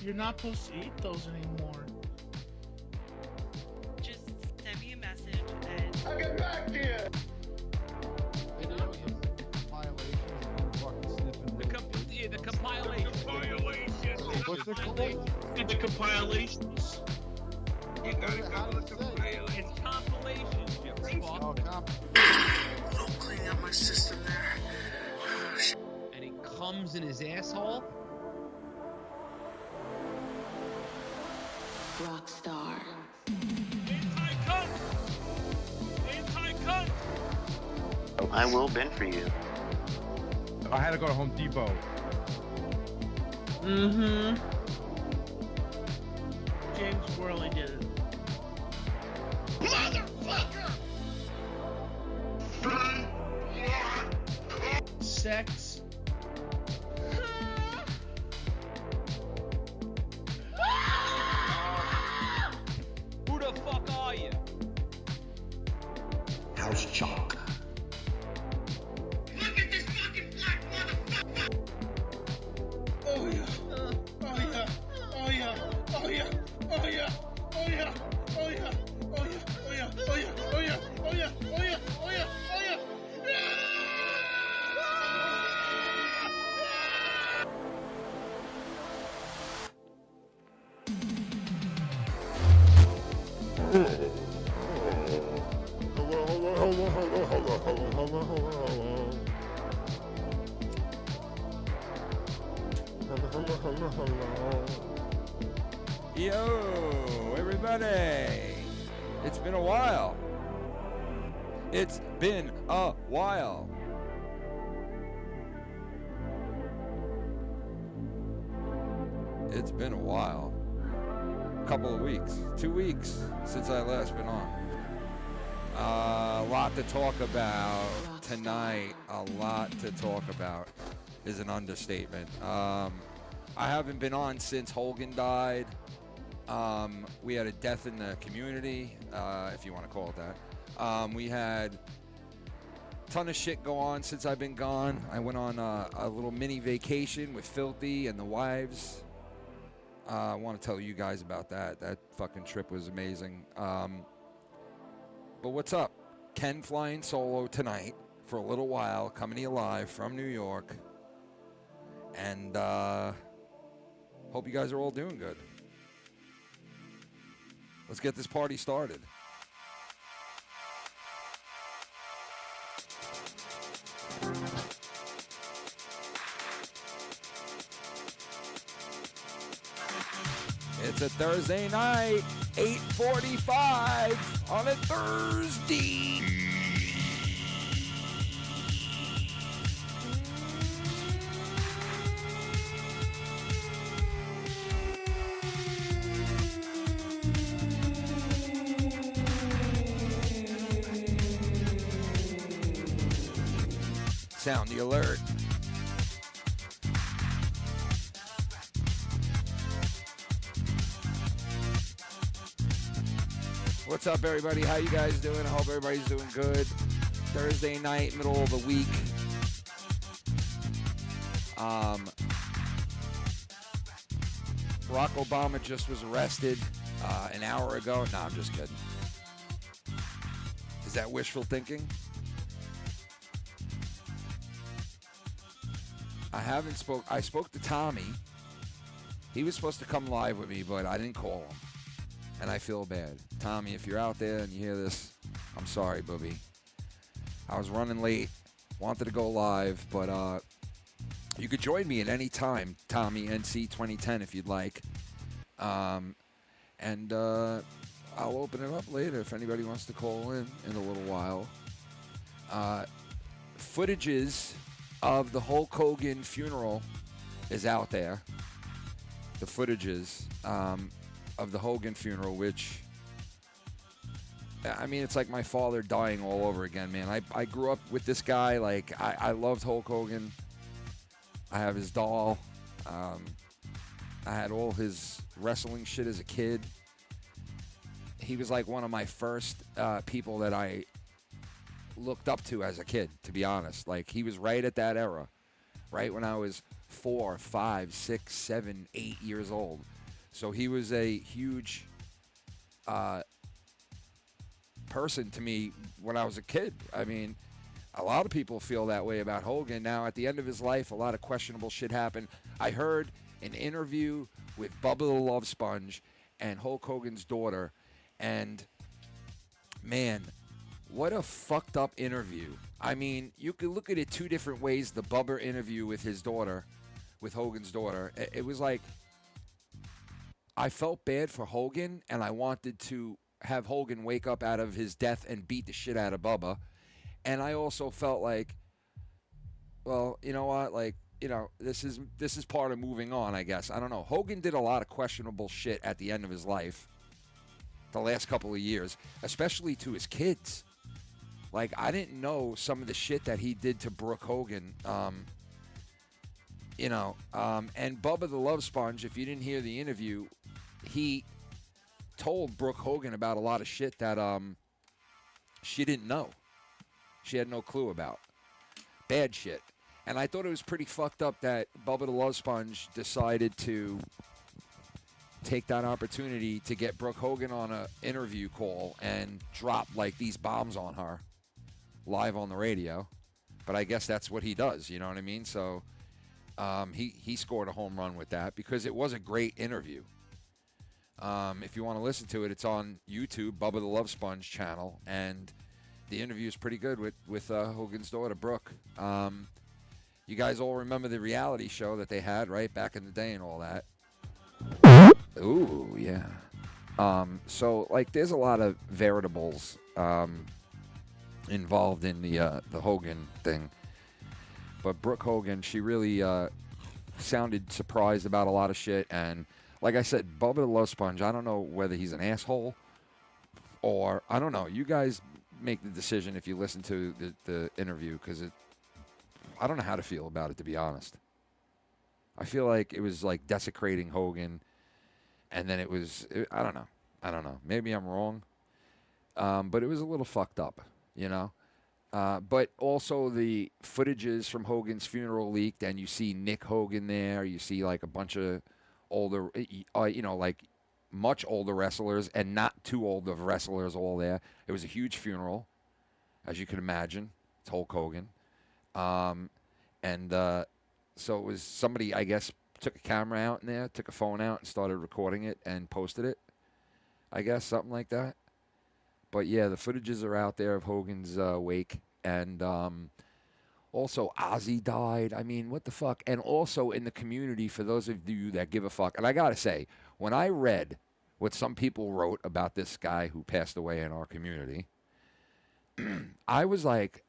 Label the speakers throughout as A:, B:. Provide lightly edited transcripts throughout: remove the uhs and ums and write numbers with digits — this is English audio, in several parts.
A: You're not supposed to eat those anymore.
B: Just send me a message and
C: I'll get back to you.
D: The compilation.
E: What's it called?
A: The compilations.
C: You gotta go with the compilation.
D: It's compilations, you fuck.
E: Oh,
A: I'm cleaning up my system there.
D: And he comes in his asshole.
F: Rockstar.
D: Anti-cunt! Anti-cunt!
G: I will bend for you.
E: I had to go to Home Depot.
A: Mm-hmm. James Worley did it.
C: Motherfucker!
A: Sex.
D: Who the fuck are you?
G: House chalk.
C: Look at this fucking black motherfucker!
A: Oh yeah. Oh yeah. Oh yeah. Oh yeah. Oh yeah. Oh yeah. Oh yeah. Oh yeah. Oh yeah. Oh yeah. Oh yeah. Oh yeah. Oh yeah. Oh yeah. Oh yeah.
H: Yo, everybody! It's been a while. It's been a while. It's been a while. A couple of weeks. 2 weeks since I last been on. A lot to talk about tonight. A lot to talk about is an understatement. I haven't been on since Hogan died. We had a death in the community, if you want to call it that. We had a ton of shit go on since I've been gone. I went on a little mini vacation with Filthy and the wives. I want to tell you guys about that. That fucking trip was amazing. But what's up? Ken flying solo tonight for a little while, coming to you live from New York. And hope you guys are all doing good. Let's get this party started. It's a Thursday night, 8:45 on a Thursday. Sound the alert. What's up, everybody? How you guys doing? I hope everybody's doing good. Thursday night, middle of the week. Barack Obama just was arrested an hour ago. No, I'm just kidding. Is that wishful thinking? I spoke to Tommy. He was supposed to come live with me, but I didn't call him. And I feel bad. Tommy, if you're out there and you hear this, I'm sorry, booby. I was running late, wanted to go live, but you could join me at any time, Tommy, NC 2010, if you'd like. And I'll open it up later if anybody wants to call in a little while. Footages of the Hulk Hogan funeral is out there. The footages of the Hogan funeral, which, I mean, it's like my father dying all over again, man. I grew up with this guy. Like, I loved Hulk Hogan. I have his doll. I had all his wrestling shit as a kid. He was like one of my first people that I looked up to as a kid, to be honest. Like, he was right at that era right when I was 4, 5, 6, 7, 8 years old. So he was a huge person to me when I was a kid. I mean, a lot of people feel that way about Hogan. Now, at the end of his life, a lot of questionable shit happened. I heard an interview with Bubba the Love Sponge and Hulk Hogan's daughter, and man, what a fucked up interview. I mean, you could look at it two different ways. The Bubba interview with his daughter, with Hogan's daughter, it was like, I felt bad for Hogan, and I wanted to have Hogan wake up out of his death and beat the shit out of Bubba. And I also felt like, well, you know what, like, you know, this is part of moving on, I guess. I don't know. Hogan did a lot of questionable shit at the end of his life, the last couple of years, especially to his kids. Like, I didn't know some of the shit that he did to Brooke Hogan, you know. And Bubba the Love Sponge, if you didn't hear the interview, he told Brooke Hogan about a lot of shit that she didn't know. She had no clue about. Bad shit. And I thought it was pretty fucked up that Bubba the Love Sponge decided to take that opportunity to get Brooke Hogan on an interview call and drop, like, these bombs on her live on the radio. But I guess that's what he does, you know what I mean? So he scored a home run with that because it was a great interview. If you want to listen to it, it's on YouTube, Bubba the Love Sponge channel, and the interview is pretty good with Hogan's daughter, Brooke. You guys all remember the reality show that they had, right, back in the day and all that. Ooh, yeah. So, like, there's a lot of variables involved in the Hogan thing. But Brooke Hogan, she really sounded surprised about a lot of shit. And like I said, Bubba the Love Sponge, I don't know whether he's an asshole or, I don't know. You guys make the decision if you listen to the interview, because I don't know how to feel about it, to be honest. I feel like it was like desecrating Hogan, and then I don't know. Maybe I'm wrong, but it was a little fucked up, you know. But also the footages from Hogan's funeral leaked, and you see Nick Hogan there. You see like a bunch of older, you know, like much older wrestlers and not too old of wrestlers all there. It was a huge funeral, as you can imagine. It's Hulk Hogan. So it was somebody, I guess, took a camera out in there, took a phone out and started recording it and posted it. I guess, something like that. But yeah, the footages are out there of Hogan's wake. And also Ozzy died. I mean, what the fuck? And also in the community, for those of you that give a fuck. And I got to say, when I read what some people wrote about this guy who passed away in our community, I was like,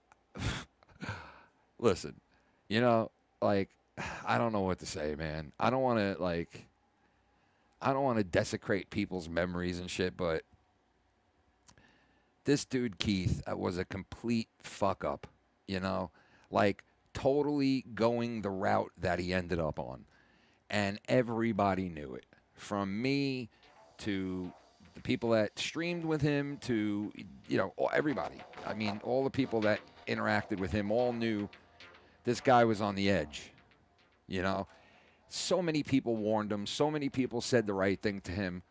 H: listen, you know, like, I don't know what to say, man. I don't want to desecrate people's memories and shit, but this dude, Keith, was a complete fuck up, you know? Like, totally going the route that he ended up on. And everybody knew it. From me to the people that streamed with him to, you know, everybody. I mean, all the people that interacted with him all knew this guy was on the edge, you know? So many people warned him. So many people said the right thing to him.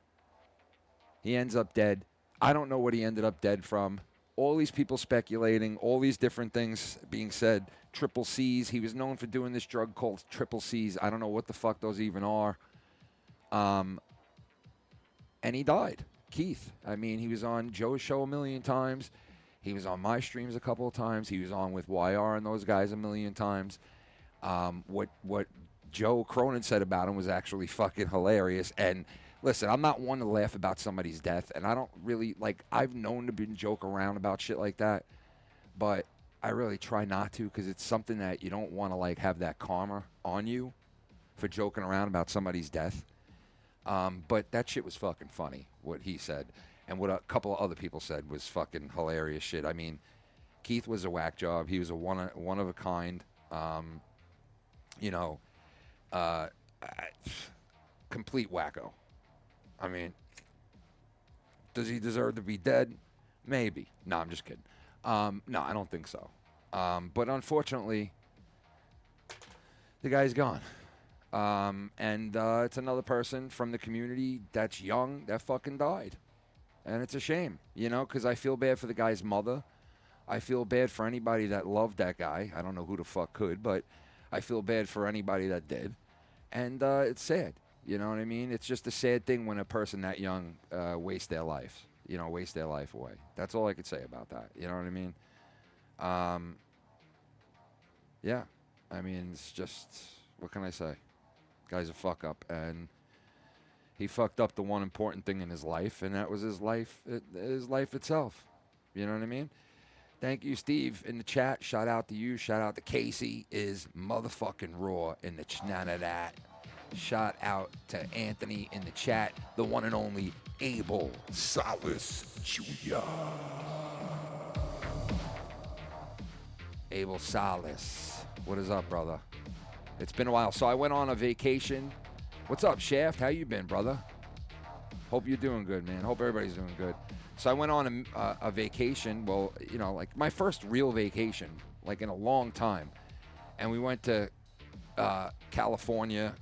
H: He ends up dead. I don't know what he ended up dead from. All these people speculating, all these different things being said. Triple C's. He was known for doing this drug called Triple C's. I don't know what the fuck those even are. And he died. Keith. I mean, he was on Joe's show a million times. He was on my streams a couple of times. He was on with YR and those guys a million times. What Joe Cronin said about him was actually fucking hilarious. And listen, I'm not one to laugh about somebody's death, and I don't really, like, I've known to joke around about shit like that, but I really try not to, because it's something that you don't want to, like, have that karma on you for joking around about somebody's death. But that shit was fucking funny, what he said. And what a couple of other people said was fucking hilarious shit. I mean, Keith was a whack job. He was a one of a kind, you know, complete wacko. I mean, does he deserve to be dead? Maybe. No, I'm just kidding. No, I don't think so. But unfortunately, the guy's gone. And it's another person from the community that's young that fucking died. And it's a shame, you know, because I feel bad for the guy's mother. I feel bad for anybody that loved that guy. I don't know who the fuck could, but I feel bad for anybody that did. And it's sad, you know what I mean? It's just a sad thing when a person that young wastes their life, you know, waste their life away. That's all I could say about that, you know what I mean? Yeah, I mean, it's just, what can I say? Guy's a fuck up, and he fucked up the one important thing in his life, and that was his life itself. You know what I mean? Thank you, Steve, in the chat. Shout out to you. Shout out to Casey is motherfucking raw in the none of that. Shout out to Anthony in the chat, the one and only Abel Salas Jr. Abel Salas. What is up, brother? It's been a while. So I went on a vacation. What's up, Shaft? How you been, brother? Hope you're doing good, man. Hope everybody's doing good. So I went on a vacation. Well, you know, like my first real vacation, like in a long time. And we went to California,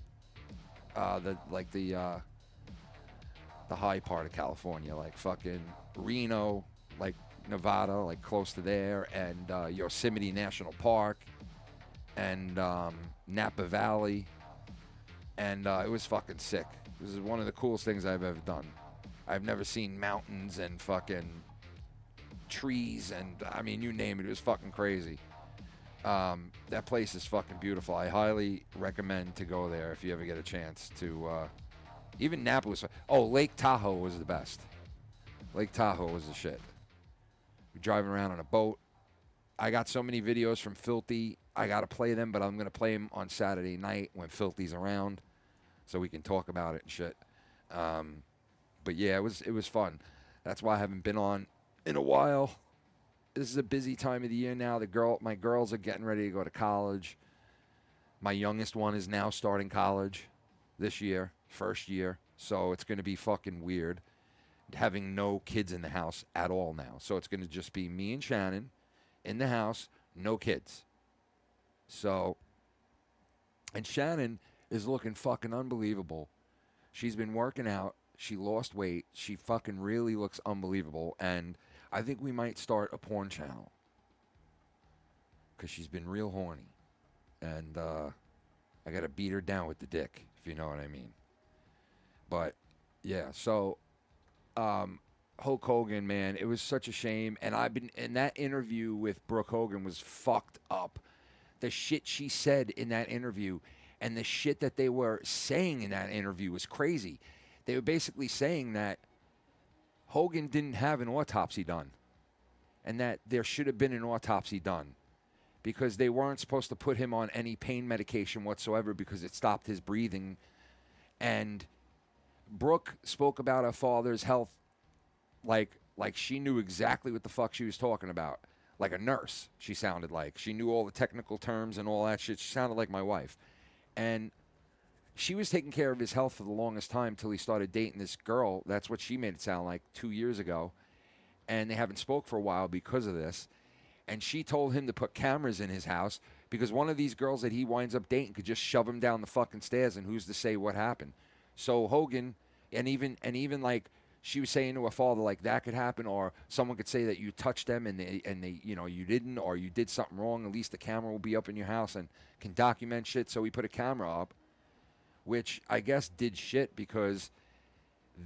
H: the high part of California, like fucking Reno, like Nevada, like close to there, and Yosemite National Park, and Napa Valley, and it was fucking sick. This is one of the coolest things I've ever done. I've never seen mountains and fucking trees, and I mean, you name it, it was fucking crazy. That place is fucking beautiful. I highly recommend to go there if you ever get a chance to. Even Napa was. Oh, Lake Tahoe was the best. Lake Tahoe was the shit. We're driving around on a boat. I got so many videos from Filthy. I got to play them, but I'm going to play them on Saturday night when Filthy's around so we can talk about it and shit. But yeah, it was fun. That's why I haven't been on in a while. This is a busy time of the year now. My girls are getting ready to go to college. My youngest one is now starting college this year, first year. So it's going to be fucking weird having no kids in the house at all now. So it's going to just be me and Shannon in the house, no kids. So, and Shannon is looking fucking unbelievable. She's been working out. She lost weight. She fucking really looks unbelievable. And I think we might start a porn channel. Because she's been real horny. And I got to beat her down with the dick, if you know what I mean. But, yeah, so Hulk Hogan, man, it was such a shame. And I've been, in that interview with Brooke Hogan was fucked up. The shit she said in that interview and the shit that they were saying in that interview was crazy. They were basically saying that Hogan didn't have an autopsy done and that there should have been an autopsy done because they weren't supposed to put him on any pain medication whatsoever because it stopped his breathing. And Brooke spoke about her father's health like she knew exactly what the fuck she was talking about. Like a nurse, she sounded like. She knew all the technical terms and all that shit. She sounded like my wife. And she was taking care of his health for the longest time till he started dating this girl. That's what she made it sound like 2 years ago. And they haven't spoke for a while because of this. And she told him to put cameras in his house because one of these girls that he winds up dating could just shove him down the fucking stairs, and who's to say what happened. So Hogan, and even like she was saying to her father, like, that could happen, or someone could say that you touched them and they you know, you didn't, or you did something wrong. At least the camera will be up in your house and can document shit. So we put a camera up, which I guess did shit because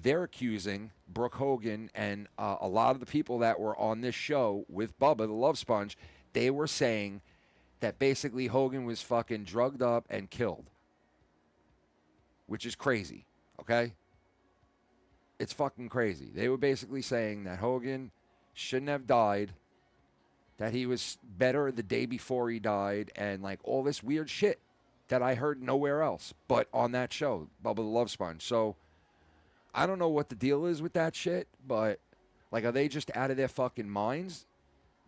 H: they're accusing Brooke Hogan and a lot of the people that were on this show with Bubba, the Love Sponge, they were saying that basically Hogan was fucking drugged up and killed, which is crazy, okay? It's fucking crazy. They were basically saying that Hogan shouldn't have died, that he was better the day before he died, and like all this weird shit that I heard nowhere else but on that show, Bubba the Love Sponge. So I don't know what the deal is with that shit, but like, are they just out of their fucking minds,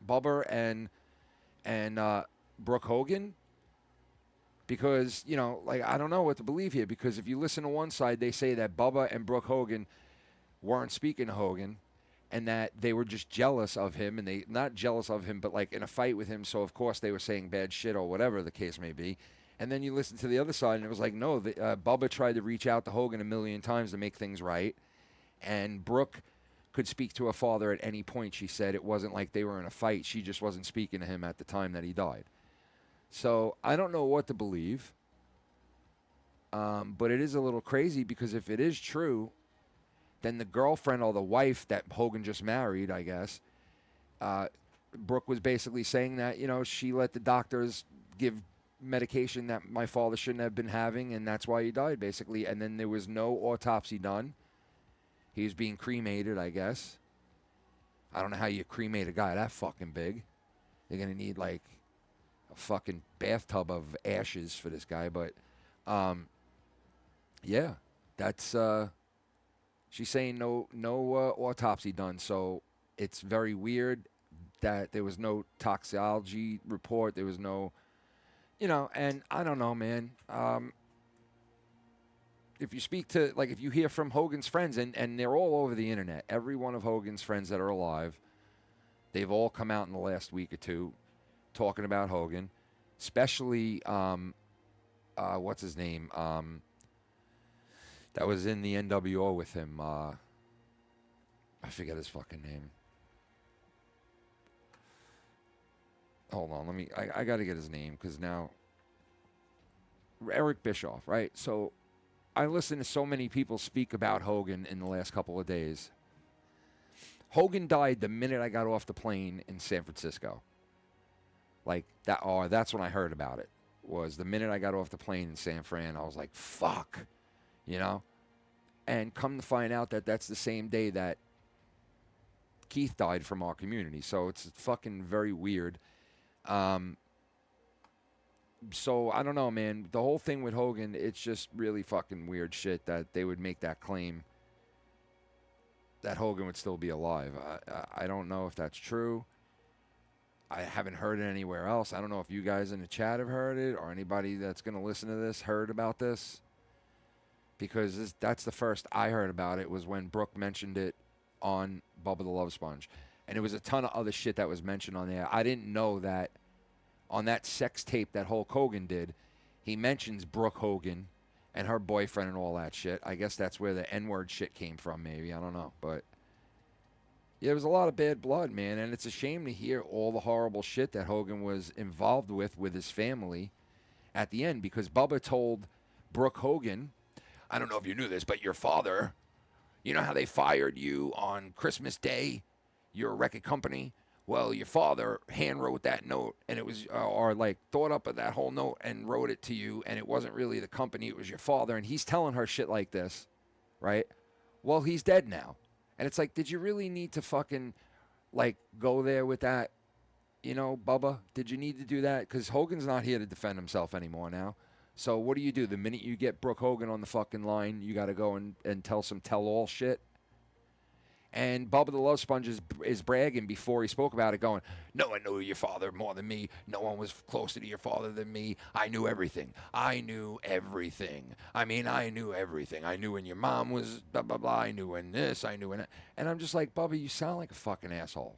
H: Bubba and Brooke Hogan? Because, you know, like, I don't know what to believe here, because if you listen to one side, they say that Bubba and Brooke Hogan weren't speaking to Hogan and that they were just jealous of him, and they, not jealous of him, but like in a fight with him, so of course they were saying bad shit or whatever the case may be. And then you listen to the other side, and it was like, no, Bubba tried to reach out to Hogan a million times to make things right. And Brooke could speak to her father at any point. She said it wasn't like they were in a fight. She just wasn't speaking to him at the time that he died. So I don't know what to believe. But it is a little crazy because if it is true, then the girlfriend or the wife that Hogan just married, I guess, Brooke was basically saying that, you know, she let the doctors give medication that my father shouldn't have been having, and that's why he died, basically. And then there was no autopsy done. He was being cremated, I guess. I don't know how you cremate a guy that fucking big. You're going to need, like, a fucking bathtub of ashes for this guy. But, yeah, that's, she's saying no autopsy done. So it's very weird that there was no toxicology report. There was no, you know, and I don't know, man. If you speak to, like, if you hear from Hogan's friends, and they're all over the internet, every one of Hogan's friends that are alive, they've all come out in the last week or two talking about Hogan, especially, what's his name? That was in the NWO with him. I forget his fucking name. Hold on, I got to get his name because now, Eric Bischoff, right? So I listened to so many people speak about Hogan in the last couple of days. Hogan died the minute I got off the plane in San Francisco. Like that, or that's when I heard about it. Was the minute I got off the plane in San Fran, I was like, fuck, you know? And come to find out that that's the same day that Keith died from our community. So it's fucking very weird. So I don't know, man. The whole thing with Hogan, it's just really fucking weird shit that they would make that claim that Hogan would still be alive. I don't know if that's true. I haven't heard it anywhere else. I don't know if you guys in the chat have heard it or anybody that's going to listen to this heard about this. Because that's the first I heard about it was when Brooke mentioned it on Bubba the Love Sponge. And there was a ton of other shit that was mentioned on there. I didn't know that on that sex tape that Hulk Hogan did, he mentions Brooke Hogan and her boyfriend and all that shit. I guess that's where the N-word shit came from, maybe. I don't know. But yeah, there was a lot of bad blood, man. And it's a shame to hear all the horrible shit that Hogan was involved with his family at the end. Because Bubba told Brooke Hogan, I don't know if you knew this, but your father, you know how they fired you on Christmas Day, your record company? Well, your father hand wrote that note, and it was, or like thought up of that whole note and wrote it to you, and it wasn't really the company, it was your father. And he's telling her shit like this, right? Well, he's dead now. And it's like, did you really need to fucking, like, go there with that, you know, Bubba? Did you need to do that? Because Hogan's not here to defend himself anymore now. So what do? The minute you get Brooke Hogan on the fucking line, you got to go and tell some tell-all shit. And Bubba the Love Sponge is bragging before he spoke about it, going, no one knew your father more than me. No one was closer to your father than me. I knew everything. I knew everything. I mean, I knew everything. I knew when your mom was blah, blah, blah. I knew when this. I knew when that. And I'm just like, Bubba, you sound like a fucking asshole.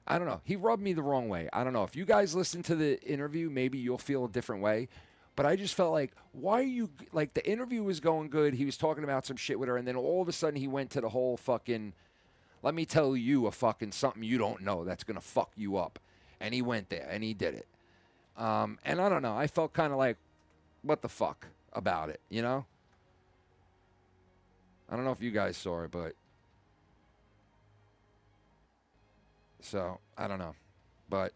H: I don't know. He rubbed me the wrong way. I don't know. If you guys listen to the interview, maybe you'll feel a different way. But I just felt like, why are you, like, the interview was going good. He was talking about some shit with her. And then all of a sudden he went to the whole fucking, let me tell you a fucking something you don't know that's going to fuck you up. And he went there and he did it. And I don't know. I felt kind of like, what the fuck about it, you know? I don't know if you guys saw it, but. So, I don't know. But.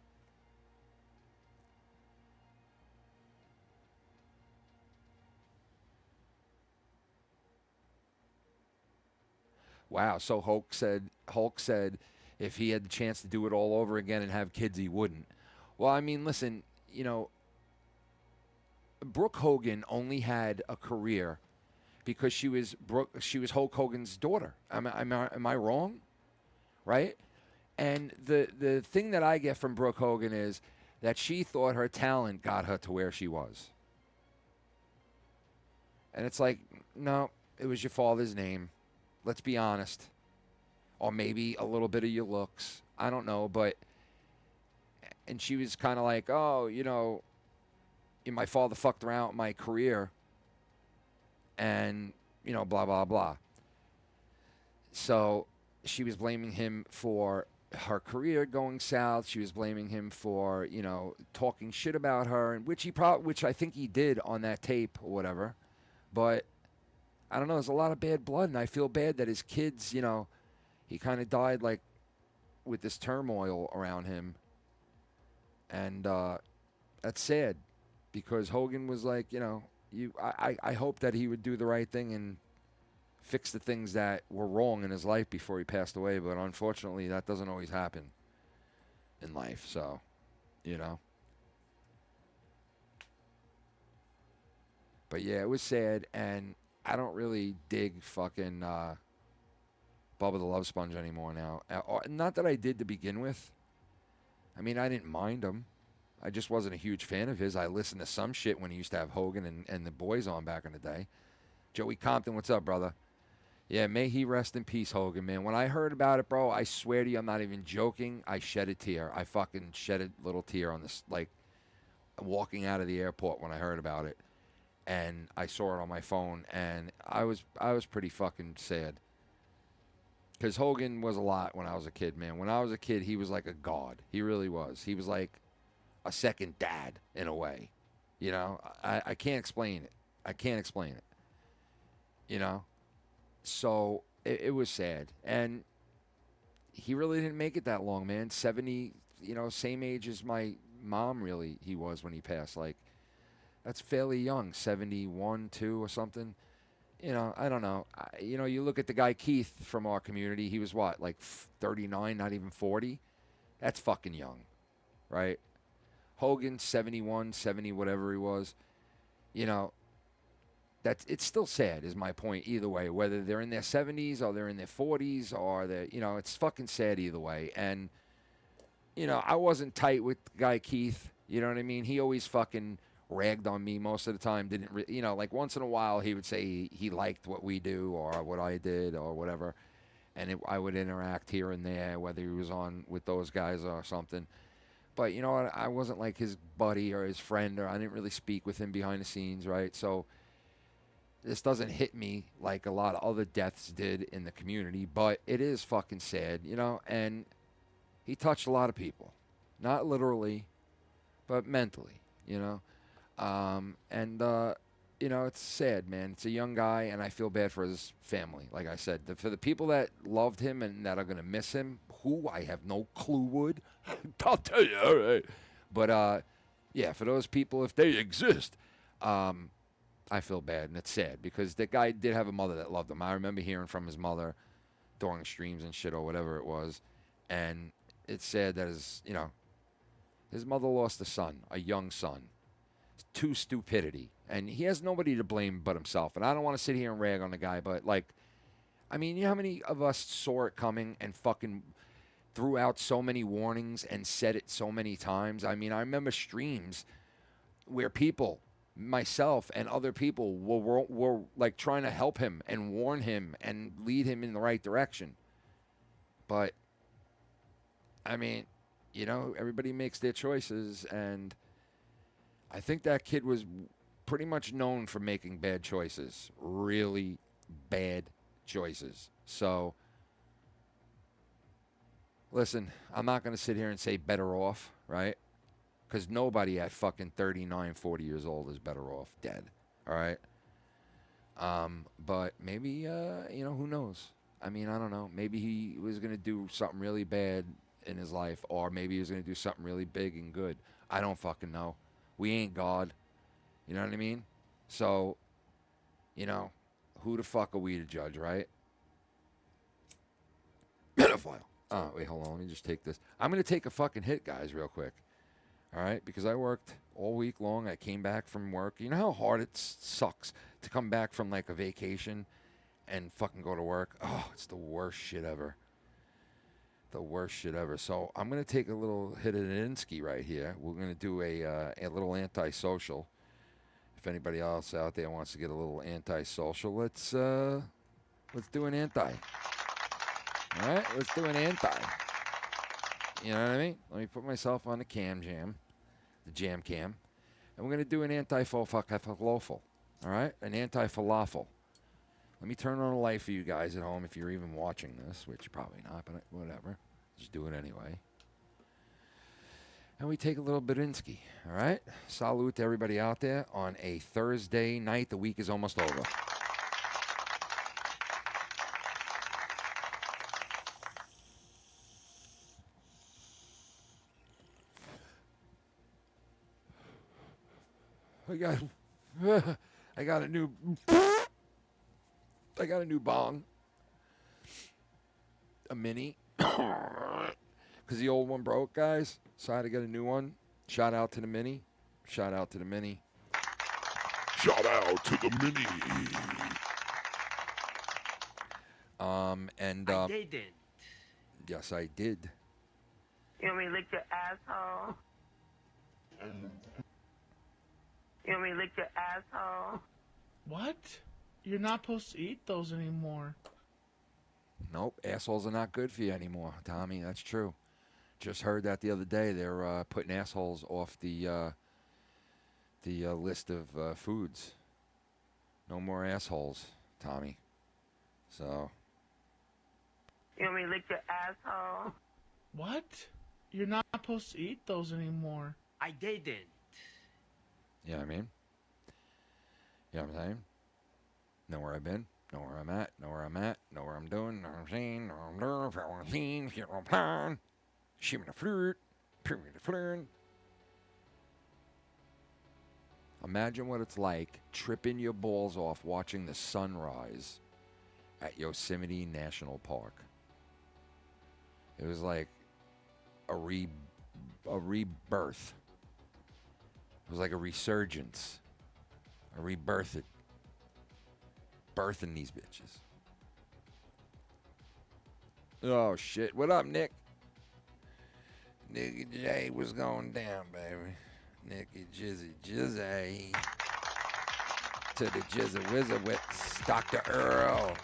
H: Wow, so Hulk said if he had the chance to do it all over again and have kids, he wouldn't. Well, I mean, listen, you know, Brooke Hogan only had a career because she was Hulk Hogan's daughter. Am I wrong? Right? And the thing that I get from Brooke Hogan is that she thought her talent got her to where she was. And it's like, no, it was your father's name. Let's be honest. Or maybe a little bit of your looks. I don't know, but. And she was kind of like, oh, you know, my father fucked around with my career and, you know, blah, blah, blah. So she was blaming him for her career going south. She was blaming him for, you know, talking shit about her, and which I think he did on that tape or whatever. But I don't know, there's a lot of bad blood, and I feel bad that his kids, you know, he kind of died like with this turmoil around him. And that's sad, because Hogan was like, you know, I hope that he would do the right thing and fix the things that were wrong in his life before he passed away. But unfortunately, that doesn't always happen in life. So, you know. But yeah, it was sad, and I don't really dig fucking Bubba the Love Sponge anymore now. Not that I did to begin with. I mean, I didn't mind him. I just wasn't a huge fan of his. I listened to some shit when he used to have Hogan and the boys on back in the day. Joey Compton, what's up, brother? Yeah, may he rest in peace, Hogan, man. When I heard about it, bro, I swear to you, I'm not even joking. I shed a tear. I fucking shed a little tear on this, like, walking out of the airport when I heard about it. And I saw it on my phone, and I was pretty fucking sad. Because Hogan was a lot when I was a kid, man. When I was a kid, he was like a god. He really was. He was like a second dad, in a way. You know? I can't explain it. I can't explain it. You know? So, it was sad. And he really didn't make it that long, man. 70, you know, same age as my mom, really, he was when he passed. Like, that's fairly young, 71, 2 or something. You know, I don't know. You know, you look at the guy Keith from our community. He was what, like 39, not even 40? That's fucking young, right? Hogan, 71, 70, whatever he was. You know, it's still sad, is my point, either way. Whether they're in their 70s or they're in their 40s or they're, you know, it's fucking sad either way. And, you know, I wasn't tight with the guy Keith. You know what I mean? He always fucking ragged on me most of the time. Didn't you know, like once in a while he would say he liked what we do or what I did or whatever, and I would interact here and there, whether he was on with those guys or something. But you know what, I wasn't like his buddy or his friend, or I didn't really speak with him behind the scenes, right? So this doesn't hit me like a lot of other deaths did in the community, but it is fucking sad, you know. And he touched a lot of people, not literally, but mentally, you know. You know, it's sad, man. It's a young guy, and I feel bad for his family. Like I said, for the people that loved him and that are going to miss him, who I have no clue would. I'll tell you, all right. But, yeah, for those people, if they exist, I feel bad, and it's sad, because the guy did have a mother that loved him. I remember hearing from his mother during streams and shit or whatever it was, and it's sad that his mother lost a son, a young son, to stupidity. And he has nobody to blame but himself. And I don't want to sit here and rag on the guy, but, like, I mean, you know how many of us saw it coming and fucking threw out so many warnings and said it so many times? I mean, I remember streams where people, myself and other people, were like trying to help him and warn him and lead him in the right direction. But, I mean, you know, everybody makes their choices, and I think that kid was pretty much known for making bad choices, really bad choices. So, listen, I'm not going to sit here and say better off, right? Because nobody at fucking 39, 40 years old is better off dead, all right? But maybe, you know, who knows? I mean, I don't know. Maybe he was going to do something really bad in his life, or maybe he was going to do something really big and good. I don't fucking know. We ain't God. You know what I mean? So, you know, who the fuck are we to judge, right? Pedophile. Oh, wait, hold on. Let me just take this. I'm going to take a fucking hit, guys, real quick. All right? Because I worked all week long. I came back from work. You know how hard it sucks to come back from, like, a vacation and fucking go to work? Oh, it's the worst shit ever. The worst shit ever. So I'm going to take a little hit of Insky right here. We're going to do a little antisocial. If anybody else out there wants to get a little antisocial, let's do an anti. All right, let's do an anti. You know what I mean? Let me put myself on the the jam cam. And we're going to do an anti-falafel. All right? An anti-falafel. Let me turn on a light for you guys at home if you're even watching this, which you're probably not, but whatever. Just do it anyway. And we take a little Berinsky, all right? Salute to everybody out there on a Thursday night. The week is almost over. I got a new bong. A mini. Because the old one broke, guys. So I had to get a new one. Shout out to the mini. Shout out to the mini.
F: Shout out to the mini.
I: I didn't.
H: Yes, I did.
I: You want me to lick your asshole? You want me to lick your asshole?
A: What? You're not supposed to eat those anymore.
H: Nope, assholes are not good for you anymore, Tommy. That's true. Just heard that the other day. They're putting assholes off the list of foods. No more assholes, Tommy. So.
I: You want me to lick your asshole?
A: What? You're not supposed to eat those anymore.
I: I didn't.
H: You know what I mean? You know what I'm saying? Know where I've been? Know where I'm at? Know where I'm at? Know what I'm doing? Know what I'm saying? Know what I'm doing? Know what I'm saying? Know what I'm plan? Shimmy the flirt. Shimmy the flirt. Imagine what it's like tripping your balls off watching the sunrise at Yosemite National Park. It was like a rebirth. It was like a resurgence. A rebirth. Birthing these bitches. Oh, shit. What up, Nick? Nicky J, what's going down, baby? Nicky Jizzy. To the Jizzy Wizard with Dr. Earl.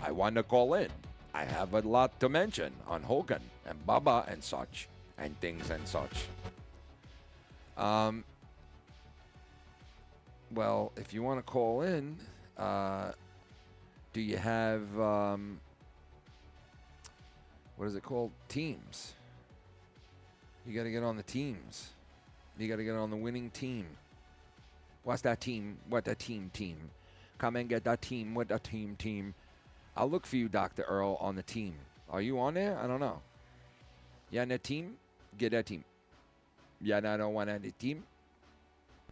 H: I want to call in. I have a lot to mention on Hogan and Baba and such. And things and such. Well, if you want to call in, do you have, what is it called? Teams. You got to get on the teams. You got to get on the winning team. What's that team? What that team? Come and get that team. What that team? I'll look for you, Dr. Earl, on the team. Are you on there? I don't know. You on that team? Get that team. Yeah, I don't want that team.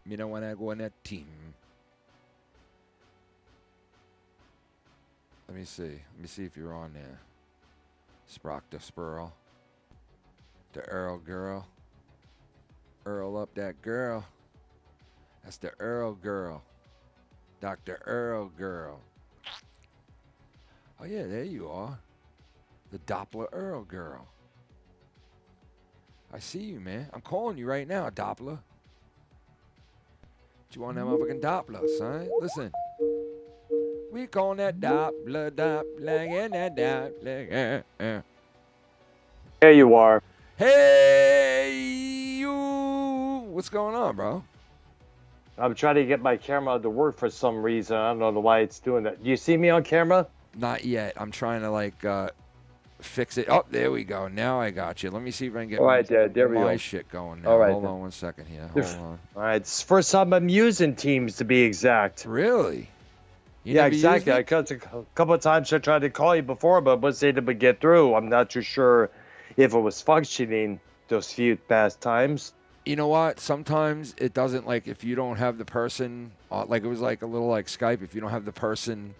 H: Me don't want to go on that team. Let me see. Let me see if you're on there. Sprock the Spurl. The Earl girl. Earl up that girl. That's the Earl girl. Dr. Earl girl. Oh, yeah, there you are. The Doppler Earl girl. I see you, man. I'm calling you right now, Doppler. You want that motherfucking Doppler, son? Listen. We calling that Doppler, and that Doppler.
J: There you are.
H: Hey, you. What's going on, bro?
J: I'm trying to get my camera to work for some reason. I don't know why it's doing that. Do you see me on camera?
H: Not yet. I'm trying to, like, fix it. Oh, there we go. Now I got you. Let me see if I can get
J: all right, there we
H: my
J: go.
H: shit going now.
J: All right,
H: Hold on 1 second here. Hold on.
J: All right, it's the first time I'm using Teams to be exact.
H: Really? You
J: yeah,
H: never
J: exactly.
H: used it?
J: A couple of times I tried to call you before, but wasn't able to get through. I'm not too sure if it was functioning those few past times.
H: You know what? Sometimes it doesn't, like, if you don't have the person, like it was like a little like Skype, if you don't have the person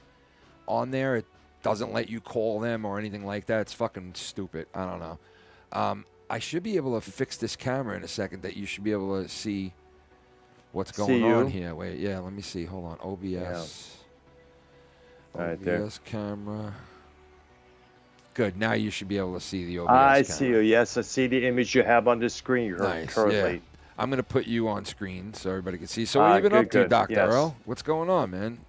H: on there, it doesn't let you call them or anything like that. It's fucking stupid. I don't know. I should be able to fix this camera in a second that you should be able to see what's going on here. Wait, yeah, let me see. Hold on. OBS.
J: Yeah.
H: OBS
J: right there.
H: camera. Good. Now you should be able to see the OBS
J: I
H: camera.
J: see you. Yes, I see the image you have on the screen currently.
H: Yeah. I'm going to put you on screen so everybody can see. So what have you been
J: good,
H: up to,
J: good.
H: Dr.
J: Yes.
H: Earl? What's going on, man?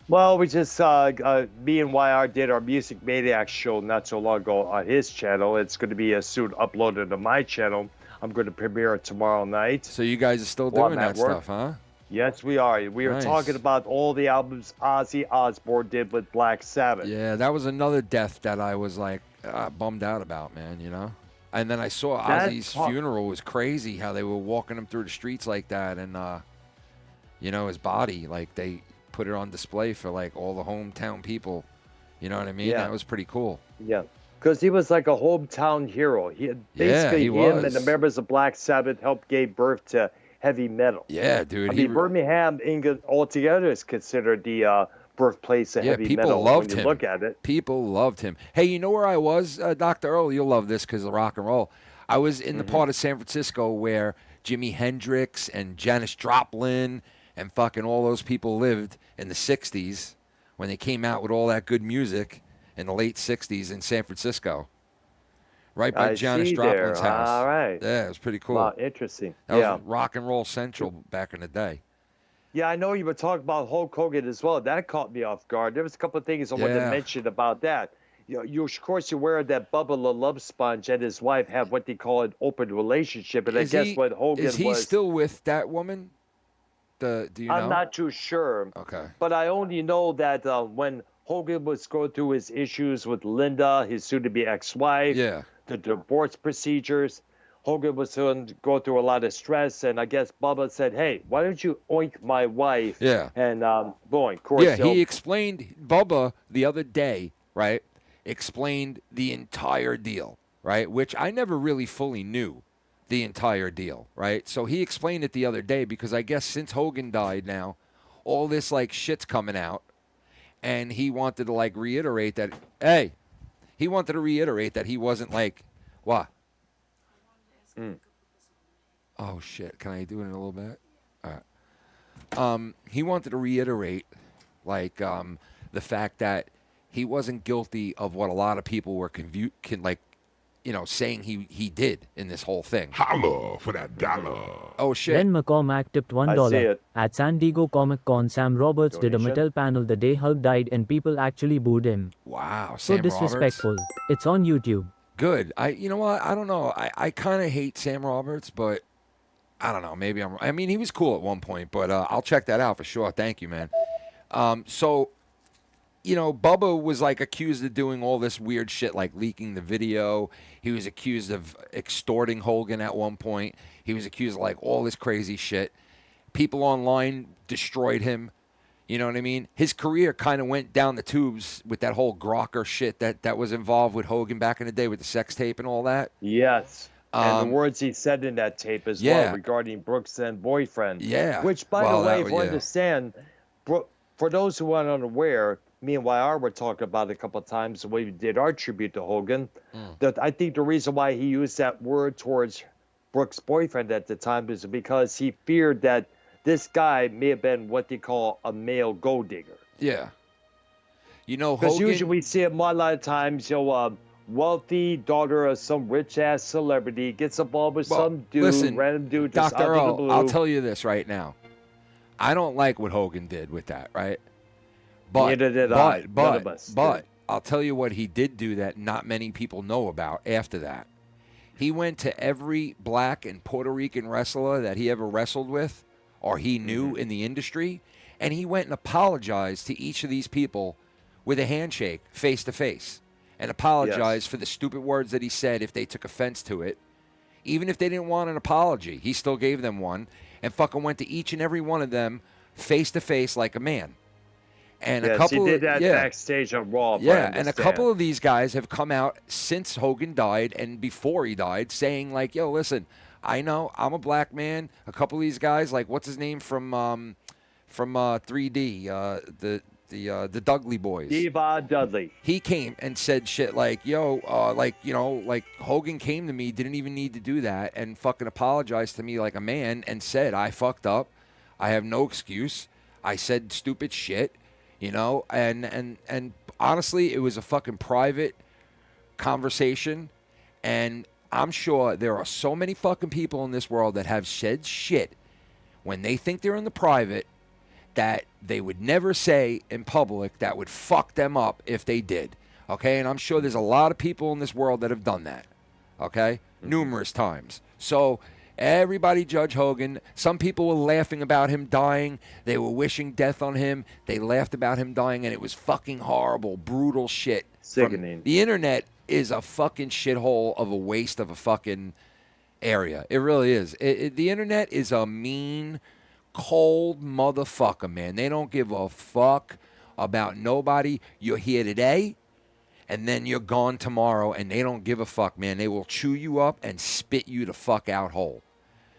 J: Well, we just, me and YR did our Music Maniac show not so long ago on his channel. It's going to be soon uploaded to my channel. I'm going to premiere it tomorrow night.
H: So you guys are still
J: While
H: doing
J: I'm at
H: that
J: work.
H: stuff, huh?
J: Yes, we are. We are
H: Nice.
J: talking about all the albums Ozzy Osbourne did with Black Sabbath.
H: Yeah, that was another death that I was like bummed out about, man, you know? And then I saw
J: That
H: Ozzy's
J: part-
H: funeral was crazy, how they were walking him through the streets like that. And, you know, his body, like they put it on display for like all the hometown people. You know what I mean?
J: Yeah.
H: That was pretty cool.
J: Yeah, because he was like a hometown hero. Basically,
H: he
J: him
H: was.
J: and the members of Black Sabbath helped gave birth to heavy metal.
H: Yeah, dude.
J: I mean, Birmingham, England, altogether is considered the birthplace of heavy
H: people
J: metal
H: loved
J: when you
H: him.
J: look at it.
H: People loved him. Hey, you know where I was, Dr. Earl? You'll love this because of rock and roll. I was in the part of San Francisco where Jimi Hendrix and Janis Joplin and fucking all those people lived in the 60s when they came out with all that good music in the late 60s in San Francisco. Right by
J: I
H: Janis
J: see
H: Joplin's
J: there.
H: house.
J: All right.
H: Yeah, it was pretty cool.
J: Wow, interesting.
H: That
J: yeah.
H: was rock and roll central back in the day.
J: Yeah, I know you were talking about Hulk Hogan as well. That caught me off guard. There was a couple of things I wanted to mention about that. You of course, you're aware that Bubba the Love Sponge and his wife have what they call an open relationship. And I guess what Hogan
H: is he
J: was...
H: still with that woman? Do you know?
J: I'm not too sure.
H: Okay.
J: But I only know that when Hogan was going through his issues with Linda, his soon-to-be ex-wife, the divorce procedures, Hogan was going through a lot of stress, and I guess Bubba said, hey, why don't you oink my wife?
H: Yeah.
J: And, boy, of course...
H: Yeah, he explained, Bubba, the other day, right, explained the entire deal, right, which I never really fully knew the entire deal, right? So he explained it the other day because I guess since Hogan died now, all this, like, shit's coming out, and he wanted to, like, reiterate that, hey, he wanted to reiterate that he wasn't, like, what? Oh, shit. Can I do it in a little bit? All right. He wanted to reiterate, like, the fact that he wasn't guilty of what a lot of people were saying he did in this whole thing.
F: Holla for that dollar.
H: Oh, shit.
K: Then McCormack tipped $1. At San Diego Comic Con, Sam Roberts did a metal panel the day Hulk died and people actually booed him.
H: Wow,
K: So
H: Sam
K: disrespectful.
H: Roberts.
K: It's on YouTube.
H: Good. You know what? I don't know. I kind of hate Sam Roberts, but I don't know. Maybe I mean, he was cool at one point, but I'll check that out for sure. Thank you, man. So, you know, Bubba was like accused of doing all this weird shit, like leaking the video. He was accused of extorting Hogan at one point. He was accused of like all this crazy shit. People online destroyed him. You know what I mean? His career kind of went down the tubes with that whole Gawker shit that was involved with Hogan back in the day with the sex tape and all that.
J: Yes. And the words he said in that tape as well regarding Brooks and boyfriend.
H: Yeah.
J: Which, by the way, if you understand, for those who are unaware, me and YR were talking about it a couple of times when we did our tribute to Hogan, that I think the reason why he used that word towards Brooks' boyfriend at the time is because he feared that this guy may have been what they call a male gold digger.
H: Yeah. You know,
J: because
H: Hogan...
J: usually we see him a lot of times, you know, wealthy daughter of some rich-ass celebrity gets involved with some dude, random dude just
H: Dr.
J: out of the
H: Earl,
J: blue.
H: I'll tell you this right now. I don't like what Hogan did with that, right? But,
J: Neither did I. None of us
H: but I'll tell you what he did do that not many people know about after that. He went to every black and Puerto Rican wrestler that he ever wrestled with or he knew in the industry, and he went and apologized to each of these people with a handshake, face-to-face, and apologized for the stupid words that he said if they took offense to it. Even if they didn't want an apology, he still gave them one, and fucking went to each and every one of them face-to-face like a man. And a couple
J: he did that backstage on Raw.
H: And a couple of these guys have come out since Hogan died and before he died saying, like, yo, listen, I know I'm a black man. A couple of these guys, like, what's his name from 3D, the Dudley boys.
J: Diva Dudley.
H: He came and said shit like, yo, like Hogan came to me, didn't even need to do that, and fucking apologized to me like a man and said, I fucked up. I have no excuse. I said stupid shit, you know, and honestly, it was a fucking private conversation, and I'm sure there are so many fucking people in this world that have said shit when they think they're in the private that they would never say in public that would fuck them up if they did, okay? And I'm sure there's a lot of people in this world that have done that, okay? Numerous times. So everybody judged Hogan. Some people were laughing about him dying. They were wishing death on him. They laughed about him dying, and it was fucking horrible, brutal shit.
J: Sickening.
H: The internet is a fucking shithole of a waste of a fucking area. It really is. The internet is a mean, cold motherfucker, man. They don't give a fuck about nobody. You're here today, and then you're gone tomorrow, and they don't give a fuck, man. They will chew you up and spit you the fuck out whole.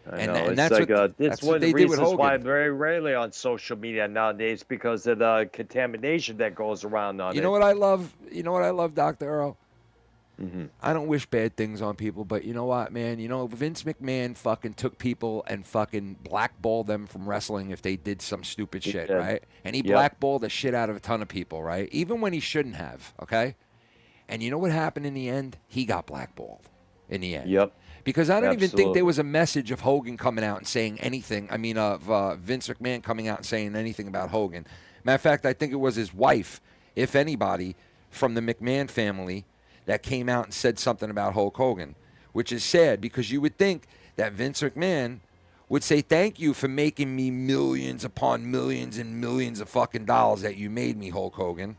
J: And
H: that's
J: like,
H: what,
J: that's one of the
H: they did with
J: reasons why
H: Hogan.
J: I'm very rarely on social media nowadays, because of the contamination that goes around on it.
H: You know what I love? You know what I love, Dr. Earl?
J: Mm-hmm.
H: I don't wish bad things on people, but you know what, man? You know, Vince McMahon fucking took people and fucking blackballed them from wrestling if they did some stupid shit, right? And he blackballed the shit out of a ton of people, right? Even when he shouldn't have, okay? And you know what happened in the end? He got blackballed in the end.
J: Yep.
H: Because I don't even think there was a message of Hogan coming out and saying anything. I mean, of Vince McMahon coming out and saying anything about Hogan. Matter of fact, I think it was his wife, if anybody, from the McMahon family that came out and said something about Hulk Hogan, which is sad because you would think that Vince McMahon would say thank you for making me millions upon millions and millions of fucking dollars that you made me, Hulk Hogan.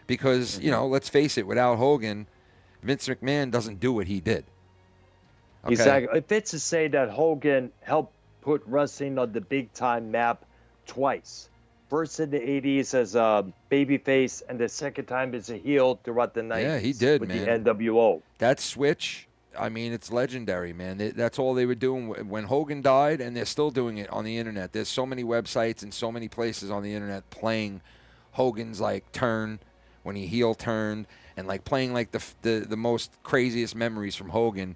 H: Because, you know, let's face it, without Hogan, Vince McMahon doesn't do what he did. Okay?
J: Exactly. If it's to say that Hogan helped put wrestling on the big-time map twice. First in the 80s as a babyface, and the second time as a heel throughout the 90s.
H: Yeah, he did,
J: with
H: man.
J: the NWO.
H: That switch, I mean, it's legendary, man. That's all they were doing when Hogan died, and they're still doing it on the internet. There's so many websites and so many places on the internet playing Hogan's, like, turn, when he heel turned, and, like, playing, like, the most craziest memories from Hogan.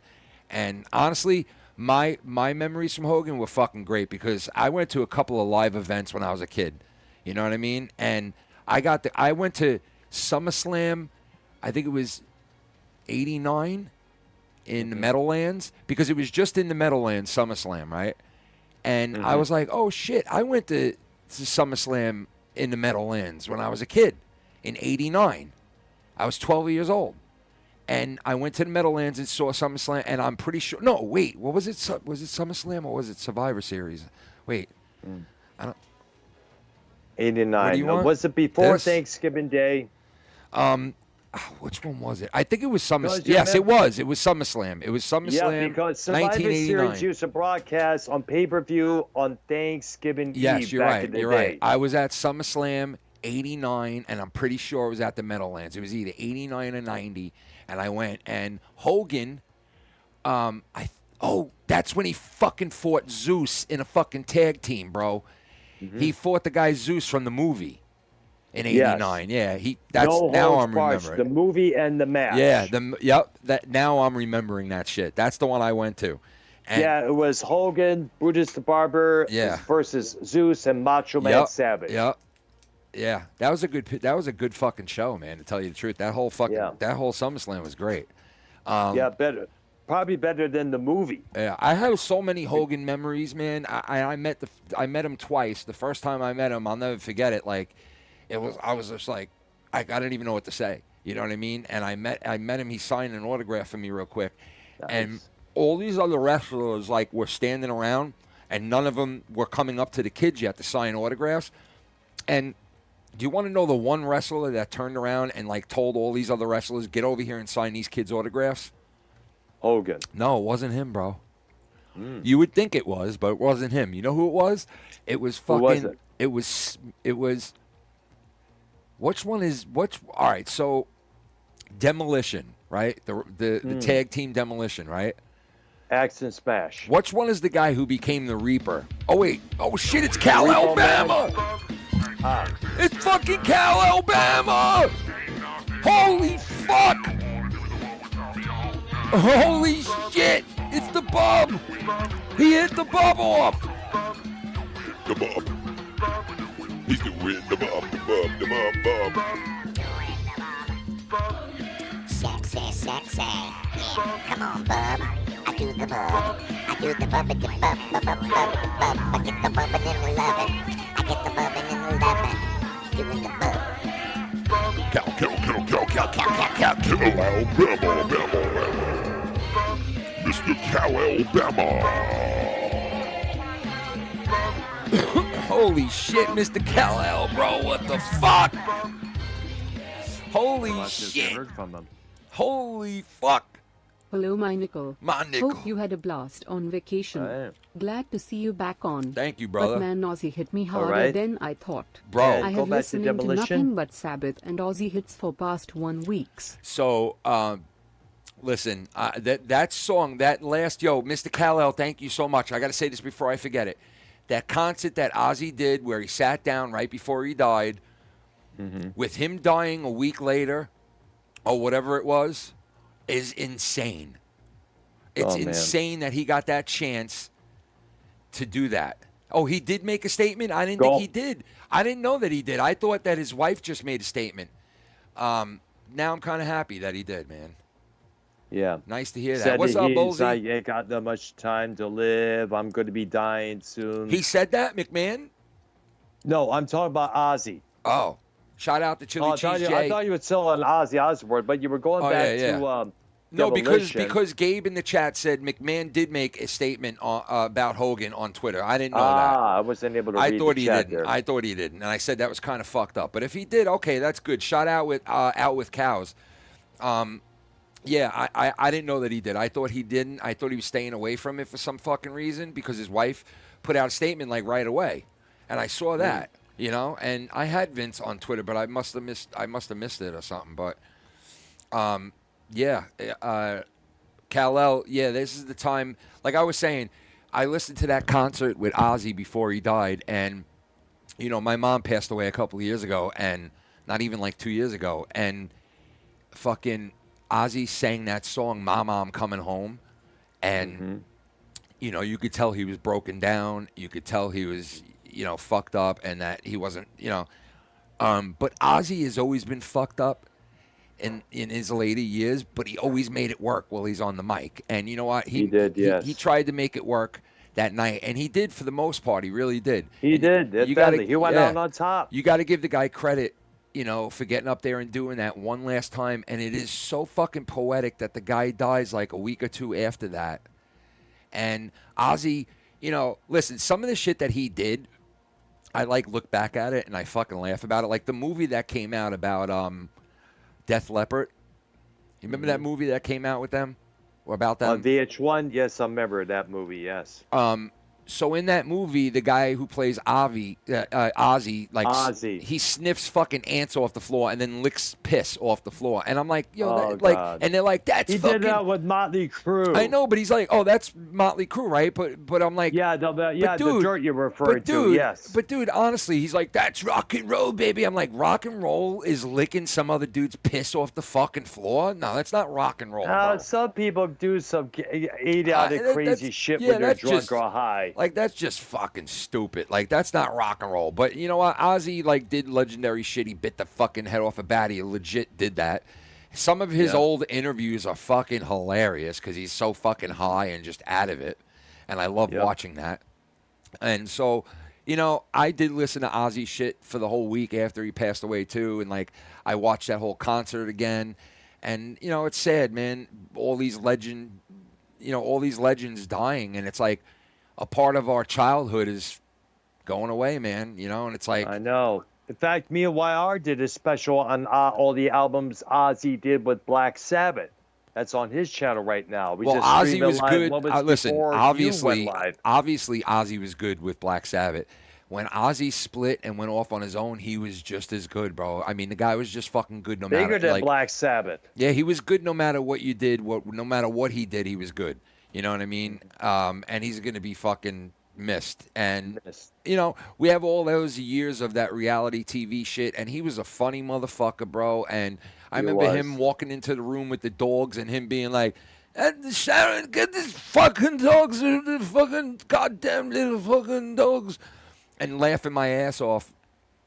H: And, honestly, my memories from Hogan were fucking great because I went to a couple of live events when I was a kid. You know what I mean? And I went to SummerSlam, I think it was 89 in the Meadowlands, because it was just in the Meadowlands, SummerSlam, right? And I was like, oh, shit, I went to SummerSlam in the Meadowlands when I was a kid in 89. I was 12 years old. And I went to the Meadowlands and saw SummerSlam, and I'm pretty sure... No, wait, what was it? Was it SummerSlam or was it Survivor Series? Wait, I don't...
J: 89. Was it before Thanksgiving Day?
H: Which one was it? I think it was SummerSlam. Yes, it was. It was SummerSlam. It was SummerSlam.
J: Yeah, because Survivor Series used to broadcast on pay-per-view on Thanksgiving Eve.
H: Yes, you're right.
J: You're
H: right. I was at SummerSlam 89, and I'm pretty sure it was at the Meadowlands. It was either 89 or 90, and I went. And Hogan, that's when he fucking fought Zeus in a fucking tag team, bro. He fought the guy Zeus from the movie in 89.
J: Yes.
H: Yeah, that's now I'm remembering.
J: The movie and the match.
H: Yeah, now I'm remembering that shit. That's the one I went to. And
J: it was Hogan, Brutus the Barber versus Zeus and Macho Man Savage.
H: Yeah, that was a good fucking show, man, to tell you the truth. That whole SummerSlam was great.
J: Better. Probably better than the movie.
H: Yeah, I have so many Hogan memories, man. I met him twice. The first time I met him, I'll never forget it. Like, I was just like, I didn't even know what to say. You know what I mean? And I met him. He signed an autograph for me real quick, and all these other wrestlers like were standing around, and none of them were coming up to the kids yet to sign autographs. And do you want to know the one wrestler that turned around and like told all these other wrestlers, "Get over here and sign these kids' autographs"?
J: Hogan.
H: No, it wasn't him, bro. You would think it was, but it wasn't him. You know who it was? It was fucking...
J: Who was it?
H: It was... All right, so Demolition, right? The tag team Demolition, right?
J: Axe and Smash.
H: Which one is the guy who became the Reaper? Oh, wait. Oh, shit, it's Cal Alabama! It's fucking Cal Alabama! Holy fuck! Holy shit! It's the bub! He hit the bub off!
F: The bub. He's doing the bub, the bub.
L: Sexy, sexy. Yeah, come on, bub. I do the bub. I do the bub and the bub, bub, bub, bub, bub. I get the bub and then we love it. I get the bub and then we love it. Doing the bub.
F: Cal, Alabama. Mr.
H: Holy shit, Mr. Kal-El, bro. What the fuck? Holy shit.
J: Heard from him.
H: Holy fuck.
M: Hello, my nickel.
H: My nickel.
M: Hope you had a blast on vacation.
J: Right.
M: Glad to see you back on.
H: Thank you, brother.
M: But man, Ozzy hit me harder
J: right.
M: than I thought.
H: Bro.
J: Yeah,
M: I
J: go
M: have
J: back to
M: listened to
J: Demolition.
M: nothing but Sabbath and Ozzy hits for past 1 week.
H: So, listen, that song, that last, Mr. Kal-El, thank you so much. I got to say this before I forget it. That concert that Ozzy did where he sat down right before he died, with him dying a week later, or whatever it was, is insane. It's insane that he got that chance to do that. Oh, he did make a statement? I didn't think he did. I didn't know that he did. I thought that his wife just made a statement. Now I'm kind of happy that he did, man.
J: Yeah.
H: Nice to hear that.
J: Said
H: What's up, Bolsey?
J: I ain't got that much time to live. I'm going to be dying soon.
H: He said that, McMahon?
J: No, I'm talking about Ozzy.
H: Oh. Shout out to Chili Cheese J.
J: I thought you were still on Ozzy Osbourne, but you were going back to
H: no,
J: Demolition.
H: because Gabe in the chat said McMahon did make a statement about Hogan on Twitter. I didn't know that.
J: I wasn't able to read
H: thought
J: the
H: he
J: chat
H: didn't.
J: there.
H: I thought he didn't, and I said that was kind of fucked up. But if he did, okay, that's good. Shout out with cows. Yeah, I didn't know that he did. I thought he didn't. I thought he was staying away from it for some fucking reason because his wife put out a statement like right away, and I saw that. You know, and I had Vince on Twitter, but I must have missed it or something. But Kal-El, this is the time. Like I was saying, I listened to that concert with Ozzy before he died, and you know, my mom passed away a couple of years ago, and not even like 2 years ago, and fucking Ozzy sang that song, "Mama, I'm Coming Home," and you know, you could tell he was broken down. You could tell he was, you know, fucked up, and that he wasn't, you know. But Ozzy has always been fucked up in his later years, but he always made it work while he's on the mic. And you know what? He did, yes. He tried to make it work that night, and he did for the most part. He really did.
J: He did. Definitely. He went out on top.
H: You got to give the guy credit, you know, for getting up there and doing that one last time. And it is so fucking poetic that the guy dies like a week or two after that. And Ozzy, you know, listen, some of the shit that he did, I like look back at it and I fucking laugh about it. Like the movie that came out about Death Leopard. You remember that movie that came out with them? Or about them?
J: On VH1, yes, I remember that movie, yes.
H: So in that movie, the guy who plays Ozzy, he sniffs fucking ants off the floor and then licks piss off the floor. And I'm like, yo, and they're like, that's
J: he
H: fucking...
J: did that with Motley Crue.
H: I know, but he's like, oh, that's Motley Crue, right? But I'm like...
J: Yeah,
H: dude,
J: the dirt you're referring to, yes.
H: But dude, honestly, he's like, that's rock and roll, baby. I'm like, rock and roll is licking some other dude's piss off the fucking floor? No, that's not rock and roll, bro.
J: Some people do some idiotic crazy shit when they're drunk or high.
H: Like, that's just fucking stupid. Like, that's not rock and roll. But you know what? Ozzy, like, did legendary shit. He bit the fucking head off a bat. He legit did that. Some of his old interviews are fucking hilarious because he's so fucking high and just out of it. And I love watching that. And so, you know, I did listen to Ozzy shit for the whole week after he passed away, too. And, like, I watched that whole concert again. And, you know, it's sad, man. All these legends dying. And it's like, a part of our childhood is going away, man, you know, and it's like...
J: I know. In fact, me and YR did a special on all the albums Ozzy did with Black Sabbath. That's on his channel right now.
H: Ozzy was good. Listen, obviously Ozzy was good with Black Sabbath. When Ozzy split and went off on his own, he was just as good, bro. I mean, the guy was just fucking good no matter...
J: Bigger than Black Sabbath.
H: Yeah, he was good no matter what you did. No matter what he did, he was good. You know what I mean? And he's going to be fucking missed. And, you know, we have all those years of that reality TV shit, and he was a funny motherfucker, bro. And I remember him walking into the room with the dogs and him being like, Sharon, get these fucking dogs, the fucking goddamn little fucking dogs, and laughing my ass off.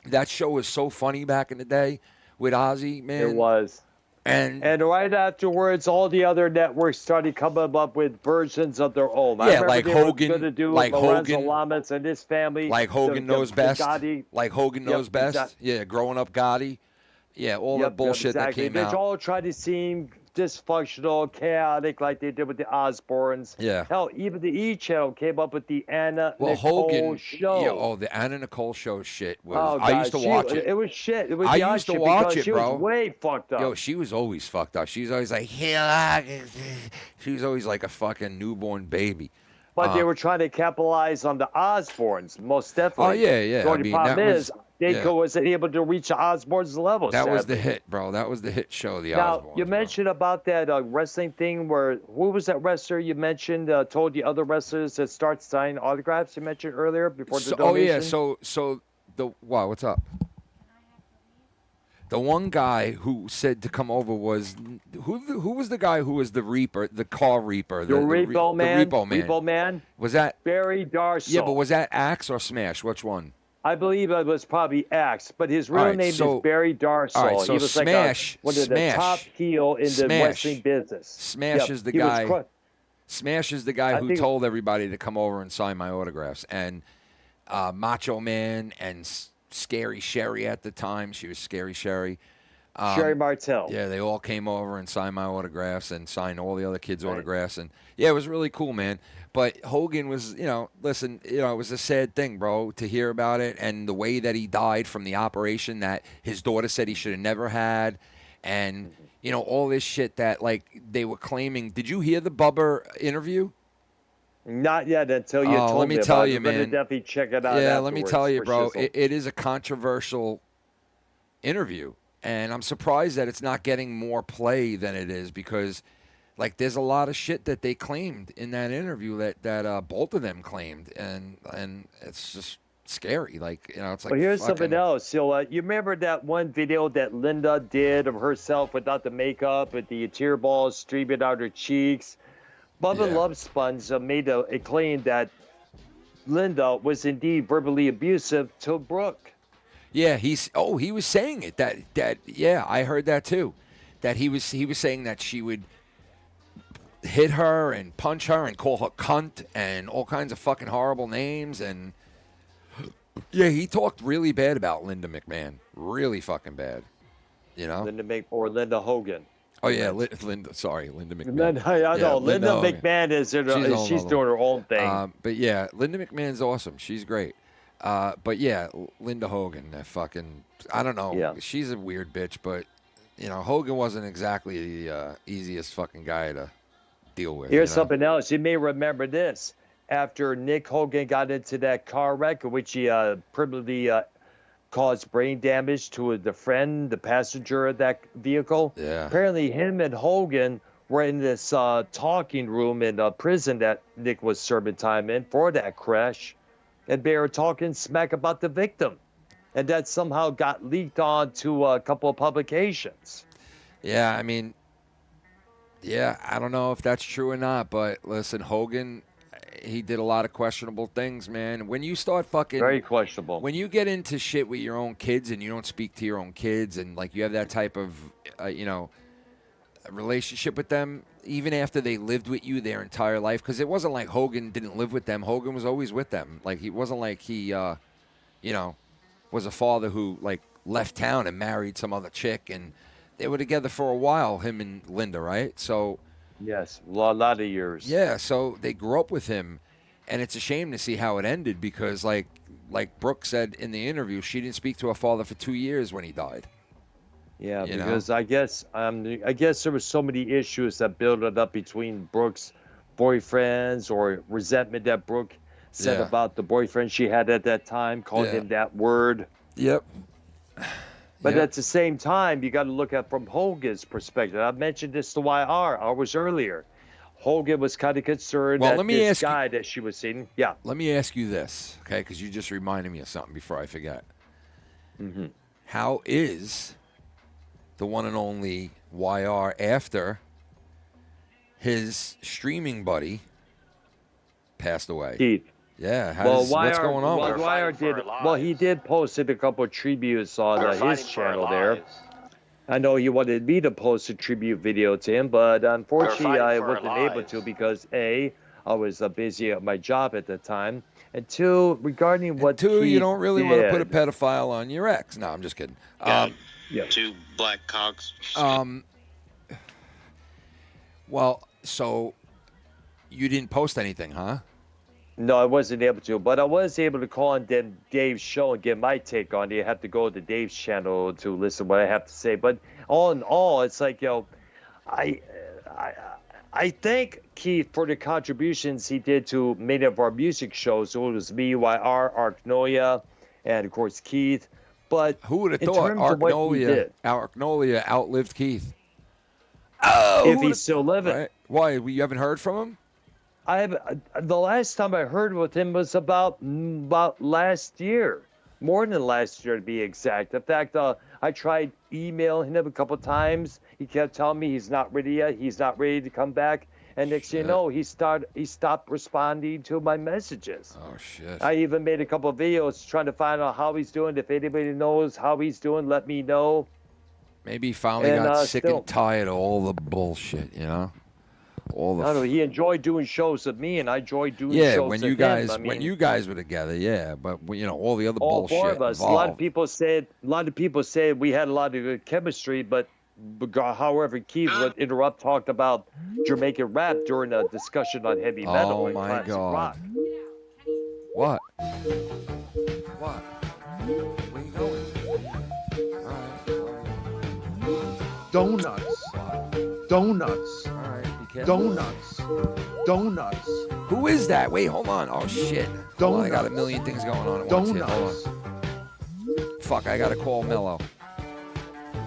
H: That show was so funny back in the day with Ozzy, man.
J: It was.
H: And
J: right afterwards, all the other networks started coming up with versions of their own.
H: Yeah, like Hogan,
J: Lamas and his family.
H: Like Hogan knows best. Like Hogan knows best. Yeah, growing up Gotti. Yeah, all that bullshit that came out.
J: They all tried to seem dysfunctional, chaotic, like they did with the Osbournes.
H: Yeah.
J: Hell, even the E Channel came up with the Anna Nicole
H: Hogan
J: show.
H: Yeah, oh, the Anna Nicole show shit was.
J: Oh,
H: I used to watch it.
J: It was shit. It was
H: I
J: beyond
H: used to
J: shit
H: watch
J: because
H: it,
J: she
H: bro.
J: was way fucked up.
H: Yo, she was always fucked up. She was always like, she was always like a fucking newborn baby.
J: But they were trying to capitalize on the Osbournes, most definitely.
H: Oh, yeah, yeah.
J: The
H: I
J: only
H: mean,
J: problem
H: that
J: is,
H: was-
J: they
H: yeah.
J: wasn't able to reach the Osbournes level.
H: That was the
J: sadly.
H: hit, bro. That was the hit show, the
J: Now,
H: Osbournes.
J: you mentioned about that wrestling thing where, who was that wrestler you mentioned, told the other wrestlers to start signing autographs you mentioned earlier before the donation?
H: Oh, yeah. So wow, what's up? The one guy who said to come over was, who was the guy who was the Reaper, the car Reaper?
J: The Repo Man?
H: The Repo Man.
J: Repo Man?
H: Was that?
J: Barry Darsow.
H: Yeah, but was that Axe or Smash? Which one?
J: I believe it was probably Axe, but his real
H: Alright,
J: name
H: so-
J: is Barry Darsow.
H: alright, so
J: he was
H: Smash-
J: like one of the
H: Smash-
J: top heel in the
H: Smash-
J: wrestling business.
H: Smash
J: Yep,
H: is the
J: he was
H: guy. Smash is the guy
J: I
H: who
J: think-
H: told everybody to come over and sign my autographs. And Macho Man and Scary Sherry at the time. She was Scary Sherry.
J: Sherry Martel.
H: Yeah, they all came over and signed my autographs and signed all the other kids' autographs. And yeah, it was really cool, man. But Hogan was, listen, it was a sad thing, bro, to hear about it. And the way that he died from the operation that his daughter said he should have never had. And, all this shit that, like, they were claiming. Did you hear the Bubba interview?
J: Not yet until you told
H: let me
J: me
H: tell
J: about
H: you,
J: it. I'm gonna
H: man.
J: definitely check it out.
H: Yeah, let me
J: afterwards
H: tell you,
J: for
H: bro.
J: shizzle.
H: It is a controversial interview. And I'm surprised that it's not getting more play than it is because, like, there's a lot of shit that they claimed in that interview that both of them claimed, and it's just scary. Like, it's like.
J: Well, here's
H: fucking-
J: something else. So, you remember that one video that Linda did of herself without the makeup with the tear balls streaming out her cheeks? Bubba
H: Yeah.
J: Love Sponge made a claim that Linda was indeed verbally abusive to Brooke.
H: Yeah, he was saying it. That yeah, I heard that too. That he was saying that she would hit her and punch her and call her cunt and all kinds of fucking horrible names. And yeah, he talked really bad about Linda McMahon. Really fucking bad.
J: Linda Hogan.
H: Oh yeah, Linda. Sorry, Linda McMahon.
J: Linda, I know. Linda
H: Hogan.
J: McMahon is she's doing her own thing.
H: But yeah, Linda McMahon's awesome. She's great. But yeah, Linda Hogan, that fucking, I don't know.
J: Yeah.
H: She's a weird bitch, but Hogan wasn't exactly the easiest fucking guy to deal with.
J: Here's something else. You may remember this. After Nick Hogan got into that car wreck, in which he permanently caused brain damage to the passenger of that vehicle.
H: Yeah.
J: Apparently, him and Hogan were in this talking room in a prison that Nick was serving time in for that crash. And they were talking smack about the victim. And that somehow got leaked on to a couple of publications.
H: Yeah, I mean, I don't know if that's true or not, but listen, Hogan, he did a lot of questionable things, man. When you start fucking...
J: Very questionable.
H: When you get into shit with your own kids and you don't speak to your own kids and, like, you have that type of, relationship with them, even after they lived with you their entire life, because it wasn't like Hogan didn't live with them. Hogan was always with them. Like, he wasn't like he, was a father who, like, left town and married some other chick, and they were together for a while, him and Linda, right? So,
J: yes, a lot of years.
H: yeah, so they grew up with him, and it's a shame to see how it ended because, like Brooke said in the interview, she didn't speak to her father for 2 years when he died.
J: Yeah, because I guess there was so many issues that built up between Brooke's boyfriends or resentment that Brooke said
H: Yeah.
J: about the boyfriend she had at that time, calling him that word.
H: Yep.
J: But at the same time, you got to look at from Hogan's perspective. I mentioned this to YR hours earlier. Hogan was kind of concerned that this guy that she was seeing. Yeah.
H: Let me ask you this, okay? Because you just reminded me of something before I forget.
J: Mm-hmm.
H: How is the one and only YR after his streaming buddy passed away?
J: Keith.
H: Yeah.
J: What's
H: going on?
J: Well, YR did. Well, he did post a couple of tributes on his channel there. I know he wanted me to post a tribute video to him, but unfortunately I wasn't able to because A, I was busy at my job at the time, and two, regarding what
H: you don't really want to put a pedophile on your ex. No, I'm just kidding.
G: Two black cocks.
H: Well, so you didn't post anything, huh?
J: No, I wasn't able to, but I was able to call on Dave's show and get my take on it. You have to go to Dave's channel to listen to what I have to say. But all in all, it's like, I thank Keith for the contributions he did to many of our music shows. So it was me, YR, Arcnoia, and of course Keith. But
H: who would have thought Arcnoia outlived Keith?
J: Oh, if he's still living.
H: Right. Why? You haven't heard from him?
J: I have. The last time I heard with him was about last year, more than last year to be exact. In fact, I tried emailing him a couple times. He kept telling me he's not ready yet. He's not ready to come back. And next thing you know, he stopped responding to my messages.
H: Oh shit!
J: I even made a couple of videos trying to find out how he's doing. If anybody knows how he's doing, let me know.
H: Maybe he finally got sick and tired of all the bullshit, you know. All the.
J: I don't know. He enjoyed doing shows with me, and I enjoyed doing shows
H: with
J: with
H: him.
J: I mean,
H: when you guys were together, yeah. But you know all the other
J: all
H: bullshit
J: four of us.
H: involved.
J: A lot of people said we had a lot of good chemistry, but however, Keith would interrupt, talked about Jamaican rap during a discussion on heavy metal.
H: Oh
J: and
H: my
J: classic
H: God!
J: rock.
H: What? What? Where you going?
A: Donuts. Donuts.
H: All right, be careful.
A: Donuts. Donuts.
H: Who is that? Wait, hold on. Oh shit! Hold on, I got a million things going on at once here. Hold on. Fuck! I gotta call Mello.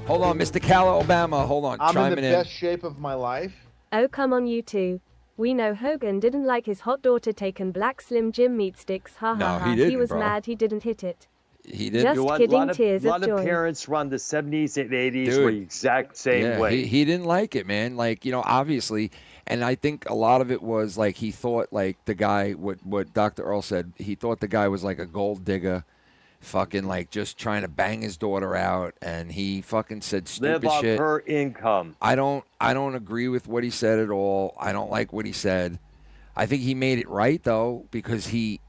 H: Hold on, Mr. Cal, Alabama. Hold on,
A: I'm in
H: chiming
A: the best shape of my life.
N: Oh, come on, you two. We know Hogan didn't like his hot daughter taking Black Slim Jim meat sticks. Ha ha ha. He was mad he didn't hit it.
H: He did.
N: Just kidding, tears
J: A
N: of
J: lot
N: joy.
J: of parents run the 70s and 80s
H: Dude.
J: were the exact same way.
H: He didn't like it, man. Like, you know, obviously, and I think a lot of it was like he thought like the guy, what Dr. Earl said, he thought the guy was like a gold digger, fucking like just trying to bang his daughter out, and he fucking said stupid
J: Live off
H: shit.
J: her income.
H: I don't agree with what he said at all. I don't like what he said. I think he made it right though, because he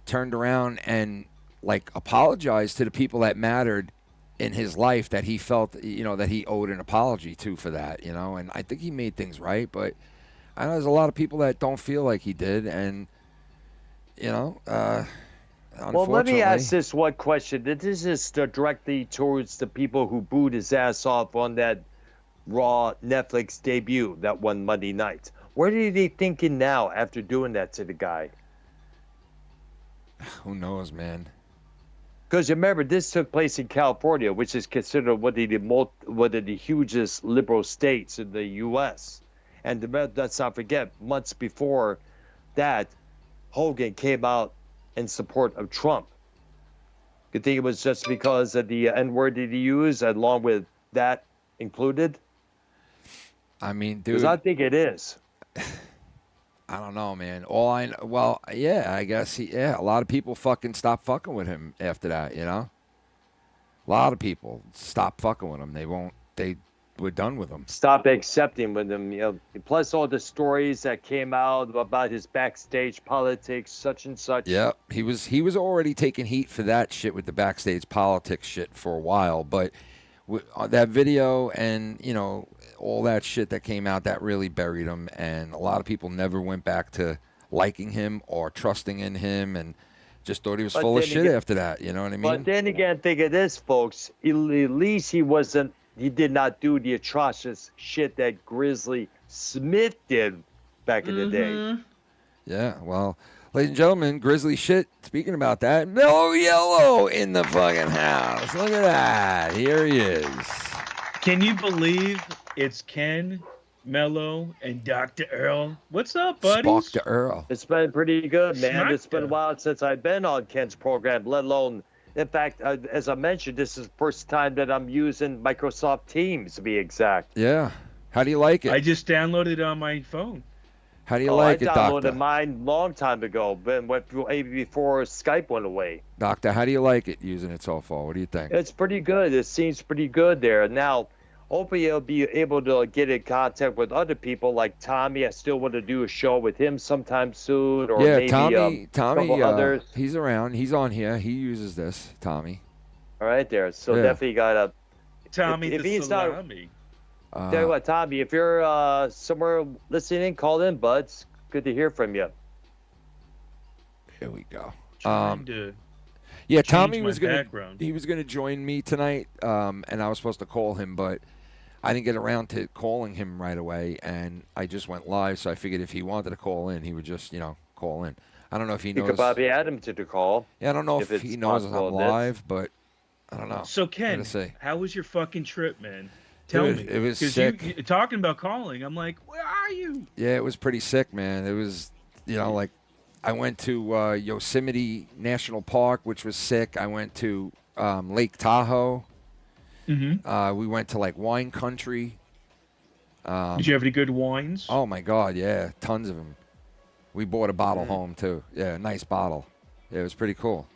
H: turned around and like apologized to the people that mattered in his life that he felt, you know, that he owed an apology to for that, you know, and I think he made things right, but I know there's a lot of people that don't feel like he did, and you know,
J: well, let me ask this one question. This is directly towards the people who booed his ass off on that Raw Netflix debut that one Monday night. What are they thinking now after doing that to the guy?
H: Who knows, man?
J: Because remember, this took place in California, which is considered one of the hugest liberal states in the U.S. And let's not forget, months before that, Hogan came out in support of Trump. You think it was just because of the N-word that he used, along with that included?
H: I mean, dude.
J: Because I think it is.
H: I don't know, man. All I know, well, yeah, I guess a lot of people fucking stopped fucking with him after that, you know? A lot of people stopped fucking with him. They were done with him.
J: Stop accepting with him, you know. Plus all the stories that came out about his backstage politics, such and such.
H: Yeah, he was already taking heat for that shit with the backstage politics shit for a while, but that video and, you know, all that shit that came out, that really buried him, and a lot of people never went back to liking him or trusting in him, and just thought he was full of shit after that, you know what I mean?
J: But then again, think of this, folks. At least he did not do the atrocious shit that Grizzly Smith did back in the day.
H: Yeah, well, ladies and gentlemen, Grizzly shit, speaking about that, Mellow Yellow in the fucking house. Look at that. Here he is.
O: Can you believe it's Ken, Mello, and Dr. Earl? What's up, buddies?
H: Dr. Earl.
J: It's been pretty good, man.
O: Smack
J: It's been a while since I've been on Ken's program, let alone, in fact, as I mentioned, this is the first time that I'm using Microsoft Teams, to be exact.
H: Yeah. How do you like it?
O: I just downloaded it on my phone.
H: How do you like it,
J: I downloaded
H: Doctor?
J: mine long time ago, before Skype went away.
H: Doctor, how do you like it using it so far? What do you think?
J: It's pretty good. It seems pretty good there. Now, hopefully you'll be able to get in contact with other people like Tommy. I still want to do a show with him sometime soon, or
H: Yeah,
J: maybe
H: Tommy,
J: couple others.
H: he's around. He's on here. He uses this, Tommy.
J: All right, there. So
H: Yeah.
J: definitely got to.
O: Tommy
J: if
O: the
J: he's
O: salami.
J: Tell you what, Tommy, if you're somewhere listening, call in, buds. Good to hear from you.
H: Here we go.
O: Trying to
H: Yeah,
O: change
H: Tommy
O: my
H: was gonna
O: background.
H: he was gonna join me tonight, and I was supposed to call him, but I didn't get around to calling him right away, and I just went live. So I figured if he wanted to call in, he would just call in. I don't know if he knows.
J: You could probably add him to the call.
H: Yeah, I don't know if
J: it's
H: he knows I'm
J: possible that-
H: live, but I don't know.
O: So Ken, how was your fucking trip, man? Tell me.
H: It was
O: 'Cause
H: sick.
O: You talking about calling, I'm like, where are you?
H: Yeah, it was pretty sick, man. It was, like I went to Yosemite National Park, which was sick. I went to Lake Tahoe.
O: Mm-hmm.
H: We went to like wine country.
O: Did you have any good wines?
H: Oh my God, yeah, tons of them. We bought a bottle home too. Yeah, a nice bottle. Yeah, it was pretty cool.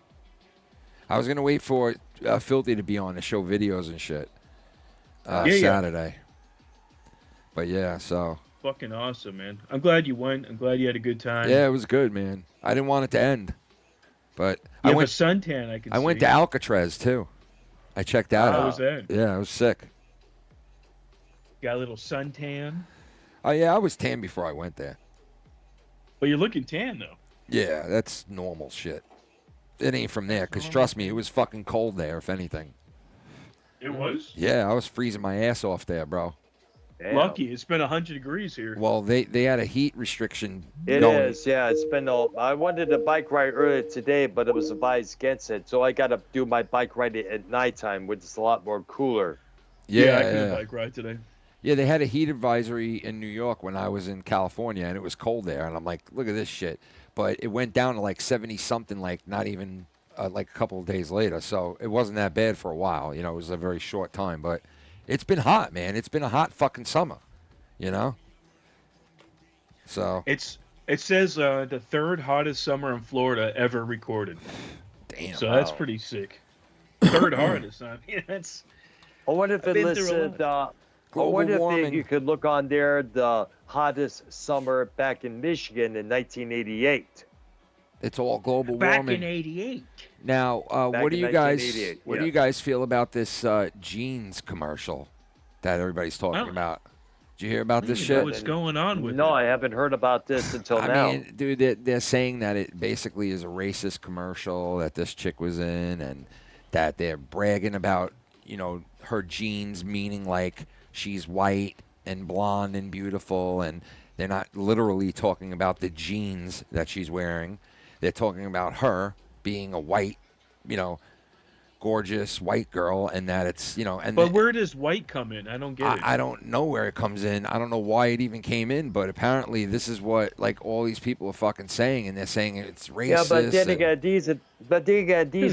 H: I was gonna wait for Filthy to be on to show videos and shit Saturday. But yeah, so.
O: Fucking awesome, man. I'm glad you went. I'm glad you had a good time.
H: Yeah, it was good, man. I didn't want it to end, but
O: I went suntan. I
H: went to Alcatraz too. I checked that out.
O: How was that?
H: Yeah, it was sick.
O: Got a little suntan.
H: Oh yeah, I was tan before I went there.
O: But you're looking tan though.
H: Yeah, that's normal shit. It ain't from there, because trust me, it was fucking cold there, if anything.
O: It was?
H: Yeah, I was freezing my ass off there, bro.
J: Damn.
O: Lucky. It's been 100 degrees here.
H: Well, they had a heat restriction.
J: It is, yeah. It's been I wanted a bike ride earlier today, but it was advised against it. So I got to do my bike ride at nighttime, which is a lot more cooler.
O: Yeah, I did a bike ride today.
H: Yeah, they had a heat advisory in New York when I was in California, and it was cold there. And I'm like, look at this shit. But it went down to like 70-something, like not even like a couple of days later. So it wasn't that bad for a while. It was a very short time. But it's been hot, man. It's been a hot fucking summer, So.
O: It says the third hottest summer in Florida ever recorded.
H: Damn.
O: So that's pretty sick. Third hardest. I mean, that's.
J: I wonder if it listed. I wonder if you could look on there the hottest summer back in Michigan in 1988.
H: It's all global
O: Back
H: warming.
O: in '88.
H: Now,
J: Back
H: what do
J: in
H: you guys
J: 1988,
H: what do you guys feel about this jeans commercial that everybody's talking about? Did you hear about this shit?
O: What's going on with
J: No, I haven't heard about this until now.
H: I mean, dude, they're saying that it basically is a racist commercial that this chick was in, and that they're bragging about, her jeans, meaning like she's white and blonde and beautiful, and they're not literally talking about the jeans that she's wearing. They're talking about her being a white, gorgeous white girl, and that it's, and
O: But where does white come in? I don't get it.
H: I don't know where it comes in. I don't know why it even came in, but apparently this is what like all these people are fucking saying, and they're saying it's racist.
J: Yeah, but then again, these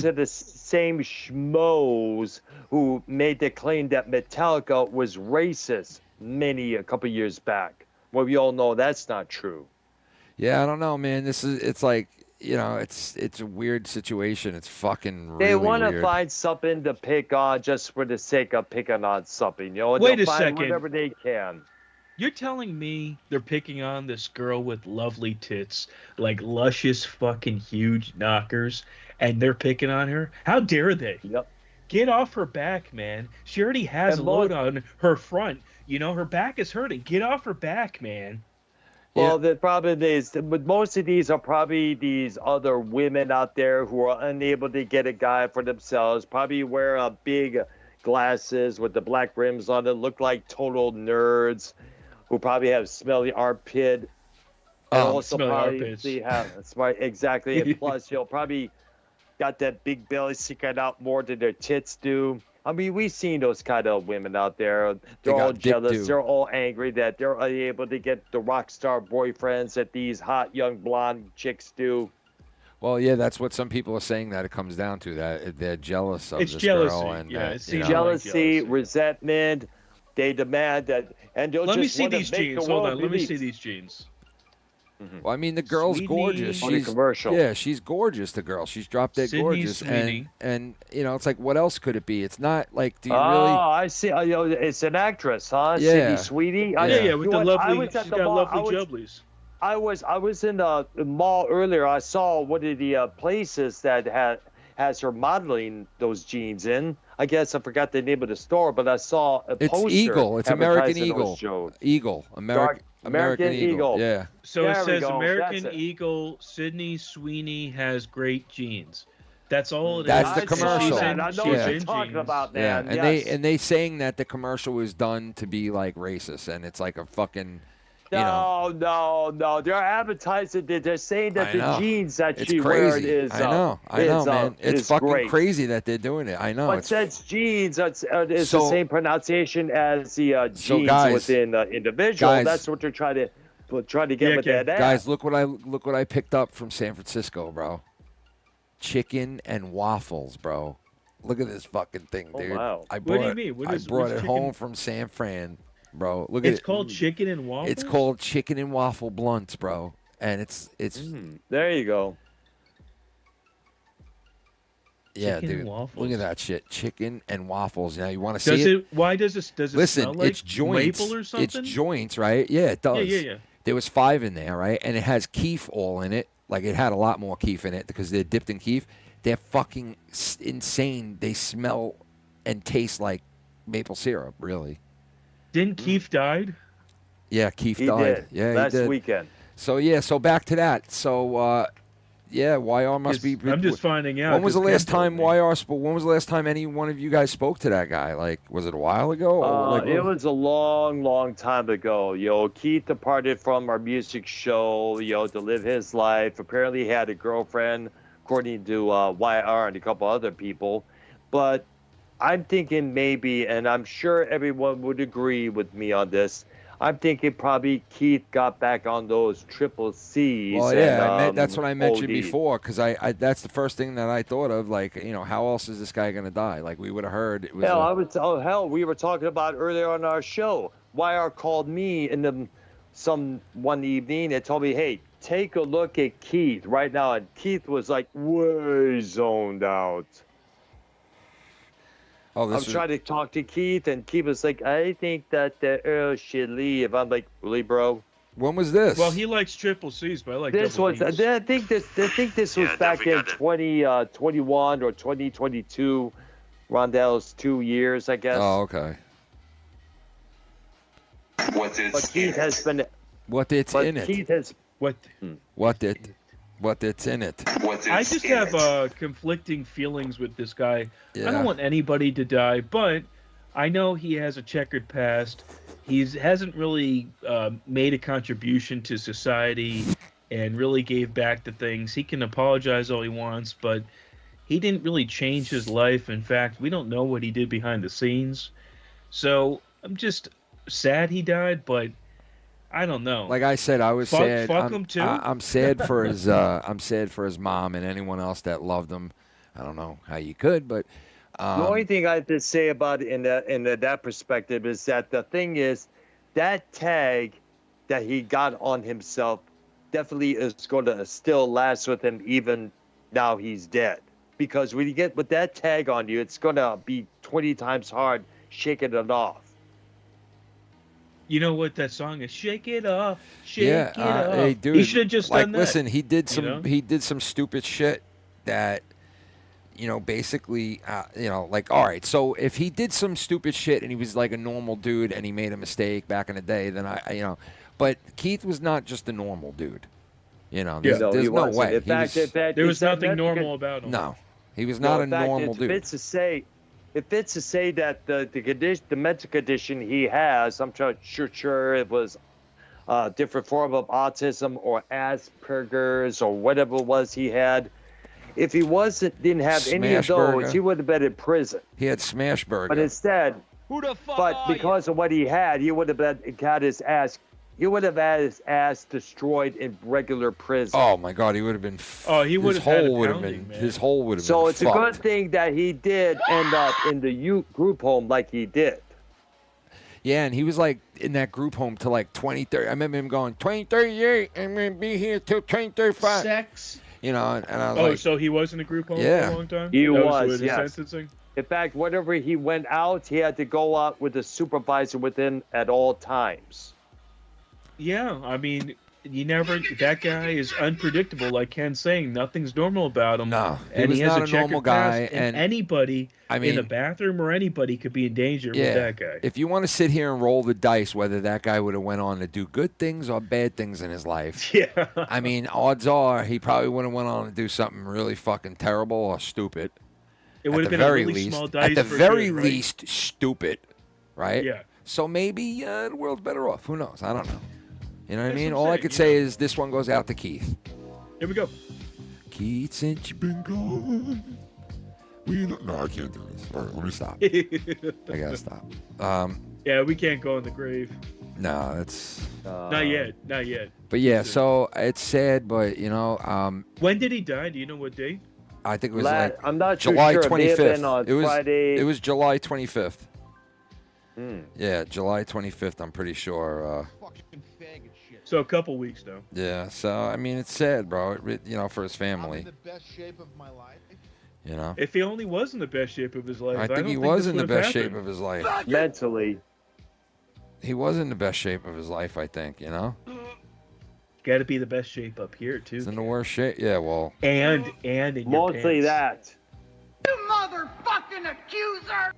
J: are the same schmoes who made the claim that Metallica was racist a couple years back. Well, we all know that's not true.
H: Yeah, I don't know, man. It's like, it's a weird situation. It's fucking really
J: They want to
H: weird.
J: find something to pick on just for the sake of picking on something.
O: Wait
J: They'll
O: a
J: find
O: second.
J: whatever they can.
O: You're telling me they're picking on this girl with lovely tits, like luscious fucking huge knockers, and they're picking on her? How dare they?
J: Yep.
O: Get off her back, man. She already has a load on her front. Her back is hurting. Get off her back, man.
J: Well, the problem is, but most of these are probably these other women out there who are unable to get a guy for themselves, probably wear big glasses with the black rims on it, look like total nerds, who probably have smelly armpit. And also
O: smelly
J: probably
O: armpits.
J: have smart, exactly. And plus, probably got that big belly sticking out more than their tits do. I mean, we've seen those kind of women out there. They're all jealous. They're all angry that they're unable to get the rock star boyfriends that these hot young blonde chicks do.
H: Well, yeah, that's what some people are saying that it comes down to, that they're jealous of
O: It's
H: this
O: jealousy.
H: girl. And
O: Yeah,
H: that,
O: it seems
H: you know,
J: Jealousy, resentment. They demand that, and they'll
O: Let me
J: just
O: see
J: want to
O: these
J: make
O: jeans.
J: the
O: Hold
J: world
O: on. Let me
J: believe.
O: see these jeans.
H: Well, I mean, the girl's
O: Sweetie.
H: gorgeous.
J: On the
H: She's
J: commercial.
H: Yeah, she's gorgeous. The girl, she's drop dead
O: Sydney
H: gorgeous,
O: Sweeney.
H: and it's like, what else could it be? It's not like, do you
J: Oh,
H: really?
J: I see. It's an actress, huh?
H: Yeah.
J: Sydney Sweetie.
O: Yeah, with the lovely,
J: I
O: she's
J: was at
O: got
J: the mall.
O: lovely jubblies.
J: I was in the mall earlier. I saw one of the places that has her modeling those jeans in. I guess I forgot the name of the store, but I saw a
H: It's
J: poster.
H: Eagle. It's American
J: advertising those
H: Eagle.
J: shows.
H: Eagle. American Eagle. Yeah.
O: So
J: There
O: it
J: we
O: says
J: go.
O: American
J: That's it.
O: Eagle, Sydney Sweeney has great jeans. That's all it is.
H: That's the
J: I saw
H: commercial.
J: that. I know
O: she's
J: what you're
O: in
J: talking
O: jeans.
J: about,
H: Yeah,
J: man.
H: and
J: Yes.
H: they saying that the commercial was done to be like racist, and it's like a fucking, you know.
J: No. They're advertising. They're saying that
H: I
J: the
H: know.
J: jeans that
H: It's
J: she wears
H: crazy.
J: is.
H: I know, man. It's
J: is
H: fucking
J: great.
H: crazy that they're doing it. I know.
J: But
H: It's
J: since jeans, it's the
H: So-
J: same pronunciation as the
H: So,
J: jeans
H: guys-
J: within individual.
H: guys-
J: That's what they're trying to get with that ad.
H: guys. Look what I picked up from San Francisco, bro. Chicken and waffles, bro. Look at this fucking thing,
J: Oh,
H: dude.
J: wow.
H: I
O: What do you
H: brought-
O: mean? What
H: I
O: is-
H: brought
O: what's
H: it
O: chicken-
H: home from San Fran, bro. Look at
O: It's
H: it.
O: called chicken and waffles.
H: It's called chicken and waffle blunts, bro. And it's
J: There you go.
H: yeah,
O: Chicken and
H: dude.
O: waffles.
H: Look at that shit, chicken and waffles. Now you want to see
O: Does
H: it?
O: it? Why does it? Does it
H: Listen,
O: smell like
H: it's joints.
O: maple or something?
H: It's joints, right? Yeah, it does.
O: Yeah.
H: There was 5 in there, right? And it has keef all in it. Like it had a lot more keef in it because they're dipped in keef. They're fucking insane. They smell and taste like maple syrup, really.
O: Didn't Keith died?
H: Yeah, Keith
J: He
H: died.
J: did.
H: Yeah,
J: Last
H: he did.
J: weekend.
H: So yeah, so back to that. So yeah, YR must be.
O: I'm just finding out.
H: When was the
O: 'cause
H: last
O: Ken told
H: time
O: me.
H: YR spoke? When was the last time any one of you guys spoke to that guy? Like, was it a while ago? Or like,
J: It was a long time ago. Keith departed from our music show, to live his life. Apparently he had a girlfriend, according to YR and a couple other people. But I'm thinking maybe, and I'm sure everyone would agree with me on this, I'm thinking probably Keith got back on those triple C's.
H: Well, yeah,
J: and,
H: that's what I mentioned
J: OD'd.
H: before because I that's the first thing that I thought of. Like, how else is this guy gonna die? Like, we would have heard it was.
J: Hell, we were talking about earlier on our show. YR called me in some one evening and told me, hey, take a look at Keith right now. And Keith was like way zoned out.
H: Oh,
J: I was trying to talk to Keith, and Keith was like, I think that the Earl should leave. I'm like, really, bro?
H: When was this?
O: Well, he likes triple C's, but I like
J: This
O: double
J: was,
O: B's.
J: I think this was back in 2021 or 2022. Rondell's 2 years, I guess.
H: Oh, okay.
C: What's it?
J: But Keith has been.
H: What it's
J: But
H: in it?
J: Keith has.
O: What
H: it's in it?
O: I just have conflicting feelings with this guy. I
H: Yeah.
O: don't want anybody to die, but I know he has a checkered past. He hasn't really made a contribution to society and really gave back to things. He can apologize all he wants, but he didn't really change his life. In fact, we don't know what he did behind the scenes. So I'm just sad he died, but I don't know.
H: Like I said, I was sad.
O: Fuck him too.
H: I'm sad for his. I'm sad for his mom and anyone else that loved him. I don't know how you could, but
J: The only thing I have to say about it in that perspective is that the thing is that tag that he got on himself definitely is going to still last with him even now he's dead. Because when you get with that tag on you, it's going to be 20 times hard shaking it off.
O: You know what that song is? Shake it off, shake
H: yeah,
O: it off.
H: hey, dude.
O: He should have just
H: like,
O: done that.
H: listen, he did
O: you
H: some.
O: know?
H: He did some stupid shit that, basically, like, all right. So if he did some stupid shit and he was like a normal dude and he made a mistake back in the day, then but Keith was not just a normal dude. There's no way.
J: In fact,
O: There was nothing normal about him.
H: No, he was not a
J: in fact,
H: normal dude.
J: If it's to say that the mental condition he has, I'm sure it was a different form of autism or Asperger's or whatever it was he had. If he didn't have any of those,
H: Smashburger.
J: he would have been in prison.
H: He had Smashburger.
J: But instead,
D: Who the fuck
J: but
D: are
J: because of what he had, he would have had his ass. He would have had his ass destroyed in regular prison.
H: Oh my God, he would have been.
O: Oh, he would
H: his
O: have had a
H: hole would have
O: pounding,
H: been.
O: man.
H: His hole would have been.
J: So it's
H: fucked.
J: a good thing that he did end up in the youth group home like he did.
H: Yeah, and he was like in that group home till like 2030. I remember him going 2038. I'm gonna be here till 2035.
O: Sex.
H: And I was like,
O: so he was in a group home
H: Yeah.
O: for a long time?
J: He
O: That
J: was,
O: his
J: yes.
O: sentencing?
J: In fact, whenever he went out, he had to go out with a supervisor with him at all times.
O: Yeah, I mean, That guy is unpredictable, like Ken's saying. Nothing's normal about him.
H: No,
O: and
H: he was
O: has
H: not
O: a
H: a
O: checkered
H: normal guy.
O: past,
H: And
O: anybody
H: I mean,
O: in a bathroom or anybody could be in danger with that guy.
H: If you want to sit here and roll the dice whether that guy would have went on to do good things or bad things in his life, I mean, odds are he probably would have went on to do something really fucking terrible or stupid.
O: It would have been
H: very
O: a really
H: least,
O: small dice
H: at the
O: for
H: very
O: good, right?
H: least, stupid, right?
O: Yeah.
H: So maybe the world's better off. Who knows? I don't know. You know what I
O: That's
H: mean?
O: what I'm
H: All I
O: saying,
H: could
O: you
H: say is this one goes out to Keith.
O: Here we go.
F: Keith, since you've been gone. No, I can't do this. All right, let me stop.
H: I gotta stop.
O: Yeah, we can't go in the grave.
H: No, that's
O: Not yet.
H: But yeah, so it's sad, but you know,
O: When did he die? Do you know what day?
H: I think it was
J: I'm not too
H: July
J: sure. It may have
H: 25th.
J: been on
H: It was
J: Friday.
H: It was July 25th.
J: Hmm.
H: Yeah, July 25th. I'm pretty sure.
O: So a couple weeks now.
H: Yeah, so I mean, it's sad, bro. You know, for his family.
A: I'm in the best shape of my life.
H: You know.
O: If he only was in the best shape of his life,
H: I think
O: don't
H: he was
O: this
H: in the
O: would have
H: best shape
O: happened.
H: of his life.
J: Mentally.
H: He was in the best shape of his life, I think. You know.
O: Got to be the best shape up here too.
H: He's in the worst shape. Yeah, well.
O: And in your
J: Mostly
O: pants.
J: that.
C: You motherfucking accuser!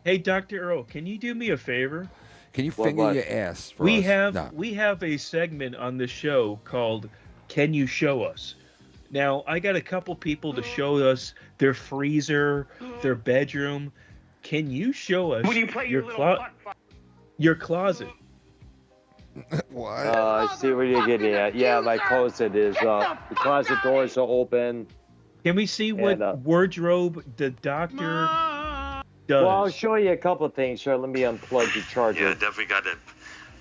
O: Hey, Dr. Earl, can you do me a favor?
H: Can you finger your ass? For
O: We
H: us?
O: have
H: No.
O: we have a segment on the show called "Can You Show Us?" Now, I got a couple people to show us their freezer, their bedroom. Can you show us
C: When you play
O: your
C: your little
O: your closet?
H: What?
J: I see what you're getting at. Yeah, my closet is the closet doors are open.
O: Can we see what
J: And,
O: wardrobe the doctor does?
J: Well, I'll show you a couple of things. Sure, let me unplug the charger.
G: Yeah, definitely got to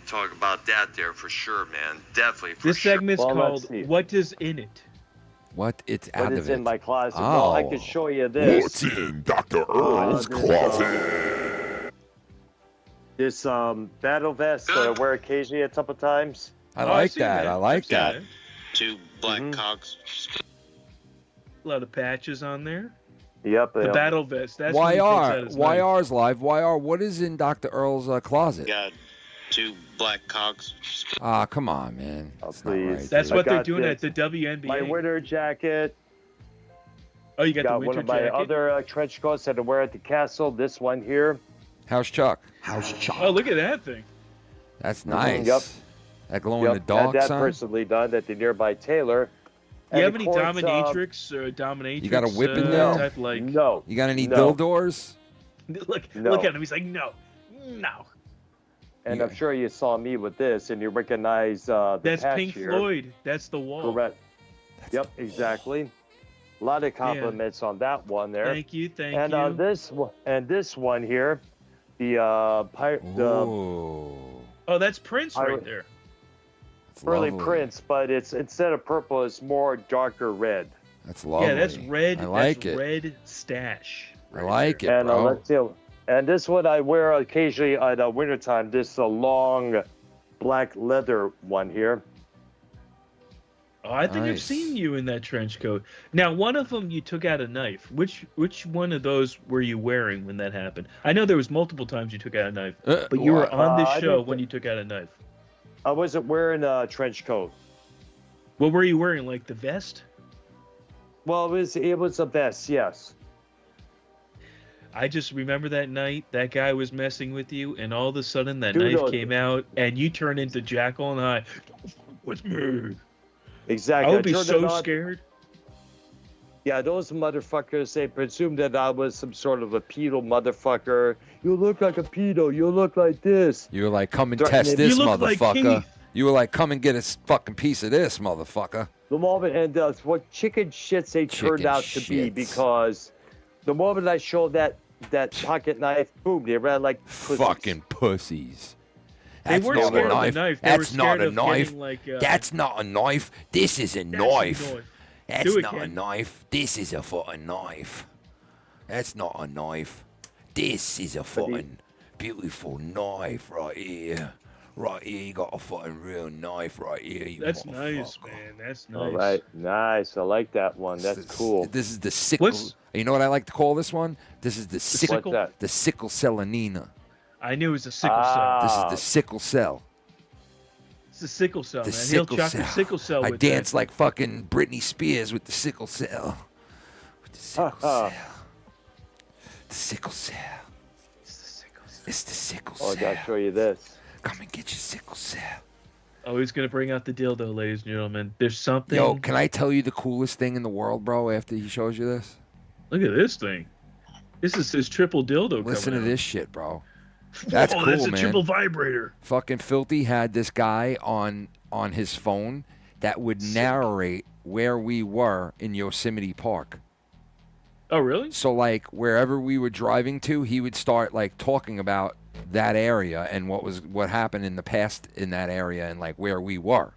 G: talk about that there for sure, man. Definitely for
O: This
G: sure.
O: segment's
J: Well, let's
O: called
J: see.
O: "What Is in It."
H: What? It's
J: What
H: out
J: is
H: of it.
J: in my closet? Well, I
H: Oh.
J: can show you this.
F: What's in Dr. Earl's closet?
J: This battle vest that I wear occasionally a couple times.
H: I like that. I like that.
G: Two black
J: Mm-hmm.
G: cocks.
O: A lot of patches on there.
J: Yep.
O: The
J: yep.
O: battle vest. That's when he takes out his knife.
H: YR's live. YR, what is in Dr. Earl's closet?
G: Got two black cocks.
H: Ah, come on, man. That's not
J: please.
H: right,
O: That's
H: dude.
O: what they're
J: got
O: doing
J: this.
O: at the WNBA.
J: My winter jacket.
O: Oh, you got the
J: Got
O: winter
J: one of my
O: jacket.
J: other trench coats that I wear at the castle. This one here.
H: How's Chuck?
O: Oh, look at that thing.
H: That's nice.
J: Yep.
H: That glow in the
J: Yep,
H: dark
J: had that
H: son.
J: personally done at the nearby tailor.
O: Do you have
J: And
O: any
J: of course,
O: dominatrix or dominatrix?
H: You got a whip in there?
O: Type like...
J: No.
H: You got any
J: No.
H: dildos?
O: Look,
J: No.
O: look at him. He's like, no.
J: And I'm sure you saw me with this, and you recognize the
O: That's
J: patch
O: Pink
J: here.
O: Floyd. That's the wall.
J: Correct. Yep, exactly. A lot of compliments on that one there.
O: Thank you.
J: And this one here, the
O: Oh, that's Prince right
J: Pirate-
O: there.
J: early
H: lovely.
J: Prince, but it's instead of purple, it's more darker red.
H: That's lovely.
O: Yeah, that's red.
H: I like
O: that's
H: it.
O: red stash.
H: I like it,
J: And
H: bro.
J: let's see. And this one I wear occasionally at wintertime. This is a long black leather one here.
O: Oh, I think I've
H: Nice.
O: seen you in that trench coat. Now, one of them you took out a knife. Which one of those were you wearing when that happened? I know there was multiple times you took out a knife, but you were
H: what?
O: on this
J: I
O: show
J: didn't
O: when you took out a knife.
J: I wasn't wearing a trench coat.
O: What were you wearing? Like the vest?
J: Well, it was a vest, yes.
O: I just remember that night that guy was messing with you, and all of a sudden that
J: Dude,
O: knife came out, and you turned into Jackal and I. With me.
J: Exactly.
O: I would be
J: turned it
O: so
J: on.
O: scared.
J: Yeah, those motherfuckers, they presumed that I was some sort of a pedo motherfucker. You look like a pedo. You look like this.
H: You were like, come and
J: Threatening-
H: test this,
O: You look like
H: motherfucker.
O: Keith.
H: You were like, come and get a fucking piece of this, motherfucker.
J: The moment, and what chicken shits they turned
H: Chicken
J: out to be,
H: shits.
J: because the moment I showed that pocket knife, boom, they ran like pussies.
H: Fucking pussies.
O: They
H: That's
O: weren't
H: not
O: scared
H: a
O: of the
H: knife.
O: knife. They were
H: That's not
O: scared
H: a
O: of
H: knife.
O: getting, like,
H: That's not a knife. This is a
O: That's a
H: knife.
O: knife.
H: That's
O: Do it,
H: not a
O: Ken.
H: knife. This is a fucking knife. That's not a knife. This is a fucking beautiful knife right here. Right here, you got a fucking real knife right here. You
O: That's nice,
H: motherfucker.
O: man. That's nice.
J: All right, nice. I like that one. That's cool.
H: This is the sickle.
O: What's-
H: You know what I like to call this one? This is the sickle.
J: What's that?
H: The sickle cellanina.
O: I knew it was a sickle
J: Ah.
O: cell.
H: This is the sickle cell.
O: It's the sickle cell,
H: The
O: man.
H: sickle
O: He'll chop
H: cell.
O: your sickle cell
H: I
O: with
H: dance
O: that.
H: like fucking Britney Spears with the sickle cell. With the sickle cell. The sickle cell. It's the sickle cell.
J: Oh, I gotta show you this.
H: Come and get your sickle cell.
O: Oh, he's gonna bring out the dildo, ladies and gentlemen. There's something.
H: Yo, can I tell you the coolest thing in the world, bro, after he shows you this?
O: Look at this thing. This is his triple dildo.
H: Listen to
O: coming
H: this shit, bro. That's
O: Whoa,
H: cool,
O: that's a
H: man.
O: triple vibrator.
H: Fucking Filthy had this guy on his phone that would narrate where we were in Yosemite Park.
O: Oh, really?
H: So, like, wherever we were driving to, he would start, like, talking about that area and what happened in the past in that area and, like, where we were.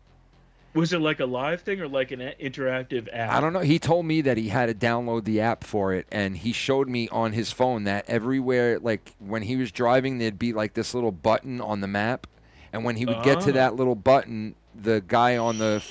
O: Was it like a live thing or like an interactive app?
H: I don't know. He told me that he had to download the app for it, and he showed me on his phone that everywhere, like, when he was driving, there'd be, like, this little button on the map, and when he would get to that little button, the guy on the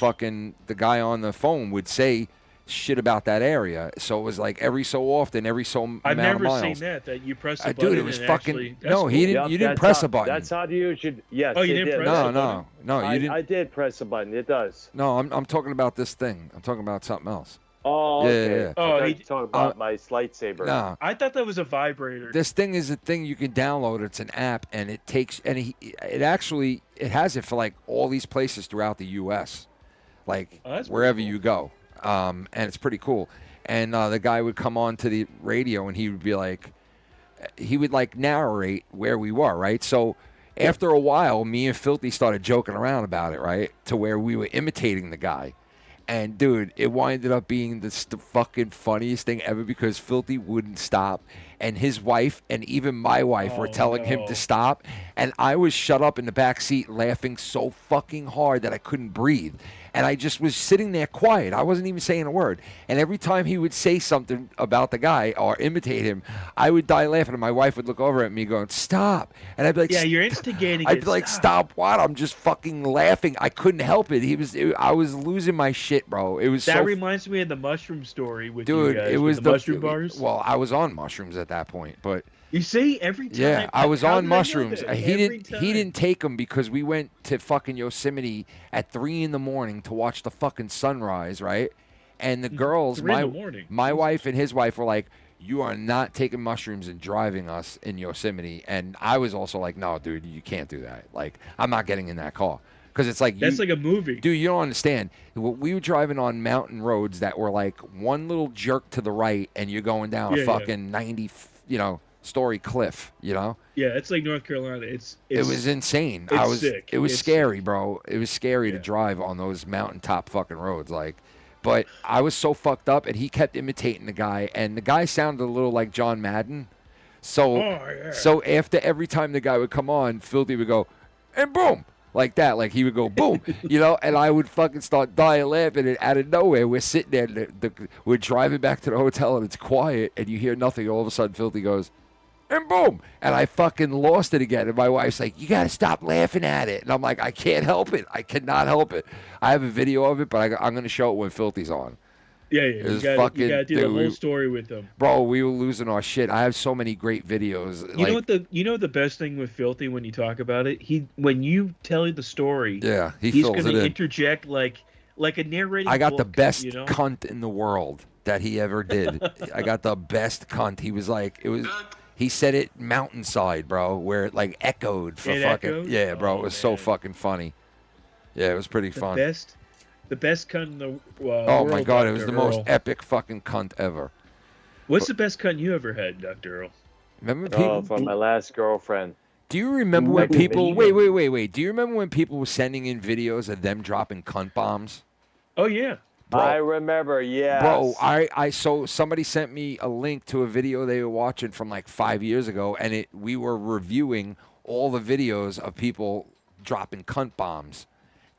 H: phone would say shit about that area. So it was like every so often, every so
O: I've
H: amount of
O: never
H: miles.
O: seen that you press a button.
H: Dude, it was
O: and
H: fucking
O: actually,
H: no. He didn't. You didn't press a button.
J: That's how you should. Yes.
O: Oh, you
J: it
O: didn't
J: did.
O: press
H: No,
O: a
H: no, no. You didn't.
J: I did press a button. It does.
H: No, I'm talking about this thing. I'm talking about something else.
J: Oh,
H: Yeah,
J: okay.
H: yeah, yeah.
J: Oh,
O: he-
J: he talking about my lightsaber.
H: Nah.
O: I thought that was a vibrator.
H: This thing is a thing you can download. It's an app, and it takes it has it for like all these places throughout the U.S. Like
O: Oh, that's pretty
H: wherever
O: cool.
H: you go, and it's pretty cool. And the guy would come on to the radio, and he would be like, he would like narrate where we were, right? So after a while, me and Filthy started joking around about it, right? To where we were imitating the guy. And, dude, it winded up being the fucking funniest thing ever because Filthy wouldn't stop. And his wife and even my wife were telling him to stop. And I was shut up in the back seat laughing so fucking hard that I couldn't breathe. And I just was sitting there quiet. I wasn't even saying a word. And every time he would say something about the guy or imitate him, I would die laughing. And my wife would look over at me going, stop. And I'd be like,
O: Yeah, you're instigating
H: I'd
O: it.
H: be like, stop what? I'm just fucking laughing. I couldn't help it. I was losing my shit, bro. It was
O: That
H: so
O: reminds me of the mushroom story with
H: dude,
O: you guys.
H: it was
O: with the mushroom bars.
H: Well, I was on mushrooms at that point, but
O: You see, every time.
H: yeah, I was
O: how
H: on
O: did I know
H: mushrooms.
O: that?
H: He
O: Every
H: didn't
O: time.
H: take them because we went to fucking Yosemite at 3 a.m. to watch the fucking sunrise, right? And the girls,
O: 3 a.m?
H: my wife and his wife were like, "You are not taking mushrooms and driving us in Yosemite." And I was also like, "No, dude, you can't do that. Like, I'm not getting in that car." Because it's like
O: That's like a movie.
H: Dude, you don't understand. We were driving on mountain roads that were like one little jerk to the right, and you're going down
O: Yeah,
H: a
O: yeah.
H: fucking 90, story cliff.
O: Yeah, it's like North Carolina. It
H: was insane.
O: It's sick.
H: It was
O: It's
H: scary, bro. It was scary to drive on those mountaintop fucking roads, like. But I was so fucked up, and he kept imitating the guy, and the guy sounded a little like John Madden. So after every time the guy would come on, Filthy would go, and boom, like that. Like he would go, boom, and I would fucking start dying laughing, and out of nowhere, we're sitting there, we're driving back to the hotel, and it's quiet, and you hear nothing. All of a sudden, Filthy goes, and boom, and I fucking lost it again. And my wife's like, "You gotta stop laughing at it." And I'm like, "I can't help it. I cannot help it." I have a video of it, but I'm gonna show it when Filthy's on.
O: Yeah,
H: It
O: you
H: was
O: gotta
H: fucking-
O: do the
H: dude,
O: whole
H: we-
O: story with them.
H: Bro, we were losing our shit. I have so many great videos.
O: You know what the best thing with Filthy when you talk about it? When you tell the story,
H: Yeah, he's
O: he's
H: fills
O: gonna
H: it in.
O: interject like a narrating.
H: I got the
O: book,
H: best
O: you know?
H: cunt in the world that he ever did. I got the best cunt. He was like, he said it mountainside, bro, where it like echoed for
O: It
H: fucking.
O: echoed?
H: Yeah, bro, it was so
O: man.
H: fucking funny. Yeah, it was pretty fun.
O: The best cunt in the
H: Oh
O: world,
H: my god, it was
O: Dr.
H: the most
O: Earl.
H: epic fucking cunt ever.
O: What's the best cunt you ever had, Dr. Earl?
H: Remember people?
J: Oh, from my last girlfriend.
H: Do you remember when
J: Like
H: people?
J: me.
H: Wait. Do you remember when people were sending in videos of them dropping cunt bombs?
O: Oh yeah.
H: Bro.
J: I remember, yes.
H: Bro, so somebody sent me a link to a video they were watching from like 5 years ago, and we were reviewing all the videos of people dropping cunt bombs,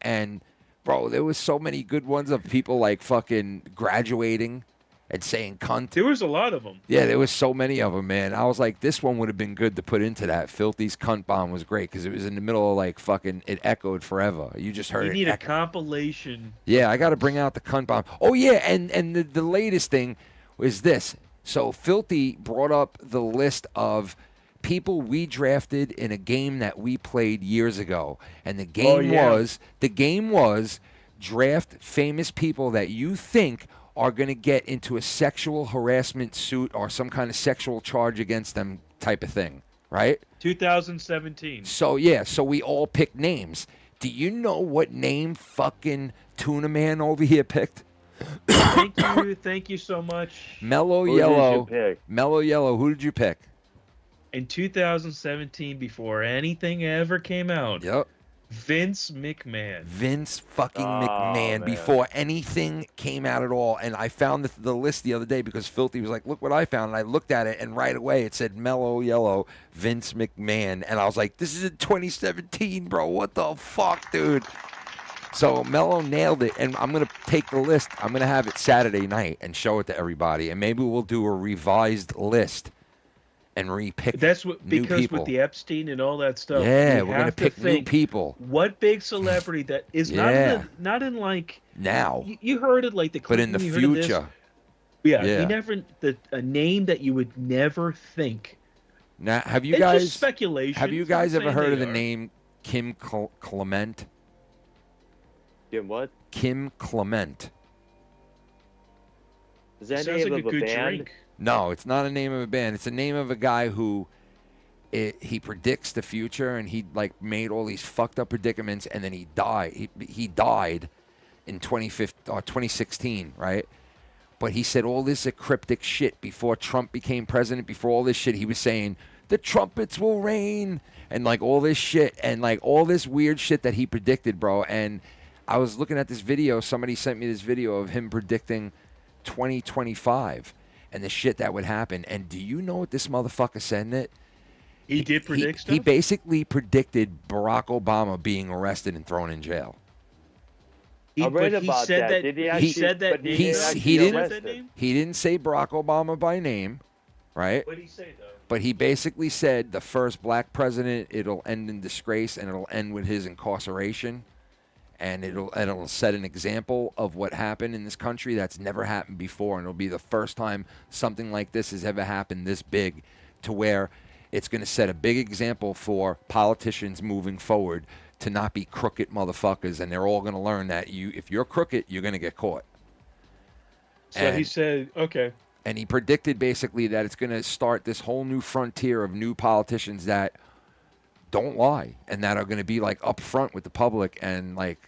H: and bro, there was so many good ones of people like fucking graduating and saying cunt.
O: There was a lot of them.
H: Yeah, there was so many of them, man. I was like, this one would have been good to put into that. Filthy's cunt bomb was great because it was in the middle of like fucking, it echoed forever. You just heard
O: You
H: it
O: need a
H: echo.
O: compilation.
H: Yeah, I got to bring out the cunt bomb. Oh yeah, and the latest thing was this. So Filthy brought up the list of people we drafted in a game that we played years ago. And the game was draft famous people that you think are going to get into a sexual harassment suit or some kind of sexual charge against them type of thing, right?
O: 2017.
H: So, yeah, so we all picked names. Do you know what name fucking Tuna Man over here picked?
O: Thank you so much.
H: Mellow
J: Who
H: Yellow.
J: did you pick?
H: Mellow Yellow, who did you pick?
O: In 2017, before anything ever came out.
H: Yep.
O: Vince McMahon.
H: Vince fucking McMahon, before anything came out at all. And I found the list the other day because Filthy was like, look what I found. And I looked at it, and right away it said Mellow Yellow, Vince McMahon. And I was like, this is in 2017, bro. What the fuck, dude? So Mello nailed it, and I'm going to take the list. I'm going to have it Saturday night and show it to everybody. And maybe we'll do a revised list and repick
O: That's what
H: new
O: because
H: people.
O: with the Epstein and all that stuff.
H: Yeah,
O: we
H: we're gonna
O: have
H: pick new
O: think,
H: people.
O: What big celebrity that is not in like
H: now?
O: You heard it like the
H: But in the
O: Clinton, you heard of this.
H: future.
O: Yeah,
H: Yeah.
O: you never a name that you would never think.
H: Now, have you
O: It's
H: guys
O: just speculation.
H: Have you
O: It's not
H: guys ever
O: saying
H: heard
O: they
H: of the
O: are.
H: name Kim Clement?
J: Kim what?
H: Kim Clement.
J: Is that
O: Sounds
J: name
O: like
J: of
O: a
J: a
O: good
J: band?
O: drink.
H: No, it's not a name of a band. It's a name of a guy who he predicts the future, and he like made all these fucked up predicaments, and then he died. He died in 2016, right? But he said all this cryptic shit before Trump became president. Before all this shit, he was saying the trumpets will rain and like all this shit and like all this weird shit that he predicted, bro. And I was looking at this video. Somebody sent me this video of him predicting 2025 and the shit that would happen. And do you know what this motherfucker said in it?
O: He did predict stuff?
H: He basically predicted Barack Obama being arrested and thrown in jail.
J: I read about that. Did he actually?
O: He said that.
H: He didn't say Barack Obama by name, right?
O: What did he say though?
H: But he basically said the first black president, it'll end in disgrace and it'll end with his incarceration, and it'll set an example of what happened in this country that's never happened before, and it'll be the first time something like this has ever happened this big, to where it's going to set a big example for politicians moving forward to not be crooked motherfuckers, and they're all going to learn that if you're crooked, you're going to get caught.
O: So he said, okay.
H: And he predicted basically that it's going to start this whole new frontier of new politicians that don't lie and that are going to be like upfront with the public and like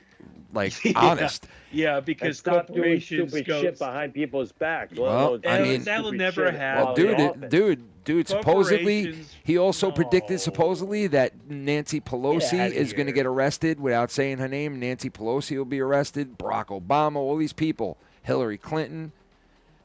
H: honest.
O: Yeah, because
J: And stop doing
O: corporations
J: stupid
O: go
J: shit behind people's back.
H: Well, I mean,
O: that will
J: stupid
O: never
J: shit
O: happen.
J: while
H: Well,
J: they're often.
H: dude, supposedly
O: Corporations,
H: he also predicted supposedly that Nancy Pelosi
O: outta
H: is going to get arrested without saying her name. Nancy Pelosi will be arrested. Barack Obama, all these people, Hillary Clinton.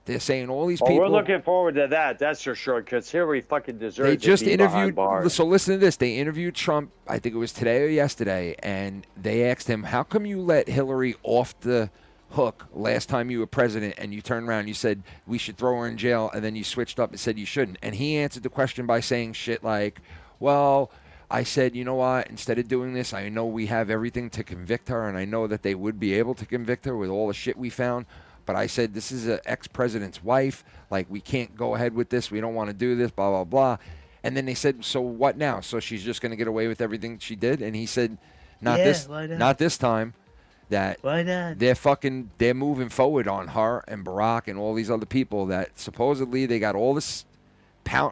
H: They're saying all these
J: Oh,
H: people.
J: we're looking forward to that. That's for sure. Because Hillary fucking deserves
H: They just
J: to be behind
H: interviewed.
J: bars.
H: So listen to this. They interviewed Trump. I think it was today or yesterday, and they asked him, "How come you let Hillary off the hook last time you were president?" And you turned around and you said we should throw her in jail, and then you switched up and said you shouldn't. And he answered the question by saying shit like, "Well, I said, you know what? Instead of doing this, I know we have everything to convict her, and I know that they would be able to convict her with all the shit we found. But I said, this is an ex-president's wife. Like, we can't go ahead with this. We don't want to do this, blah, blah, blah." And then they said, so what now? So she's just going to get away with everything she did? And he said, not this time. That
O: Why not?
H: They're moving forward on her and Barack and all these other people that supposedly they got all this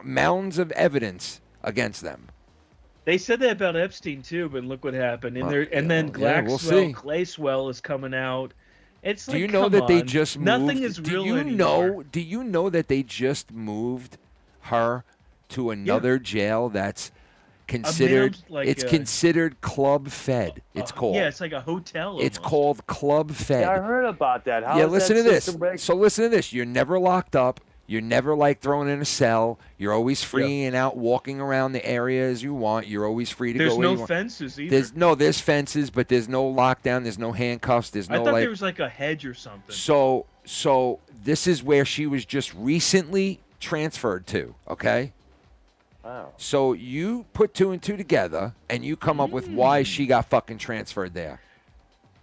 H: mounds of evidence against them.
O: They said that about Epstein too, but look what happened. And then
H: we'll see.
O: Clayswell is coming out. It's like,
H: Do you know
O: come
H: that they
O: on.
H: just moved?
O: Nothing is real anymore.
H: Do you know that they just moved her to another jail that's considered considered Club Fed. It's called.
O: Yeah, it's like a hotel.
H: It's called Club Fed.
J: Yeah, I heard about that. How
H: yeah,
J: is
H: listen
J: that
H: to this.
J: system rigged?
H: So listen to this. You're never locked up. You're never like thrown in a cell. You're always free and out walking around the area as you want. You're always free to
O: There's
H: go where
O: no
H: you want.
O: fences either.
H: There's fences, but there's no lockdown. There's no handcuffs. There's
O: I
H: no
O: thought
H: like.
O: there was like a hedge or something.
H: So this is where she was just recently transferred to. Okay.
J: Wow.
H: So you put two and two together, and you come up with why she got fucking transferred there.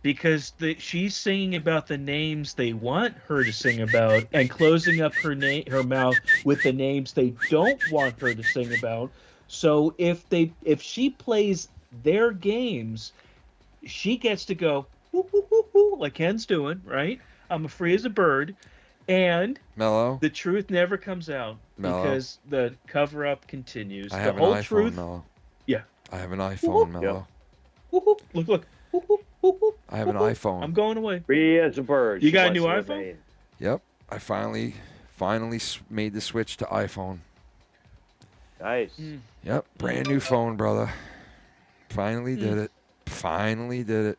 O: Because she's singing about the names they want her to sing about, and closing up her mouth with the names they don't want her to sing about. So if she plays their games, she gets to go whoo, whoo, whoo, whoo, like Ken's doing, right? I'm free as a bird, and
H: Mellow.
O: the truth never comes out because the cover up continues.
H: I
O: The
H: have an
O: whole
H: iPhone,
O: truth.
H: Mellow.
O: Yeah.
H: I have an iPhone, Mellow.
O: Look.
H: I have an iPhone.
O: I'm going away.
J: Free as a bird.
O: You
J: she
O: got a
J: wants
O: new
J: to
O: iPhone?
J: remain.
H: Yep. I finally made the switch to iPhone.
J: Nice.
H: Yep. Brand new phone, brother. Finally did it. Finally did it.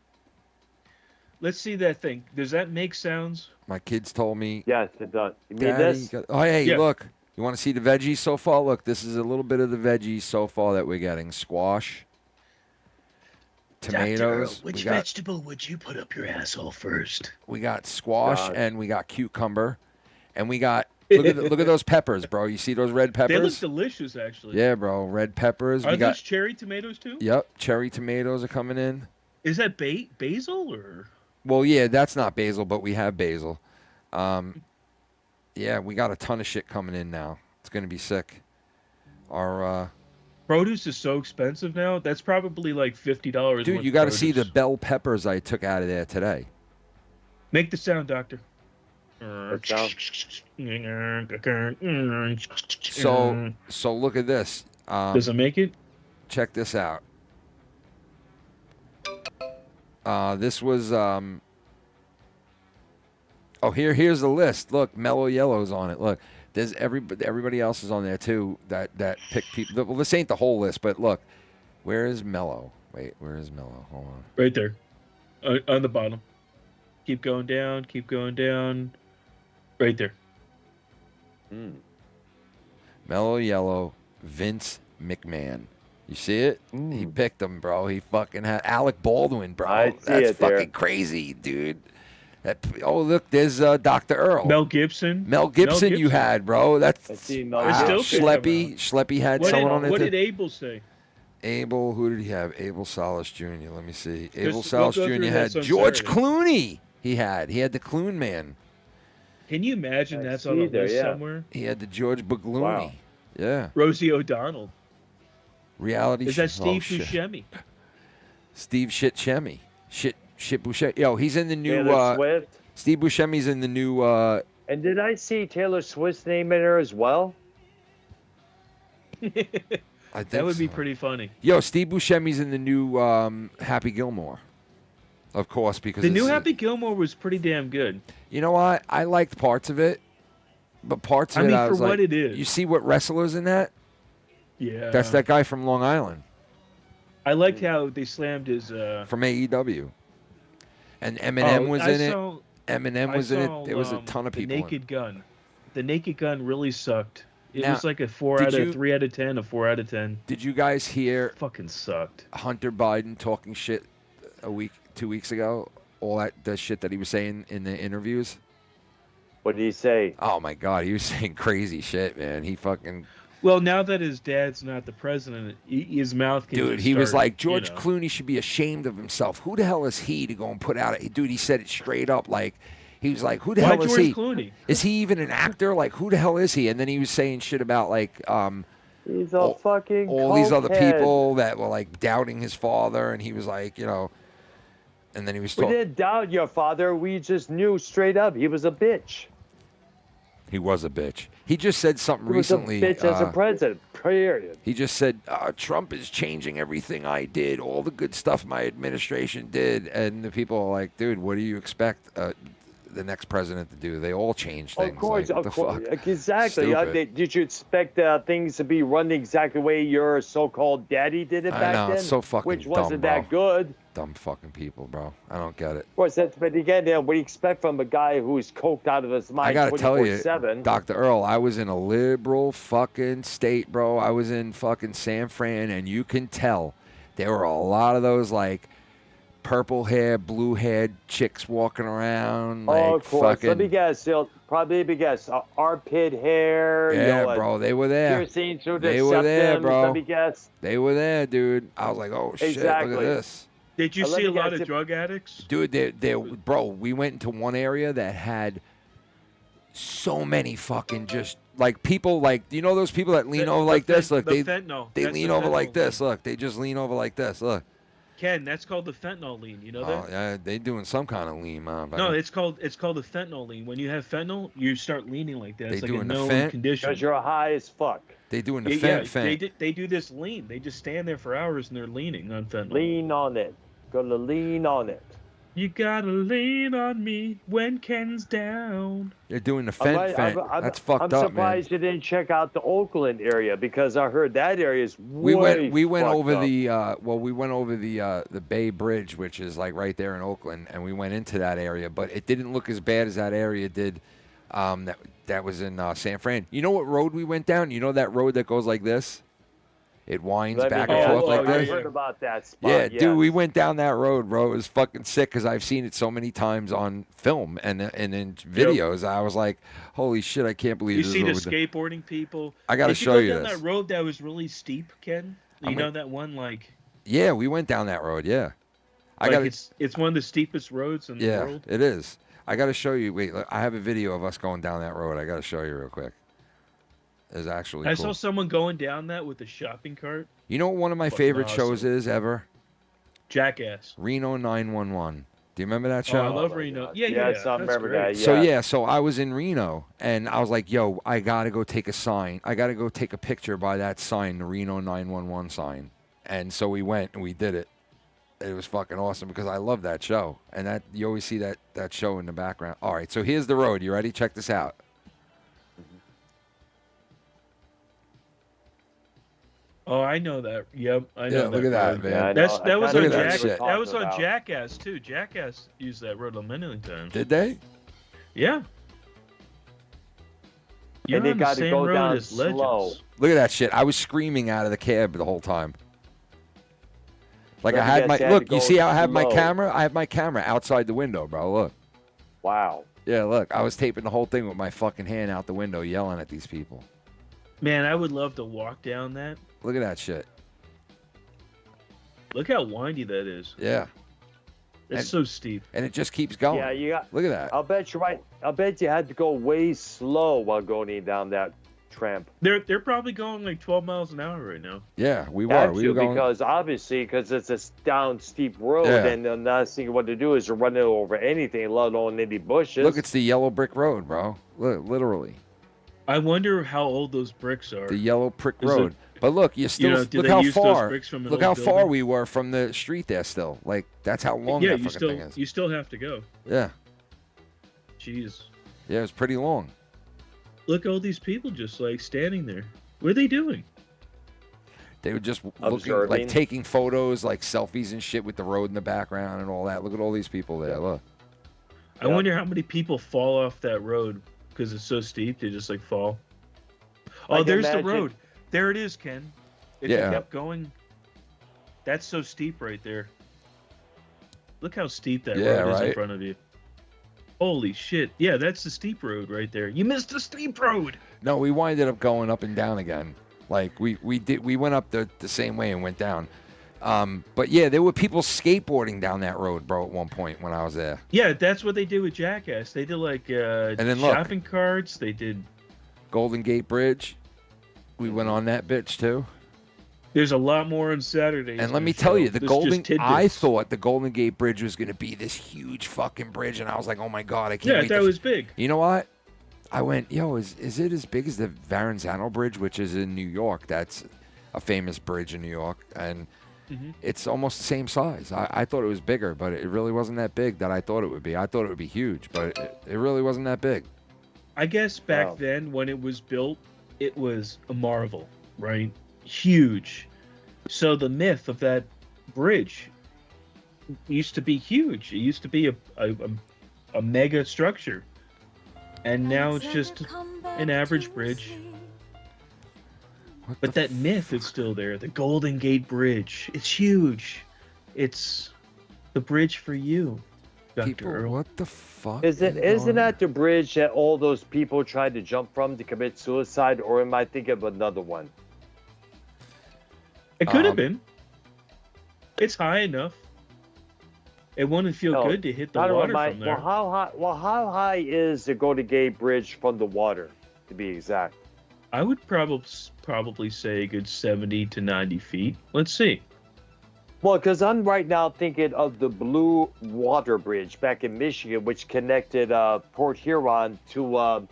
O: Let's see that thing. Does that make sounds?
H: My kids told me.
J: Yes, it does. You mean
H: Daddy,
J: this?
H: oh, hey,
O: Yeah.
H: look. You want to see the veggies so far? Look, this is a little bit of the veggies so far that we're getting. Squash. Tomatoes.
O: Doctor, which
H: we got,
O: vegetable would you put up your asshole first?
H: We got squash and we got cucumber. And we got, look at those peppers, bro. You see those red peppers?
O: They look delicious, actually.
H: Yeah, bro. Red peppers.
O: Are
H: we
O: those
H: got,
O: cherry tomatoes, too?
H: Yep. Cherry tomatoes are coming in.
O: Is that basil, or?
H: Well, yeah, that's not basil, but we have basil. Yeah, we got a ton of shit coming in now. It's going to be sick. Our
O: produce is so expensive now. That's probably like $50.
H: Dude, you got to see the bell peppers I took out of there today.
O: Make the sound, Doctor.
H: So look at this.
O: Does it make it?
H: Check this out. This was here's the list. Look, Mellow Yellow's on it. Look, there's everybody else is on there too. That pick people. Well, this ain't the whole list, but look, where is Mellow? Wait, where is Mellow? Hold on.
O: Right there, on the bottom. Keep going down. Keep going down. Right there.
H: Mellow Yellow, Vince McMahon. You see it? He picked him, bro. He fucking had Alec Baldwin, bro. That's fucking crazy, dude. Look, there's Dr. Earl.
O: Mel Gibson.
H: Mel Gibson you had, bro. That's
O: Still
H: Schleppy had someone on it.
O: What did Abel say?
H: Abel, who did he have? Abel Salas Jr. Let me see. Abel
O: We'll
H: Salas
O: go
H: Jr.
O: through
H: had
O: this on
H: George
O: Saturday.
H: Clooney. He had the Cloon Man.
O: Can you imagine that's on a list somewhere?
H: He had the George Baglooney.
O: Wow.
H: Yeah.
O: Rosie O'Donnell.
H: Reality.
O: Is that
H: show-
O: Steve
H: shit.
O: Buscemi?
H: Steve Buscemi. Shit Buscemi. Yo, he's in the new.
J: Taylor Swift.
H: Steve Buscemi's in the new.
J: And did I see Taylor Swift's name in there as well?
H: I think
O: That would be
H: so.
O: pretty funny.
H: Yo, Steve Buscemi's in the new Happy Gilmore. Of course, because
O: The new
H: it's-
O: Happy Gilmore was pretty damn good.
H: You know what? I liked parts of it, but parts of
O: I
H: it
O: mean,
H: I
O: for
H: was
O: what
H: like,
O: it is.
H: You see what wrestlers in that?
O: Yeah.
H: That's that guy from Long Island.
O: I liked how they slammed his.
H: From AEW. And Eminem was in it. Eminem was in it. There was a ton of people.
O: The Naked Gun. The Naked Gun really sucked. It
H: Now,
O: was like a 3 out of 10, a 4 out of 10.
H: Did you guys hear?
O: Fucking sucked.
H: Hunter Biden talking shit 2 weeks ago. All the shit that he was saying in the interviews.
J: What did he say?
H: Oh my God, he was saying crazy shit, man. He fucking.
O: Well, now that his dad's not the president, his mouth can.
H: Dude,
O: just
H: he was
O: start,
H: like, George
O: you know.
H: Clooney should be ashamed of himself. Who the hell is he to go and put out? Dude, he said it straight up. Like, he was like, who the
O: Why
H: hell is
O: George
H: he?
O: Clooney?
H: Is he even an actor? Like, who the hell is he? And then he was saying shit about like,
J: He's a fucking
H: all these other
J: cokehead.
H: people that were like doubting his father, and he was like, you know, and then he was
J: We
H: talking.
J: didn't doubt your father. We just knew straight up he was a bitch.
H: He was a bitch. He just said something
J: He was
H: recently.
J: a bitch as a president. Period.
H: He just said, Trump is changing everything I did, all the good stuff my administration did. And the people are like, dude, what do you expect the next president to do? They all change things.
J: Of course,
H: like, what
J: of
H: the
J: course.
H: fuck?
J: Exactly.
H: Stupid.
J: Did you expect things to be run the exact way your so-called daddy did it
H: I
J: back
H: know,
J: then?
H: it's so fucking
J: Which
H: dumb,
J: wasn't
H: bro.
J: that good.
H: Dumb fucking people, bro. I don't get it.
J: Of course, but again, what do you expect from a guy who's coked out of his
H: I
J: mind
H: gotta tell you,
J: 24/7?
H: Dr. Earl, I was in a liberal fucking state, bro. I was in fucking San Fran, and you can tell there were a lot of those like purple hair, blue haired chicks walking around. Like,
J: Oh, of course.
H: fucking,
J: Let me guess. Probably be guess. Armpit hair.
H: yeah, bro. They were there.
J: Piercing through the
H: They were there,
J: septum,
H: bro.
J: Let me guess.
H: They were there, dude. I was like, oh shit, look
J: Exactly.
H: at this.
O: Did you
J: Let
O: see a
J: me
O: lot
J: guess
O: of drug addicts?
H: Dude, bro, we went into one area that had so many fucking just like people like you know those people that lean over like this. Look, they
O: fentanyl.
H: they
O: That's
H: lean
O: the
H: over like
O: fentanyl
H: this.
O: lean.
H: Look, they just lean over like this. Look.
O: Ken, that's called the fentanyl lean. You know that?
H: Oh yeah, they doing some kind of lean, man.
O: No, it's called the fentanyl lean. When you have fentanyl, you start leaning like that. It's
H: They
O: like a
H: doing the
O: known
H: fent?
O: condition.
J: Because you're high as fuck.
H: They doing the
O: Yeah,
H: fent.
O: they do this lean. They just stand there for hours and they're leaning on fentanyl.
J: Lean on it. Gonna lean on it.
O: You gotta lean on me when Ken's down.
H: They're doing the fent. That's fucked
J: I'm
H: up, man.
J: surprised you didn't check out the Oakland area because I heard that area is
H: We
J: way
H: went
J: fucked
H: over
J: up.
H: the Bay Bridge, which is like right there in Oakland, and we went into that area, but it didn't look as bad as that area did. That was in San Fran. You know what road we went down? You know that road that goes like this? It winds back and forth like
J: I
H: this.
J: heard about that spot.
H: Yeah,
J: yes.
H: dude, we went down that road, bro. It was fucking sick because I've seen it so many times on film and in videos. I was like, holy shit, I can't believe
O: You
H: this
O: see the
H: is over
O: skateboarding people.
H: I gotta
O: Did
H: show you
O: go down
H: this.
O: that road that was really steep, Ken? You
H: I'm
O: know
H: like-
O: that one like
H: Yeah, we went down that road. Yeah,
O: it's one of the steepest roads in the
H: Yeah,
O: world.
H: it is. I got to show you. Wait, look, I have a video of us going down that road. I got to show you real quick. It's actually
O: I
H: cool.
O: saw someone going down that with a shopping cart.
H: You know what one of my
O: Fucking
H: favorite
O: awesome.
H: shows is ever?
O: Jackass.
H: Reno 911. Do you remember that
O: Oh,
H: show?
O: I love Reno. Yeah.
J: Yes, I remember that.
H: So I was in Reno, and I was like, "Yo, I gotta go take a sign. I gotta go take a picture by that sign, the Reno 911 sign." And so we went and we did it. It was fucking awesome because I love that show, and that you always see that show in the background. All right, so here's the road. You ready? Check this out.
O: Oh, I know that. Yep, I know.
H: Yeah, look at that,
O: road.
H: man. Yeah, I
O: That was
H: kinda
O: on
H: know that shit.
O: That was on
J: about.
O: Jackass too. Jackass used that road a million times.
H: Did they?
O: Yeah. You're
J: And they
O: on the
J: gotta
O: same
J: go
O: road
J: down
O: as
J: slow.
O: Legends.
H: Look at that shit. I was screaming out of the cab the whole time. Like
J: But
H: I had
J: yes,
H: my
J: they had to
H: look. You
J: go
H: see how I have my
J: slow.
H: camera? I have my camera outside the window, bro. Look.
J: Wow.
H: Yeah, look. I was taping the whole thing with my fucking hand out the window, yelling at these people.
O: Man, I would love to walk down that.
H: Look at that shit.
O: Look how windy that is.
H: Yeah.
O: It's
H: And-
O: so steep.
H: And it just keeps going.
J: Yeah, you got.
H: Look at that.
J: I'll bet you right. I'll bet you had to go way slow while going down that tramp.
O: They're probably going like 12 miles an hour right now.
H: Yeah, we were.
J: Had
H: We
J: to,
H: were going.
J: because obviously, because it's a down steep road,
H: Yeah.
J: and the last thing you want to do is run over anything, let alone any bushes.
H: Look, it's the yellow brick road, bro. Look, literally.
O: I wonder how old those bricks are.
H: The yellow brick
O: Is
H: road.
O: it-
H: But look, you still
O: do
H: look
O: they
H: how
O: use those
H: far.
O: bricks from an
H: Look
O: old
H: how far
O: building?
H: we were from the street there. Still, like that's how long
O: Yeah,
H: that
O: you
H: fucking thing is.
O: you still have to go.
H: Yeah,
O: Jeez.
H: yeah, it was pretty long.
O: Look at all these people just like standing there. What are they doing?
H: They were just looking,
J: Observing.
H: like taking photos, like selfies and shit with the road in the background and all that. Look at all these people there. Look.
O: I wonder how many people fall off that road because it's so steep. They just like fall. Oh,
J: Like,
O: there's
J: imagine-
O: the road. There it is, Ken. If
H: Yeah.
O: you kept going, that's so steep right there. Look how steep that
H: Yeah,
O: road is in
H: right?
O: front of you. Holy shit. Yeah, that's the steep road right there. You missed the steep road.
H: No, we winded up going up and down again. Like we went up the same way and went down. But yeah, there were people skateboarding down that road, bro, at one point when I was there.
O: Yeah, that's what they did with Jackass. They did like
H: then look.
O: shopping carts. They did.
H: Golden Gate Bridge. We went on that bitch too.
O: There's a lot more on Saturdays.
H: And let
O: in
H: me
O: the
H: tell
O: show.
H: you, the
O: This is
H: Golden.
O: just tidbits.
H: I thought the Golden Gate Bridge was going to be this huge fucking bridge, and I was like, oh my god, I can't
O: Yeah,
H: wait.
O: that was big.
H: You know what? I went, yo, is it as big as the Verrazano Bridge, which is in New York? That's a famous bridge in New York, and it's almost the same size. I thought it was bigger, but it really wasn't that big that I thought it would be. I thought it would be huge, but it really wasn't that big.
O: I guess back then when it was built, it was a marvel, right? Huge. So the myth of that bridge used to be huge. It used to be a mega structure. And now it's just an average bridge. But that myth is still there. The Golden Gate Bridge. It's huge. It's the bridge for you, Dr.
H: People,
O: Earl.
H: what the fuck?
J: Isn't that the bridge that all those people tried to jump from to commit suicide, or am I thinking of another one?
O: It could have been. It's high enough. It wouldn't feel good to hit the water from there.
J: Well, how high is the Golden Gate Bridge from the water, to be exact?
O: I would probably say a good 70 to 90 feet. Let's see.
J: Well, because I'm right now thinking of the Blue Water Bridge back in Michigan, which connected Port Huron to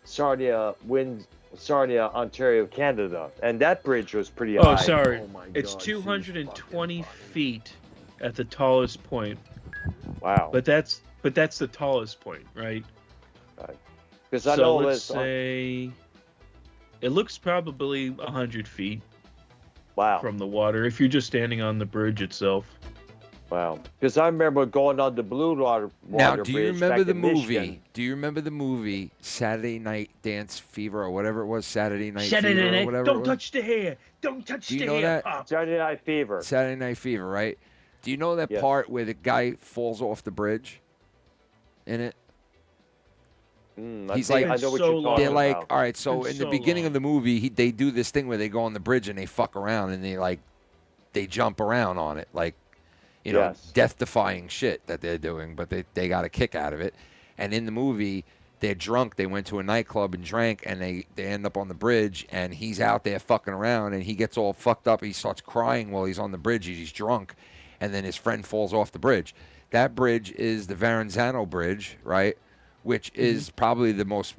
J: Sarnia, Ontario, Canada. And that bridge was pretty high.
O: Oh, sorry.
J: Oh, my
O: it's
J: God,
O: 220 feet at the tallest point.
J: Wow.
O: But that's the tallest point, right?
J: Because I
O: so
J: know
O: let's say it looks probably 100 feet.
J: Wow.
O: From the water, if you're just standing on the bridge itself.
J: Wow. Because I remember going on the Blue Water
H: Now, do
J: Bridge
H: you remember
J: back
H: the
J: in
H: movie?
J: Michigan.
H: Do you remember the movie Saturday Night Dance Fever or whatever it was? Saturday Night
O: Saturday
H: Fever
O: night,
H: or whatever.
O: don't touch the hair. Don't touch
H: Do you
O: the
H: know
O: hair.
H: that?
O: Pop.
J: Saturday Night Fever.
H: Saturday Night Fever, right? Do you know that part where the guy falls off the bridge in it? He's like,
J: I know what you're talking
H: they're like,
J: about.
H: all right. So in the beginning of the movie, they do this thing where they go on the bridge and they fuck around and they jump around on it, like, you know, death-defying shit that they're doing, but they got a kick out of it. And in the movie, they're drunk. They went to a nightclub and drank, and they end up on the bridge, and he's out there fucking around, and he gets all fucked up. He starts crying while he's on the bridge. He's drunk, and then his friend falls off the bridge. That bridge is the Verrazano Bridge, right? Which is probably the most,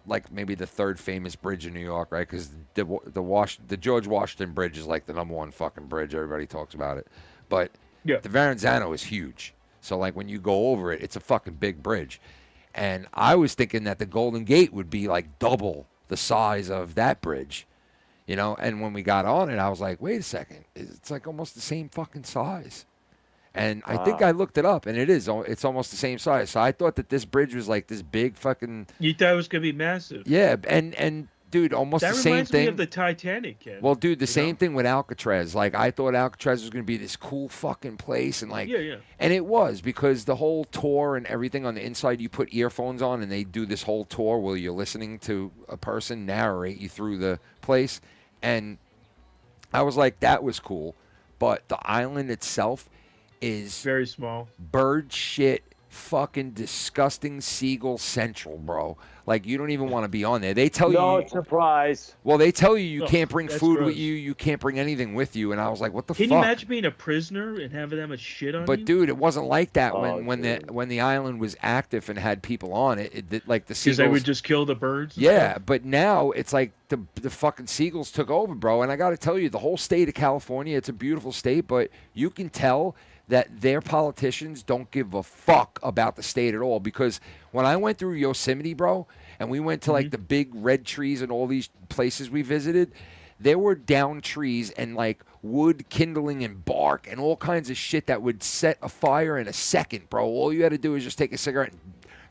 H: like maybe the third famous bridge in New York, right? Because the George Washington Bridge is like the #1 fucking bridge. Everybody talks about it. But the Verrazano is huge. So like when you go over it, it's a fucking big bridge. And I was thinking that the Golden Gate would be like double the size of that bridge, you know? And when we got on it, I was like, wait a second. It's like almost the same fucking size. And I think I looked it up, and it's almost the same size. So I thought that this bridge was like this big fucking...
O: You thought it was going to be massive.
H: Yeah, and dude, almost the same thing.
O: That reminds me of the Titanic, Ken.
H: Well, dude, the same thing with Alcatraz. Like, I thought Alcatraz was going to be this cool fucking place, and like...
O: Yeah.
H: And it was, because the whole tour and everything on the inside, you put earphones on, and they do this whole tour where you're listening to a person narrate you through the place. And I was like, that was cool. But the island itself is
O: very small,
H: bird shit, fucking disgusting seagull central, bro. Like, you don't even want to be on there. They tell you...
J: No surprise.
H: Well, they tell you can't bring food with you. You can't bring anything with you. And I was like, what the fuck?
O: Can you imagine being a prisoner and having that much shit on you?
H: But, dude, it wasn't like that when the island was active and had people on it. Like the seagulls...
O: Because they would just kill the birds?
H: Yeah, but now it's like the fucking seagulls took over, bro. And I got to tell you, the whole state of California, it's a beautiful state, but you can tell that their politicians don't give a fuck about the state at all. Because when I went through Yosemite, bro, and we went to like the big red trees and all these places we visited, there were down trees and like wood kindling and bark and all kinds of shit that would set a fire in a second, bro. All you had to do is just take a cigarette and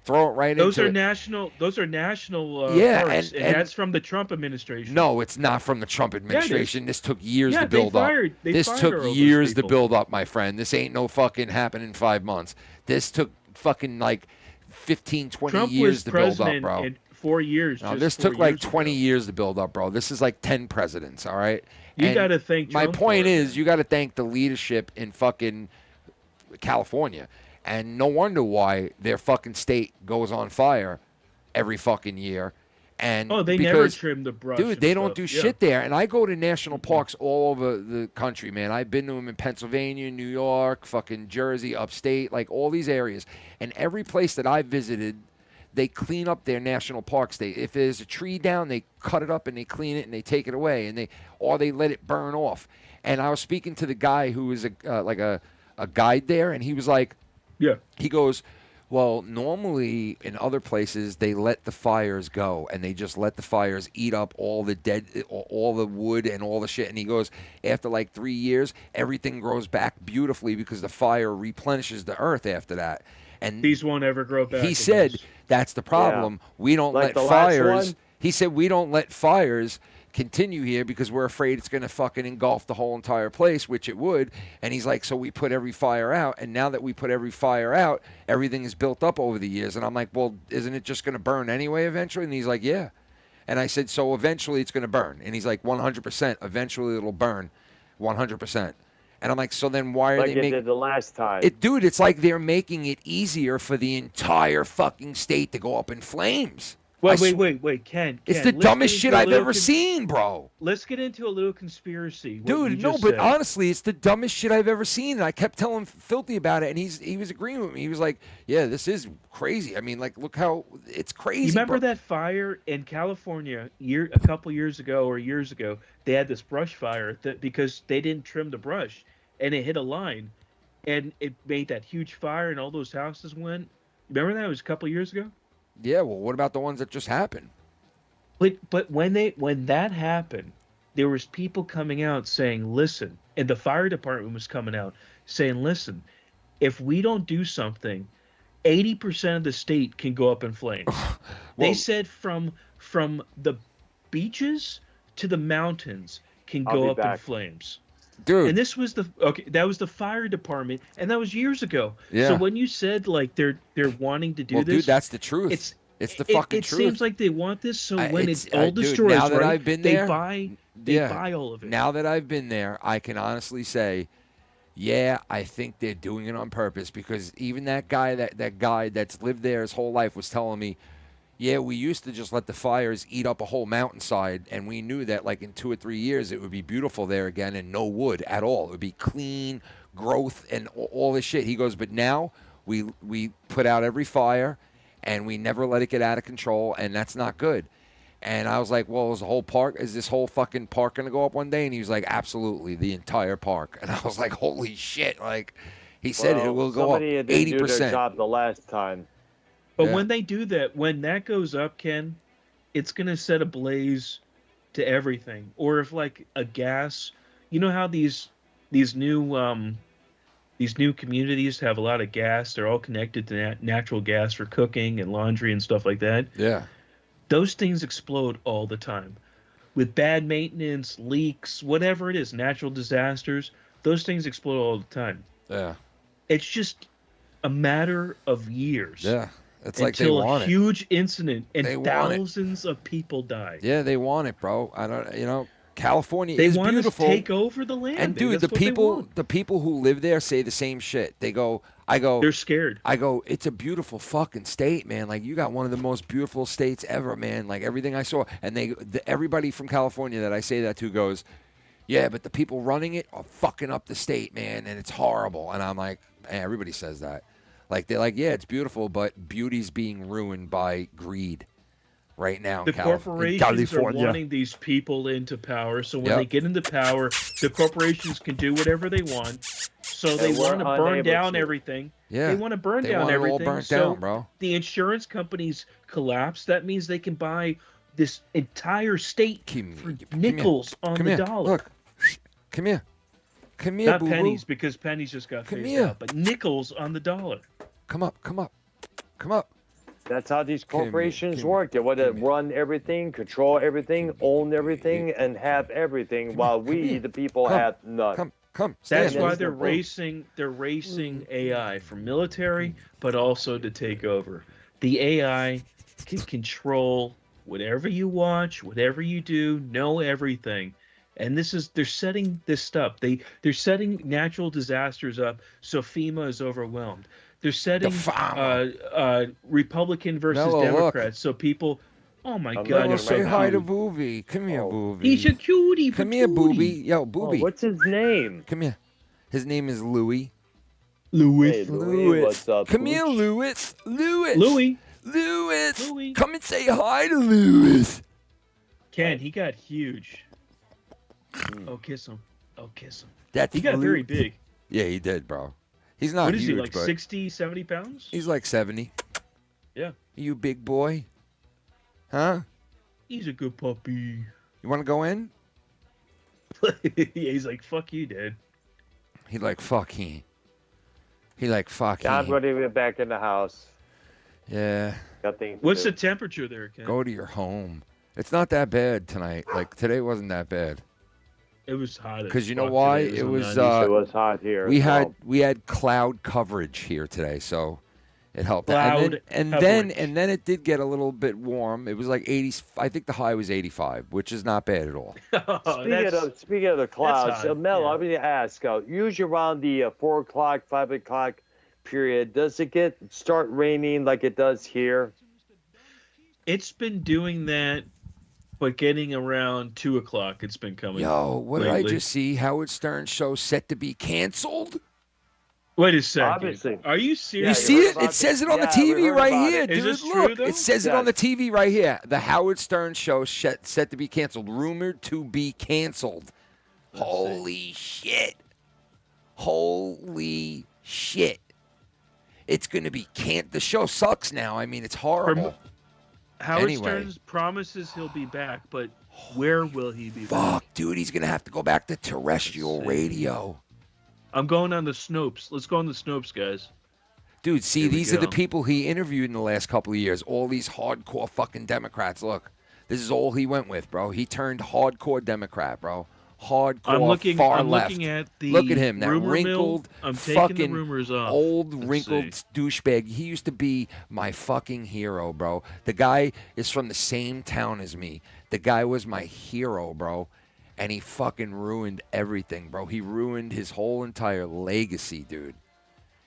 H: throw it right
O: those
H: into
O: are
H: it.
O: Those are national
H: Yeah,
O: parks,
H: and
O: that's from the Trump administration.
H: No, it's not from the Trump administration. This took years to
O: they
H: build up. This
O: fired
H: took
O: all those
H: years to
O: people.
H: build up, my friend. This ain't no fucking happen in 5 months. This took fucking like 15, 20
O: Trump
H: years
O: was
H: to build up,
O: president
H: bro.
O: in 4 years.
H: No,
O: just
H: this
O: 4
H: took like
O: years
H: 20
O: ago.
H: years to build up, bro. This is like 10 presidents, all right?
O: You
H: And
O: gotta thank
H: my
O: Trump
H: point
O: for it,
H: is, you got to thank the leadership in fucking California. And no wonder why their fucking state goes on fire every fucking year. And
O: they
H: because,
O: never trim the brush.
H: dude,
O: and
H: they don't
O: stuff.
H: do
O: Yeah.
H: shit there. And I go to national parks all over the country, man. I've been to them in Pennsylvania, New York, fucking Jersey, upstate, like all these areas. And every place that I visited, they clean up their national parks. If there's a tree down, they cut it up and they clean it and they take it away, and they let it burn off. And I was speaking to the guy who was a guide there, and he was like,
O: yeah.
H: He goes, well, normally in other places they let the fires go and they just let the fires eat up all the wood and all the shit. And he goes, after like 3 years, everything grows back beautifully because the fire replenishes the earth after that. And
O: these won't ever grow back.
H: he said that's the problem.
J: Yeah.
H: We don't
J: Like
H: let
J: the last
H: fires.
J: one?
H: He said we don't let fires continue here because we're afraid it's going to fucking engulf the whole entire place, which it would. And he's like, so we put every fire out, and now that we put every fire out, everything is built up over the years. And I'm like, well, isn't it just going to burn anyway eventually? And he's like, yeah. And I said, so eventually it's going to burn. And he's like, 100%. Eventually it'll burn, 100%. And I'm like, so then why are
J: like
H: they
J: it
H: making
J: did the last time?
H: Dude, it's like they're making it easier for the entire fucking state to go up in flames.
O: Wait, Ken.
H: It's the dumbest shit I've ever seen, bro.
O: Let's get into a little conspiracy.
H: Dude, no, but honestly, it's the dumbest shit I've ever seen. And I kept telling Filthy about it, and he was agreeing with me. He was like, yeah, this is crazy. I mean, like, look how it's crazy.
O: You remember
H: bro.
O: that fire in California a couple years ago? They had this brush fire because they didn't trim the brush, and it hit a line, and it made that huge fire, and all those houses went. Remember that? It was a couple years ago.
H: Yeah, well, what about the ones that just happened?
O: But when that happened, there was people coming out saying, "Listen," and the fire department was coming out saying, "Listen, if we don't do something, 80% of the state can go up in flames." They said from the beaches to the mountains can go up in flames.
H: Dude.
O: And this was that was the fire department, and that was years ago.
H: Yeah.
O: So when you said like they're wanting to do this,
H: dude, that's the truth. It's the fucking truth.
O: It seems like they want this, so when it's all destroyed,
H: now that I've been there,
O: they buy all of it.
H: Now that I've been there, I can honestly say, yeah, I think they're doing it on purpose, because even that guy that's lived there his whole life was telling me, yeah, we used to just let the fires eat up a whole mountainside, and we knew that like in 2 or 3 years it would be beautiful there again and no wood at all. It would be clean growth and all this shit. He goes, but now we put out every fire and we never let it get out of control, and that's not good. And I was like, well, is this whole fucking park going to go up one day? And he was like, absolutely, the entire park. And I was like, holy shit. Like, he said it will go up 80%.
J: Somebody didn't do their job the last time.
O: But when they do that, when that goes up, Ken, it's going to set a blaze to everything. Or if like a gas, you know how these new communities have a lot of gas, they're all connected to natural gas for cooking and laundry and stuff like that.
H: Yeah.
O: Those things explode all the time. With bad maintenance, leaks, whatever it is, natural disasters, those things explode all the time.
H: Yeah.
O: It's just a matter of years.
H: Yeah. It's like they
O: until
H: want
O: a huge incident and
H: They want it.
O: thousands of people die.
H: Yeah, they want it, bro. I don't, California
O: They
H: is
O: want
H: beautiful.
O: to take over the land.
H: And dude,
O: That's what they want.
H: the people who live there say the same shit. They're
O: scared.
H: I go, it's a beautiful fucking state, man. Like, you got one of the most beautiful states ever, man. Like, everything I saw. And everybody from California that I say that to goes, yeah, but the people running it are fucking up the state, man, and it's horrible. And I'm like, man, everybody says that. Like, they're like, yeah, it's beautiful, but beauty's being ruined by greed right now.
O: The corporations are wanting these people into power, so when they get into power, the corporations can do whatever they want. So they want to burn down everything.
H: Yeah,
O: they want to burn down
H: want
O: everything.
H: It all burnt
O: so
H: down, bro.
O: The insurance companies collapse. That means they can buy this entire state for nickels on the dollar.
H: Look, come here. Come here,
O: Not
H: boo-boo.
O: pennies, because pennies just got phased out, but nickels on the dollar.
H: Come up.
J: That's how these corporations work. They want to run everything, control everything, own everything, and have everything, while we, the people, have none.
O: That's why they're racing AI for military, but also to take over. The AI can control whatever you watch, whatever you do, know everything. And they're setting this up. They're setting natural disasters up so FEMA is overwhelmed. They're setting Republican versus Democrats, so people. Oh my God! You're
H: Say
O: so
H: hi to
O: cute.
H: Booby. Come here, Booby.
O: He's a cutie.
H: Come here, Booby. Yo, Booby.
J: What's his name?
H: Come here. His name is Louis.
J: Hey, Louis, what's up?
H: Come here, Louis.
O: Louis.
H: Come and say hi to Louis.
O: Ken, he got huge. Oh, kiss him.
H: He
O: got very big.
H: Yeah, he did, bro. He's not
O: What is
H: huge,
O: he, like
H: but
O: 60, 70 pounds?
H: he's like 70.
O: Yeah.
H: You big boy? Huh?
O: He's a good puppy.
H: You want to go in?
O: Yeah, he's like, fuck you, Dad.
H: He like, fuck he. He like, fuck he.
J: I'm going to get back in the house.
H: Yeah.
O: What's the temperature there, Ken?
H: Go to your home. It's not that bad tonight. Like, today wasn't that bad.
O: It was hot.
H: Because you know why? It was
J: hot here.
H: We had cloud coverage here today, so It helped.
O: Loud
H: and then it did get a little bit warm. It was like 80. I think the high was 85, which is not bad at all.
J: Speaking of the clouds,
O: hot,
J: Mel,
O: yeah.
J: I'm going to ask. Usually around the 4 o'clock, 5 o'clock period, does it start raining like it does here?
O: It's been doing that, but getting around 2 o'clock, it's been coming.
H: Yo, what
O: lately.
H: did I just see? Howard Stern show set to be canceled?
O: Wait a second.
J: Obviously.
O: Are you serious?
H: You see it? It says it on the TV right here, dude.
O: Is this
H: Look,
O: true, though?
H: it says it on the TV right here. The Howard Stern show set to be canceled. Rumored to be canceled. Holy shit. Holy shit. It's going to be the show sucks now. I mean, it's horrible.
O: Howard
H: Anyway.
O: Stern promises he'll be back, but where will he be back?
H: Fuck, dude, he's going to have to go back to terrestrial radio.
O: I'm going on the Snopes. Let's go on the Snopes, guys.
H: Dude, see,
O: Here we
H: these are the
O: go.
H: people he interviewed in the last couple of years. All these hardcore fucking Democrats. Look, this is all he went with, bro. He turned hardcore Democrat, bro. Hardcore
O: I'm looking
H: left.
O: at the
H: Look at him, that
O: rumor
H: wrinkled,
O: mill. I'm taking the
H: fucking
O: rumors off.
H: old
O: Let's
H: wrinkled
O: see.
H: douchebag. He used to be my fucking hero, bro. The guy is from the same town as me. The guy was my hero, bro. And he fucking ruined everything, bro. He ruined his whole entire legacy, dude.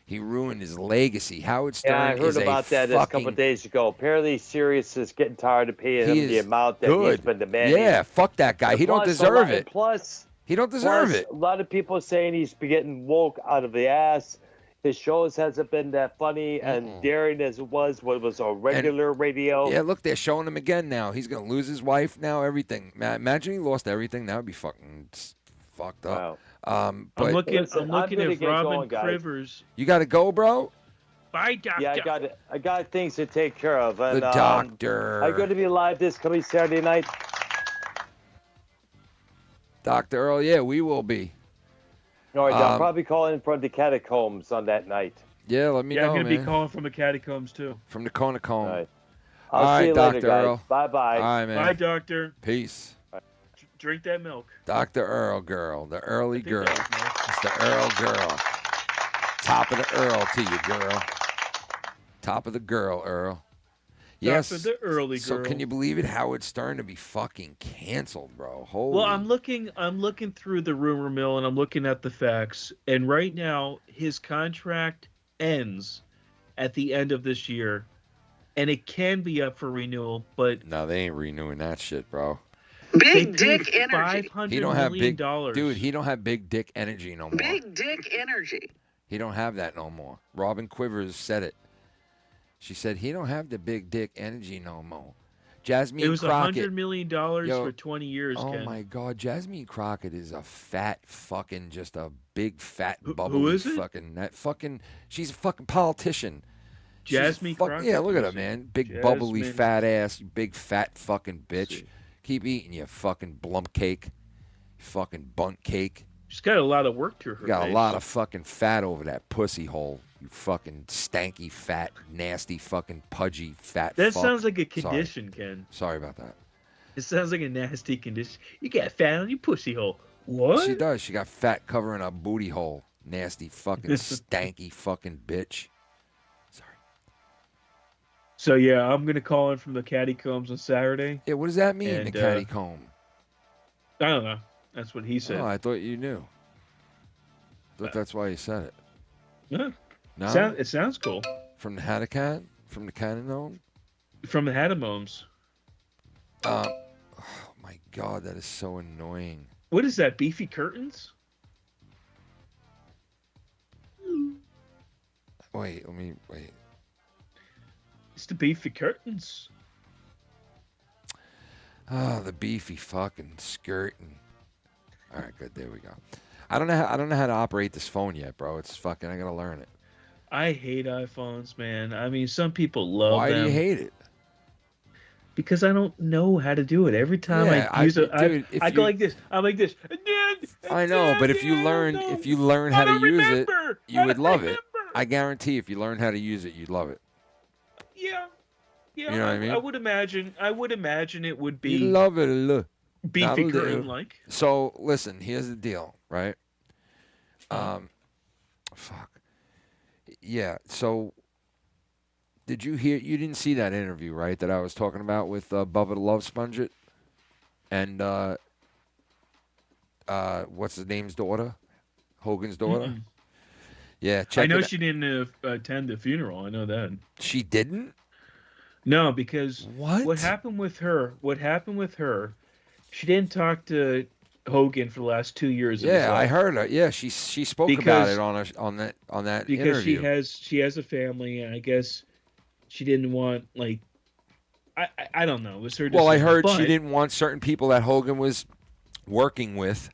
H: He ruined his legacy. Howard Stern
J: Yeah, I heard
H: is
J: about that a couple of days ago. Apparently, Sirius is getting tired of paying him the amount that he's been demanding.
H: Yeah, fuck that guy. He don't deserve it.
J: Plus,
H: he don't deserve it.
J: A lot of people saying he's been getting woke out of the ass. His shows hasn't been that funny and daring as it was when it was a regular radio.
H: Yeah, look, they're showing him again now. He's going to lose his wife now, everything. Imagine he lost everything. That would be fucking fucked up.
J: Wow.
O: I'm
H: But
O: looking
J: Listen,
O: at
J: I'm gonna get
O: Robin
J: going, guys.
O: Crivers.
H: you got to go, bro?
O: Bye, doctor.
J: Yeah, I got things to take care of. And,
H: The doctor.
J: I'm going to be live this coming Saturday night.
H: Dr. Earl, yeah, we will be.
J: All right, I'll probably call in from the catacombs on that night.
H: Yeah, let me
O: Yeah,
H: know,
O: I'm going to be
H: man.
O: calling from the catacombs, too.
H: From the Conacomb.
J: All right.
H: All
J: I'll see
H: right,
J: you
H: Dr.
J: later, guys.
H: Earl.
J: Bye-bye.
H: All right, man.
O: Bye, doctor.
H: Peace.
O: Drink that milk.
H: Dr. Earl girl, the early
O: think
H: girl.
O: that was nice.
H: It's the Earl girl. Top of the Earl to you, girl. Top of the girl, Earl. Yes.
O: Top of the early
H: So
O: girl.
H: can you believe it? Howard Stern to be fucking canceled, bro. Holy.
O: Well, I'm looking through the rumor mill and I'm looking at the facts. And right now, his contract ends at the end of this year, and it can be up for renewal. But
H: no, they ain't renewing that shit, bro.
C: Big dick energy.
H: He don't have big
O: $500
H: dude. He don't have big dick energy no more.
C: Big dick energy.
H: He don't have that no more. Robin Quivers said it. She said he don't have the big dick energy no more. Jasmine
O: it was
H: Crockett.
O: $100 million
H: Yo,
O: for 20 years.
H: Oh
O: Ken.
H: my God, Jasmine Crockett is a fat fucking, just a big fat
O: Who
H: bubbly
O: is it?
H: fucking. She's a fucking politician. She's
O: Jasmine
H: fuck-
O: Crockett?
H: Yeah, look at her,
O: Let's see.
H: man. Big bubbly
O: Jasmine-
H: fat ass, you big fat fucking bitch.
O: see.
H: Keep eating your fucking blump cake, fucking bunt cake.
O: She's got a lot of work to her.
H: You got a
O: face.
H: lot of fucking fat over that pussy hole. You fucking stanky, fat, nasty, fucking pudgy, fat.
O: That
H: fuck.
O: sounds like a
H: Sorry.
O: condition, Ken.
H: Sorry about that.
O: It sounds like a nasty condition. You got fat on your pussy hole. What?
H: She does. She got fat covering her booty hole. Nasty, fucking, stanky, fucking bitch.
O: So yeah, I'm gonna call in from the catacombs on Saturday.
H: Yeah, what does that mean,
O: And,
H: the catacomb?
O: I don't know. That's what he said.
H: Oh, I thought you knew. Thought that's why you said it.
O: Yeah.
H: No?
O: It sounds cool.
H: From the Hatacat? From the Cananon?
O: From the Hatamomes.
H: Oh my God, that is so annoying.
O: What is that? Beefy curtains?
H: Wait.
O: It's the beefy curtains.
H: Oh, the beefy fucking skirting. All right, good. There we go. I don't know how to operate this phone yet, bro. It's fucking. I gotta learn it.
O: I hate iPhones, man. I mean, some people love
H: Why
O: them.
H: do you hate it?
O: Because I don't know how to do it. Every time
H: Yeah,
O: I use it,
H: dude, if
O: I go
H: you-
O: like this. I'm like this.
H: I know, but if you learn how to use it, you would love it. I guarantee if you learn how to use it, you'd love it.
O: Yeah.
H: You know what I mean?
O: I would imagine it would be
H: You love it, look.
O: beefy
H: That'll do.
O: curtain like.
H: So listen, here's the deal, right? Fuck. Yeah. So Did you hear? You didn't see that interview, right? That I was talking about with Bubba the Love Sponge and what's his name's daughter, Hogan's daughter.
O: Mm-mm.
H: Yeah, check
O: I know
H: it.
O: she didn't attend the funeral. I know that.
H: She didn't.
O: No, because
H: what
O: happened with her? What happened with her? She didn't talk to Hogan for the last 2 years. of his
H: Yeah, I
O: life.
H: heard her. Yeah, she spoke about it on that
O: because
H: interview.
O: she has a family, and I guess she didn't want like I don't know. It was her decision.
H: Well, I heard
O: but,
H: she didn't want certain people that Hogan was working with.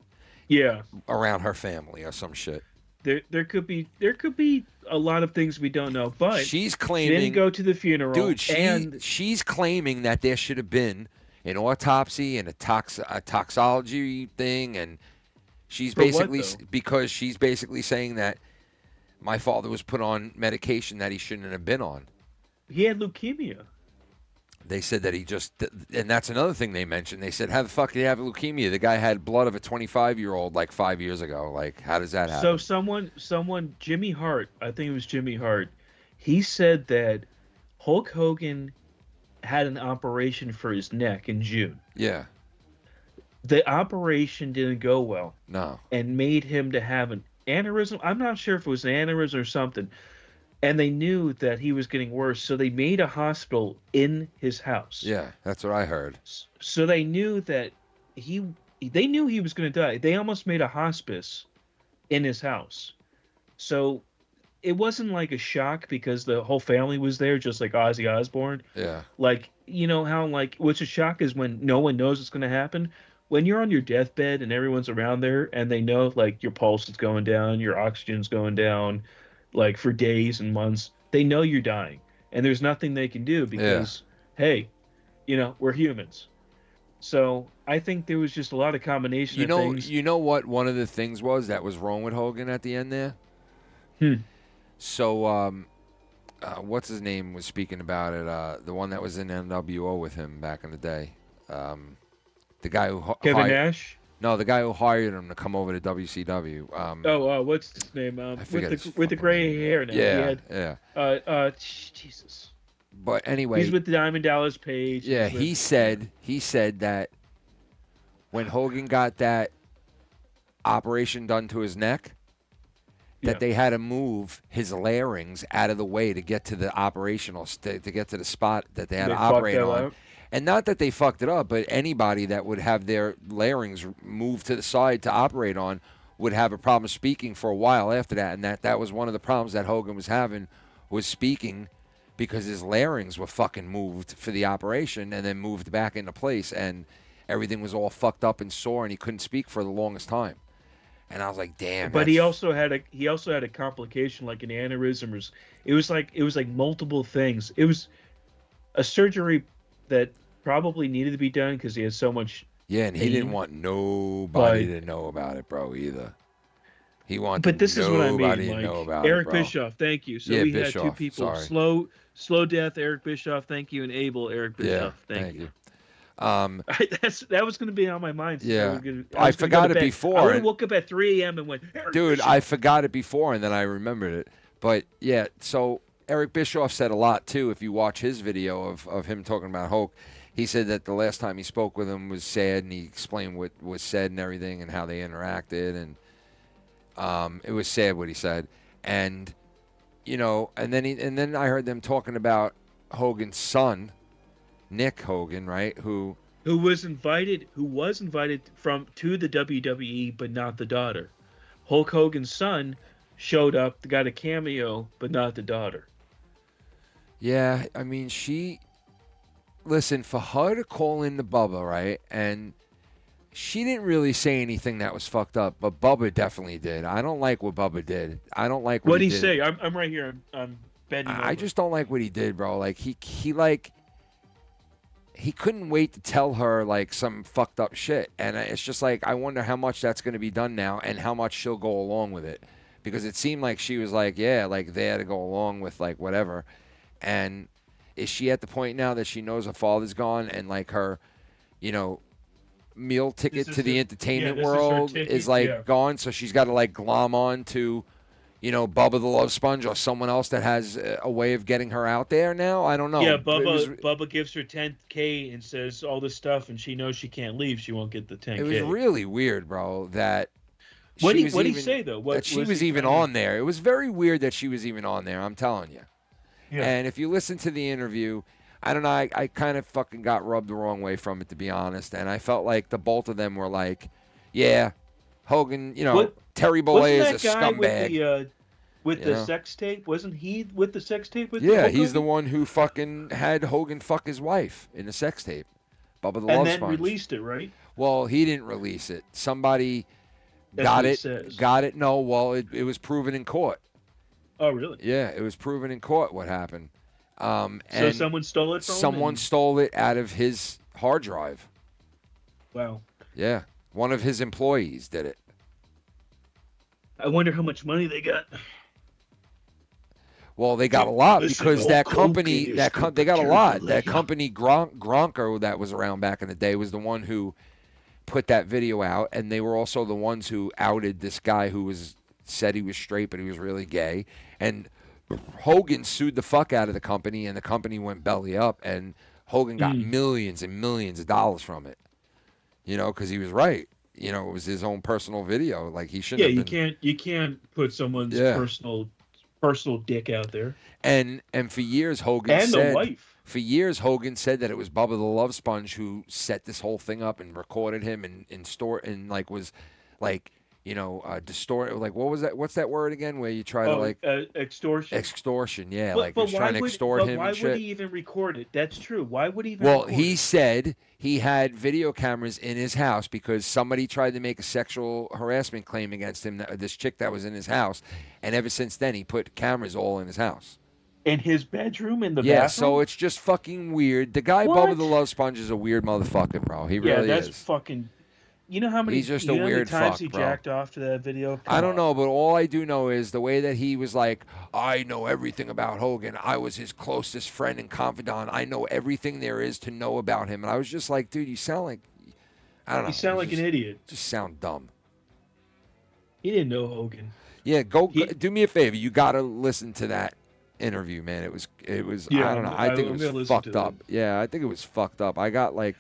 O: Yeah.
H: Around her family or some shit.
O: There could be a lot of things we don't know, but
H: she's claiming
O: she didn't go to the funeral.
H: Dude,
O: and
H: she's claiming that there should have been an autopsy and a toxology thing, and she's
O: For what,
H: basically
O: though?
H: because she's basically saying that my father was put on medication that he shouldn't have been on.
O: He had leukemia.
H: They said that he just, and that's another thing they mentioned. They said, how the fuck did he have leukemia? The guy had blood of a 25-year-old like 5 years ago. Like, how does that happen?
O: So someone, Jimmy Hart, I think it was Jimmy Hart, he said that Hulk Hogan had an operation for his neck in June.
H: Yeah.
O: The operation didn't go well.
H: No.
O: And made him to have an aneurysm. I'm not sure if it was an aneurysm or something. And they knew that he was getting worse, so they made a hospital in his house.
H: Yeah, that's what I heard.
O: So they knew that they knew he was going to die. They almost made a hospice in his house. So it wasn't like a shock because the whole family was there, just like Ozzy Osbourne.
H: Yeah.
O: Like, you know how, like, what's a shock is when no one knows what's going to happen. When you're on your deathbed and everyone's around there and they know, like, your pulse is going down, your oxygen's going down, like, for days and months, they know you're dying. And there's nothing they can do because, hey, you know, we're humans. So I think there was just a lot of combination of things.
H: You know what one of the things was that was wrong with Hogan at the end there? So, what's his name was speaking about it? The one that was in NWO with him back in the day. The guy who
O: Kevin Nash?
H: No, the guy who hired him to come over to WCW.
O: What's his name?
H: forget
O: With the gray hair now.
H: Yeah,
O: Jesus.
H: But anyway,
O: he's with the Diamond Dallas Page.
H: Yeah, he said that when Hogan got that operation done to his neck, that they had to move his larynx out of the way to get to the operational to get to the spot that they had to operate on.
O: Out.
H: And not that they fucked it up, but anybody that would have their larynx moved to the side to operate on would have a problem speaking for a while after that. And that was one of the problems that Hogan was having, was speaking, because his larynx were fucking moved for the operation and then moved back into place, and everything was all fucked up and sore, and he couldn't speak for the longest time. And I was like, damn.
O: But he also had a complication, like an aneurysm. It was like multiple things. It was a surgery that probably needed to be done because he had so much.
H: Yeah, and he didn't want nobody to know about it, bro, either. He wanted
O: but this is what I mean,
H: nobody
O: like,
H: to know about
O: Eric
H: it, bro.
O: Bischoff, thank you. So
H: yeah,
O: we
H: Bischoff,
O: had two people,
H: sorry.
O: slow death, Eric Bischoff, thank you, and Abel, Eric Bischoff, thank you. That was going to be on my mind.
H: Yeah,
O: I
H: forgot it before.
O: I woke up at 3 a.m. and went,
H: dude, I forgot it before, and then I remembered it. But yeah, so Eric Bischoff said a lot too. If you watch his video of him talking about Hulk, he said that the last time he spoke with him was sad, and he explained what was said and everything and how they interacted, and it was sad what he said. And you know, and then I heard them talking about Hogan's son, Nick Hogan, right? Who
O: was invited to the WWE, but not the daughter. Hulk Hogan's son showed up, got a cameo, but not the daughter.
H: Yeah, I mean, listen, for her to call in the Bubba, right? And she didn't really say anything that was fucked up, but Bubba definitely did. I don't like what Bubba did. I don't like what he did.
O: What'd he say? I'm right here. I'm bending over.
H: I just don't like what he did, bro. Like, he couldn't wait to tell her, like, some fucked up shit. And it's just like, I wonder how much that's going to be done now and how much she'll go along with it. Because it seemed like she was like, yeah, like, they had to go along with, like, whatever. And is she at the point now that she knows her father's gone and, like, her, you know, meal ticket to the entertainment world is, like, gone? So she's got to, like, glom on to, you know, Bubba the Love Sponge or someone else that has a way of getting her out there now. I don't know.
O: Yeah, Bubba gives her 10K and says all this stuff, and she knows she can't leave. She won't get the 10K.
H: It was really weird, bro, that...
O: What did he say, though?
H: That she was even on there. It was very weird that she was even on there, I'm telling you.
O: Yeah.
H: And if you listen to the interview, I don't know, I kind of fucking got rubbed the wrong way from it, to be honest. And I felt like the both of them were like, yeah, Hogan, you know, Terry Bollea is a scumbag.
O: With the sex tape? Wasn't he with the sex tape?
H: Yeah, he's the one who fucking had Hogan fuck his wife in the sex tape. Bubba the Love Sponge.
O: And then released it, right?
H: Well, he didn't release it. Somebody got it. No, well, it was proven in court.
O: Oh, really?
H: Yeah, it was proven in court what happened.
O: So
H: and
O: someone stole it from him?
H: Someone stole it out of his hard drive.
O: Wow.
H: Yeah, one of his employees did it.
O: I wonder how much money they got.
H: Well, they got a lot because that company, they got a lot. That company, Gronker, that was around back in the day, was the one who put that video out, and they were also the ones who outed this guy who said he was straight, but he was really gay. And Hogan sued the fuck out of the company, and the company went belly up, and Hogan got millions and millions of dollars from it. You know, because he was right. You know, it was his own personal video. Like, he shouldn't have been.
O: You can't put someone's personal dick out there.
H: And for years Hogan
O: said, the wife.
H: For years Hogan said that it was Bubba the Love Sponge who set this whole thing up and recorded him and like was like, you know, distort, like what was that? What's that word again? Where you try to like
O: extortion.
H: Extortion, yeah, like he was trying to extort him.
O: Why
H: and shit.
O: would he even record it? That's true. Why would he even?
H: Well, he said he had video cameras in his house because somebody tried to make a sexual harassment claim against him. This chick that was in his house, and ever since then he put cameras all in his house.
O: In his bedroom, in the
H: bathroom?
O: bathroom?
H: So it's just fucking weird. The guy Bubba the Love Sponge is a weird motherfucker, bro. He really is.
O: Yeah, that's fucking... You know how many
H: He's just a weird
O: times
H: fuck,
O: he
H: bro.
O: jacked off to that video?
H: I don't know, but all I do know is the way that he was like, I know everything about Hogan. I was his closest friend and confidant. I know everything there is to know about him. And I was just like, dude, you sound like... I don't know.
O: You sound like an idiot.
H: Just sound dumb.
O: He didn't know Hogan.
H: Yeah, do me a favor. You got to listen to that interview, man. It was
O: Yeah,
H: I don't know. I think it was fucked up. Yeah, I think it was fucked up. I got like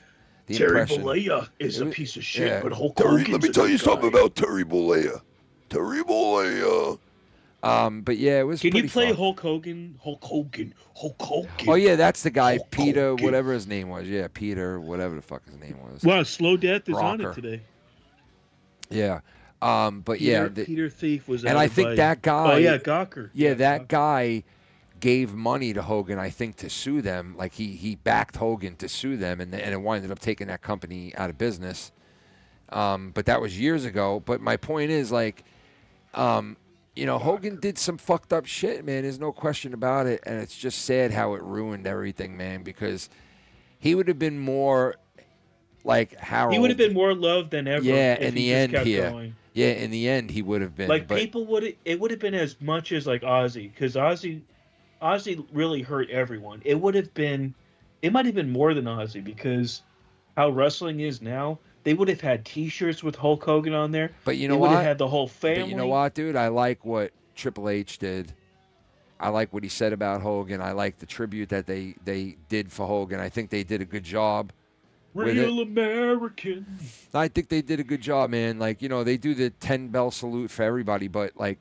H: the
O: Terry
H: impression.
O: Bollea is a piece of shit,
H: yeah.
O: but Hulk
F: Terry,
O: Hogan's
F: let me
O: a
F: tell
O: good
F: you
O: guy.
F: something about Terry Bollea. Terry Bollea.
H: But yeah, it was.
O: Can you play
H: fun.
O: Hulk Hogan? Hulk Hogan.
H: Oh yeah, that's the guy, Peter, whatever his name was. Yeah, Peter, whatever the fuck his name was.
O: Wow, Slow Death is on
H: Rocker.
O: it today.
H: Yeah. But
O: Peter Thief was.
H: And I think that guy.
O: Oh yeah, Gawker.
H: Yeah, that guy gave money to Hogan, I think, to sue them. Like he backed Hogan to sue them, and it winded up taking that company out of business. But that was years ago. But my point is, like, you know, Hogan did some fucked up shit, man. There's no question about it, and it's just sad how it ruined everything, man. Because he would have been more like Harold.
O: He would have been more loved than ever.
H: Yeah,
O: if
H: in
O: he
H: the
O: just
H: end
O: kept
H: here.
O: going.
H: Yeah, in the end, he would have been.
O: Like,
H: but
O: people would. It would have been as much as like Ozzy, because Ozzy really hurt everyone. It would have been. It might have been more than Ozzy, because how wrestling is now. They would have had T-shirts with Hulk Hogan on there.
H: But you know
O: they
H: what?
O: Would have had the whole family.
H: But you know what, dude? I like what Triple H did. I like what he said about Hogan. I like the tribute that they did for Hogan. I think they did a good job.
O: Real American.
H: I think they did a good job, man. Like, you know, they do the 10-bell salute for everybody, but like,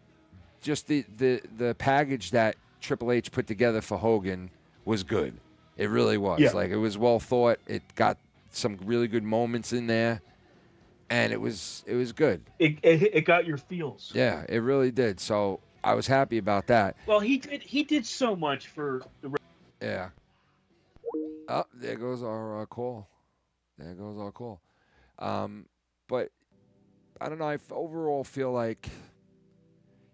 H: just the package that Triple H put together for Hogan was good. It really was.
O: Yeah.
H: Like, it was well thought. It got some really good moments in there, and it was good.
O: It got your feels.
H: Yeah, it really did. So I was happy about that.
O: Well, he did so much for the.
H: Yeah. Oh, there goes our call. There goes our call. But I don't know. I overall feel like,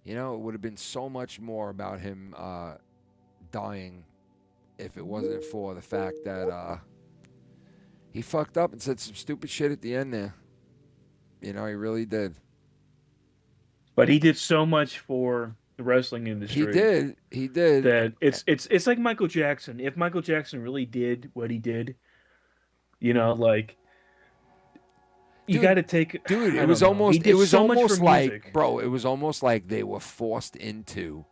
H: you know, it would have been so much more about him dying if it wasn't for the fact that he fucked up and said some stupid shit at the end there. You know, he really did.
O: But he did so much for the wrestling industry.
H: He did.
O: That it's like Michael Jackson. If Michael Jackson really did what he did, you know, like You got to take,
H: dude.
O: I
H: It was
O: don't know. He
H: almost.
O: did
H: It was
O: so much
H: almost
O: for
H: like,
O: music.
H: bro. It was almost like they were forced into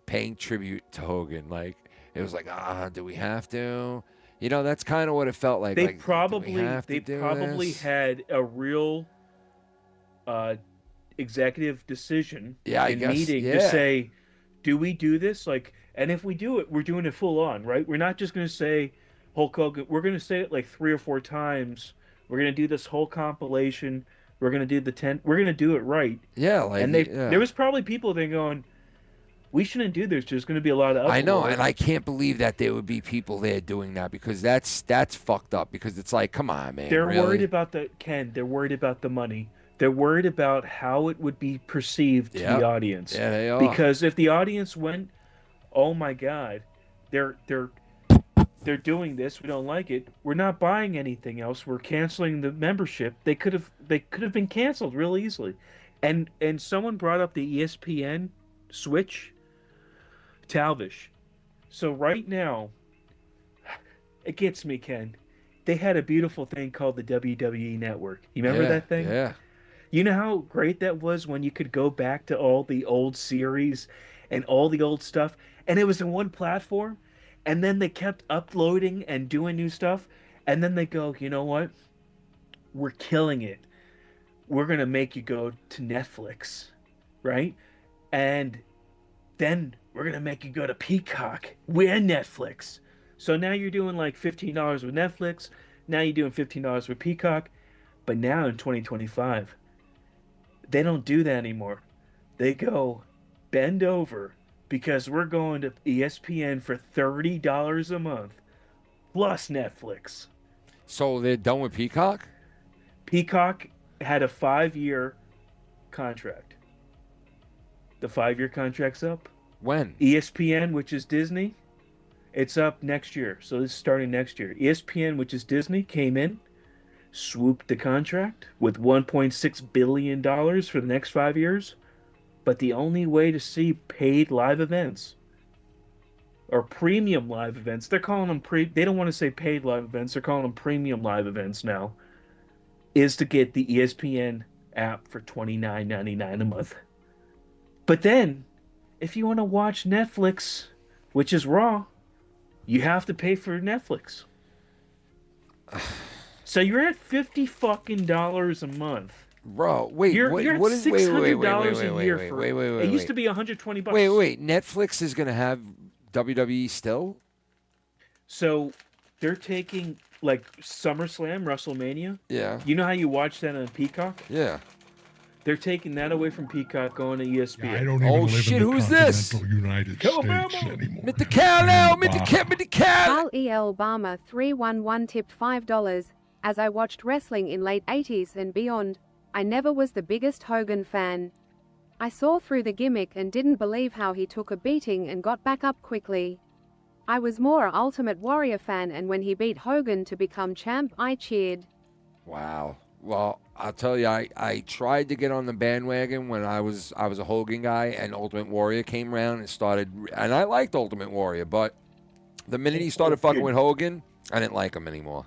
H: paying tribute to Hogan. Like it was like, do we have to? You know, that's kind of what it felt like.
O: They
H: like,
O: probably
H: do this?
O: had a real executive decision
H: guess,
O: meeting to say, do we do this? Like, and if we do it, we're doing it full on, right? We're not just going to say Hulk Hogan. We're going to say it like 3 or 4 times. We're going to do this whole compilation. We're going to do the 10. We're going to do it right.
H: Yeah, like,
O: and there was probably people there going, we shouldn't do this. There's going to be a lot of uproar.
H: I know, and I can't believe that there would be people there doing that because that's fucked up. Because it's like, come on, man.
O: They're
H: really?
O: worried about They're worried about the money. They're worried about how it would be perceived to the audience.
H: Yeah, they are.
O: Because if the audience went, "Oh my God, they're doing this. We don't like it. We're not buying anything else. We're canceling the membership." They could have been canceled real easily. And someone brought up the ESPN switch. Talvish. So right now, it gets me, Ken. They had a beautiful thing called the WWE Network. You remember that thing?
H: Yeah.
O: You know how great that was when you could go back to all the old series and all the old stuff, and it was in one platform, and then they kept uploading and doing new stuff, and then they go, you know what? We're killing it. We're going to make you go to Netflix, right? And then we're going to make you go to Peacock. We're Netflix. So now you're doing like $15 with Netflix. Now you're doing $15 with Peacock. But now in 2025, they don't do that anymore. They go, bend over, because we're going to ESPN for $30 a month plus Netflix.
H: So they're done with Peacock?
O: Peacock had a 5-year contract. The 5-year contract's up.
H: When?
O: ESPN, which is Disney, it's up next year. So this is starting next year. ESPN, which is Disney, came in, swooped the contract with $1.6 billion for the next 5 years. But the only way to see paid live events or premium live events, they're calling them they don't want to say paid live events, they're calling them premium live events now, is to get the ESPN app for $29.99 a month. But then, if you want to watch Netflix, which is Raw, you have to pay for Netflix. So you're at $50 a month.
H: Bro, wait,
O: you're at $600 a year for. It used to be $120.
H: Wait. Netflix is gonna have WWE still?
O: So they're taking like SummerSlam, WrestleMania.
H: Yeah.
O: You know how you watch that on Peacock?
H: Yeah.
O: They're taking that away from Peacock, going to ESPN.
F: I don't even live in the continental United States anymore.
H: Mr. Cal now, Mr. Cal.
M: Carl E.L. Obama 311 tipped $5. As I watched wrestling in late 80s and beyond, I never was the biggest Hogan fan. I saw through the gimmick and didn't believe how he took a beating and got back up quickly. I was more a Ultimate Warrior fan, and when he beat Hogan to become champ, I cheered.
H: Wow. Well, I'll tell you, I tried to get on the bandwagon when I was a Hogan guy, and Ultimate Warrior came around and started, and I liked Ultimate Warrior, but the minute he started fucking with Hogan, I didn't like him anymore.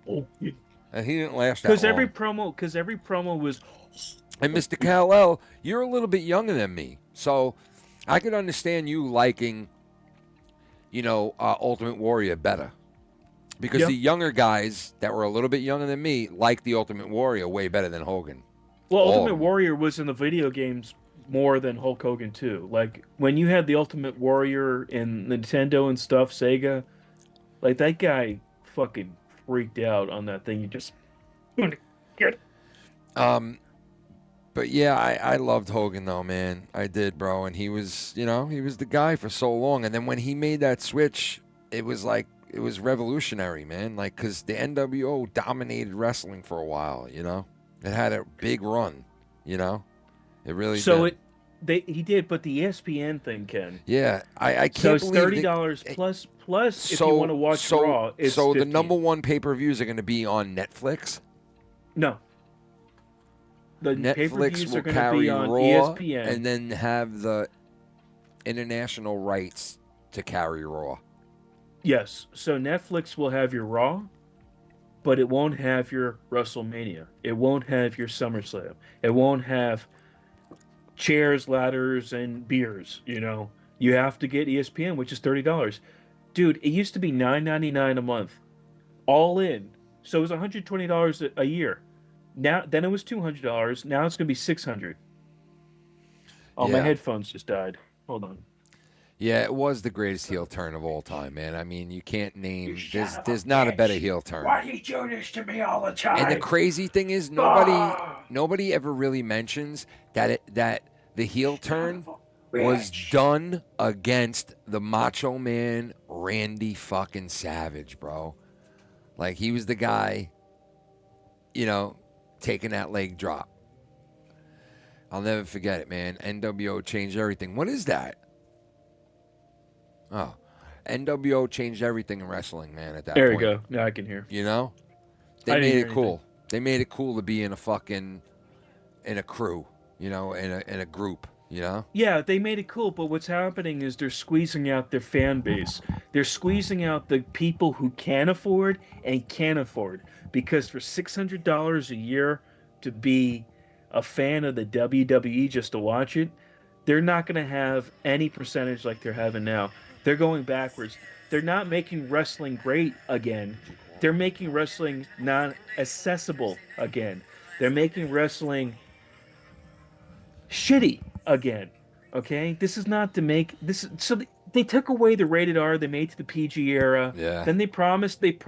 H: And he didn't last that long.
O: Because every promo was.
H: And Mr. Kal-El, you're a little bit younger than me, so I could understand you liking, Ultimate Warrior better. Because the younger guys that were a little bit younger than me liked the Ultimate Warrior way better than Hogan.
O: Well, Ultimate Warrior was in the video games more than Hulk Hogan too. Like when you had the Ultimate Warrior in Nintendo and stuff, Sega, like that guy fucking freaked out on that thing. You just get it.
H: But yeah, I loved Hogan though, man. I did, bro. And he was, he was the guy for so long. And then when he made that switch, it was like, it was revolutionary, man. Like, because the NWO dominated wrestling for a while, It had a big run, It really did.
O: He did, but the ESPN thing, Ken.
H: Yeah, I can't
O: so it's
H: believe
O: $30 plus if you want to watch Raw. It's
H: so
O: $50.
H: The number one pay-per-views are going to be on Netflix?
O: No. The
H: Netflix
O: pay-per-views
H: will
O: are going to
H: carry
O: be on
H: Raw
O: ESPN.
H: and then have the international rights to carry Raw.
O: Yes. So Netflix will have your Raw, but it won't have your WrestleMania. It won't have your SummerSlam. It won't have chairs, ladders, and beers. You know, you have to get ESPN, which is $30. Dude, it used to be $9.99 a month, all in. So it was $120 a year. Then it was $200. Now it's gonna be $600. Oh, my headphones just died. Hold on.
H: Yeah, it was the greatest heel turn of all time, man. I mean, you can't name. There's not a better heel turn.
A: Why do you do this to me all the time?
H: And the crazy thing is, nobody ever really mentions that the heel turn was done against the Macho Man Randy fucking Savage, bro. Like, he was the guy, you know, taking that leg drop. I'll never forget it, man. NWO changed everything. What is that? Oh, NWO changed everything in wrestling, man, at that point.
O: There you go. Now I can hear.
H: You know? They made it cool. They made it cool to be in a crew, you know, in a group, you know?
O: Yeah, they made it cool, but what's happening is they're squeezing out their fan base. They're squeezing out the people who can afford and can't afford. Because for $600 a year to be a fan of the WWE just to watch it, they're not going to have any percentage like they're having now. They're going backwards. They're not making wrestling great again. They're making wrestling not accessible again. They're making wrestling shitty again. Okay? This is not to make this. So they took away the rated R. They made it to the PG era.
H: Yeah.
O: Then they promised that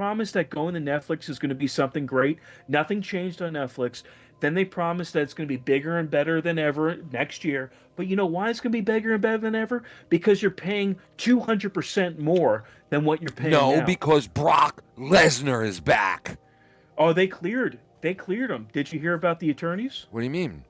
O: going to Netflix is going to be something great. Nothing changed on Netflix. Then they promised that it's going to be bigger and better than ever next year. But you know why it's going to be bigger and better than ever? Because you're paying 200% more than what you're paying now.
H: No, because Brock Lesnar is back.
O: Oh, they cleared him. Did you hear about the attorneys?
H: What do you mean?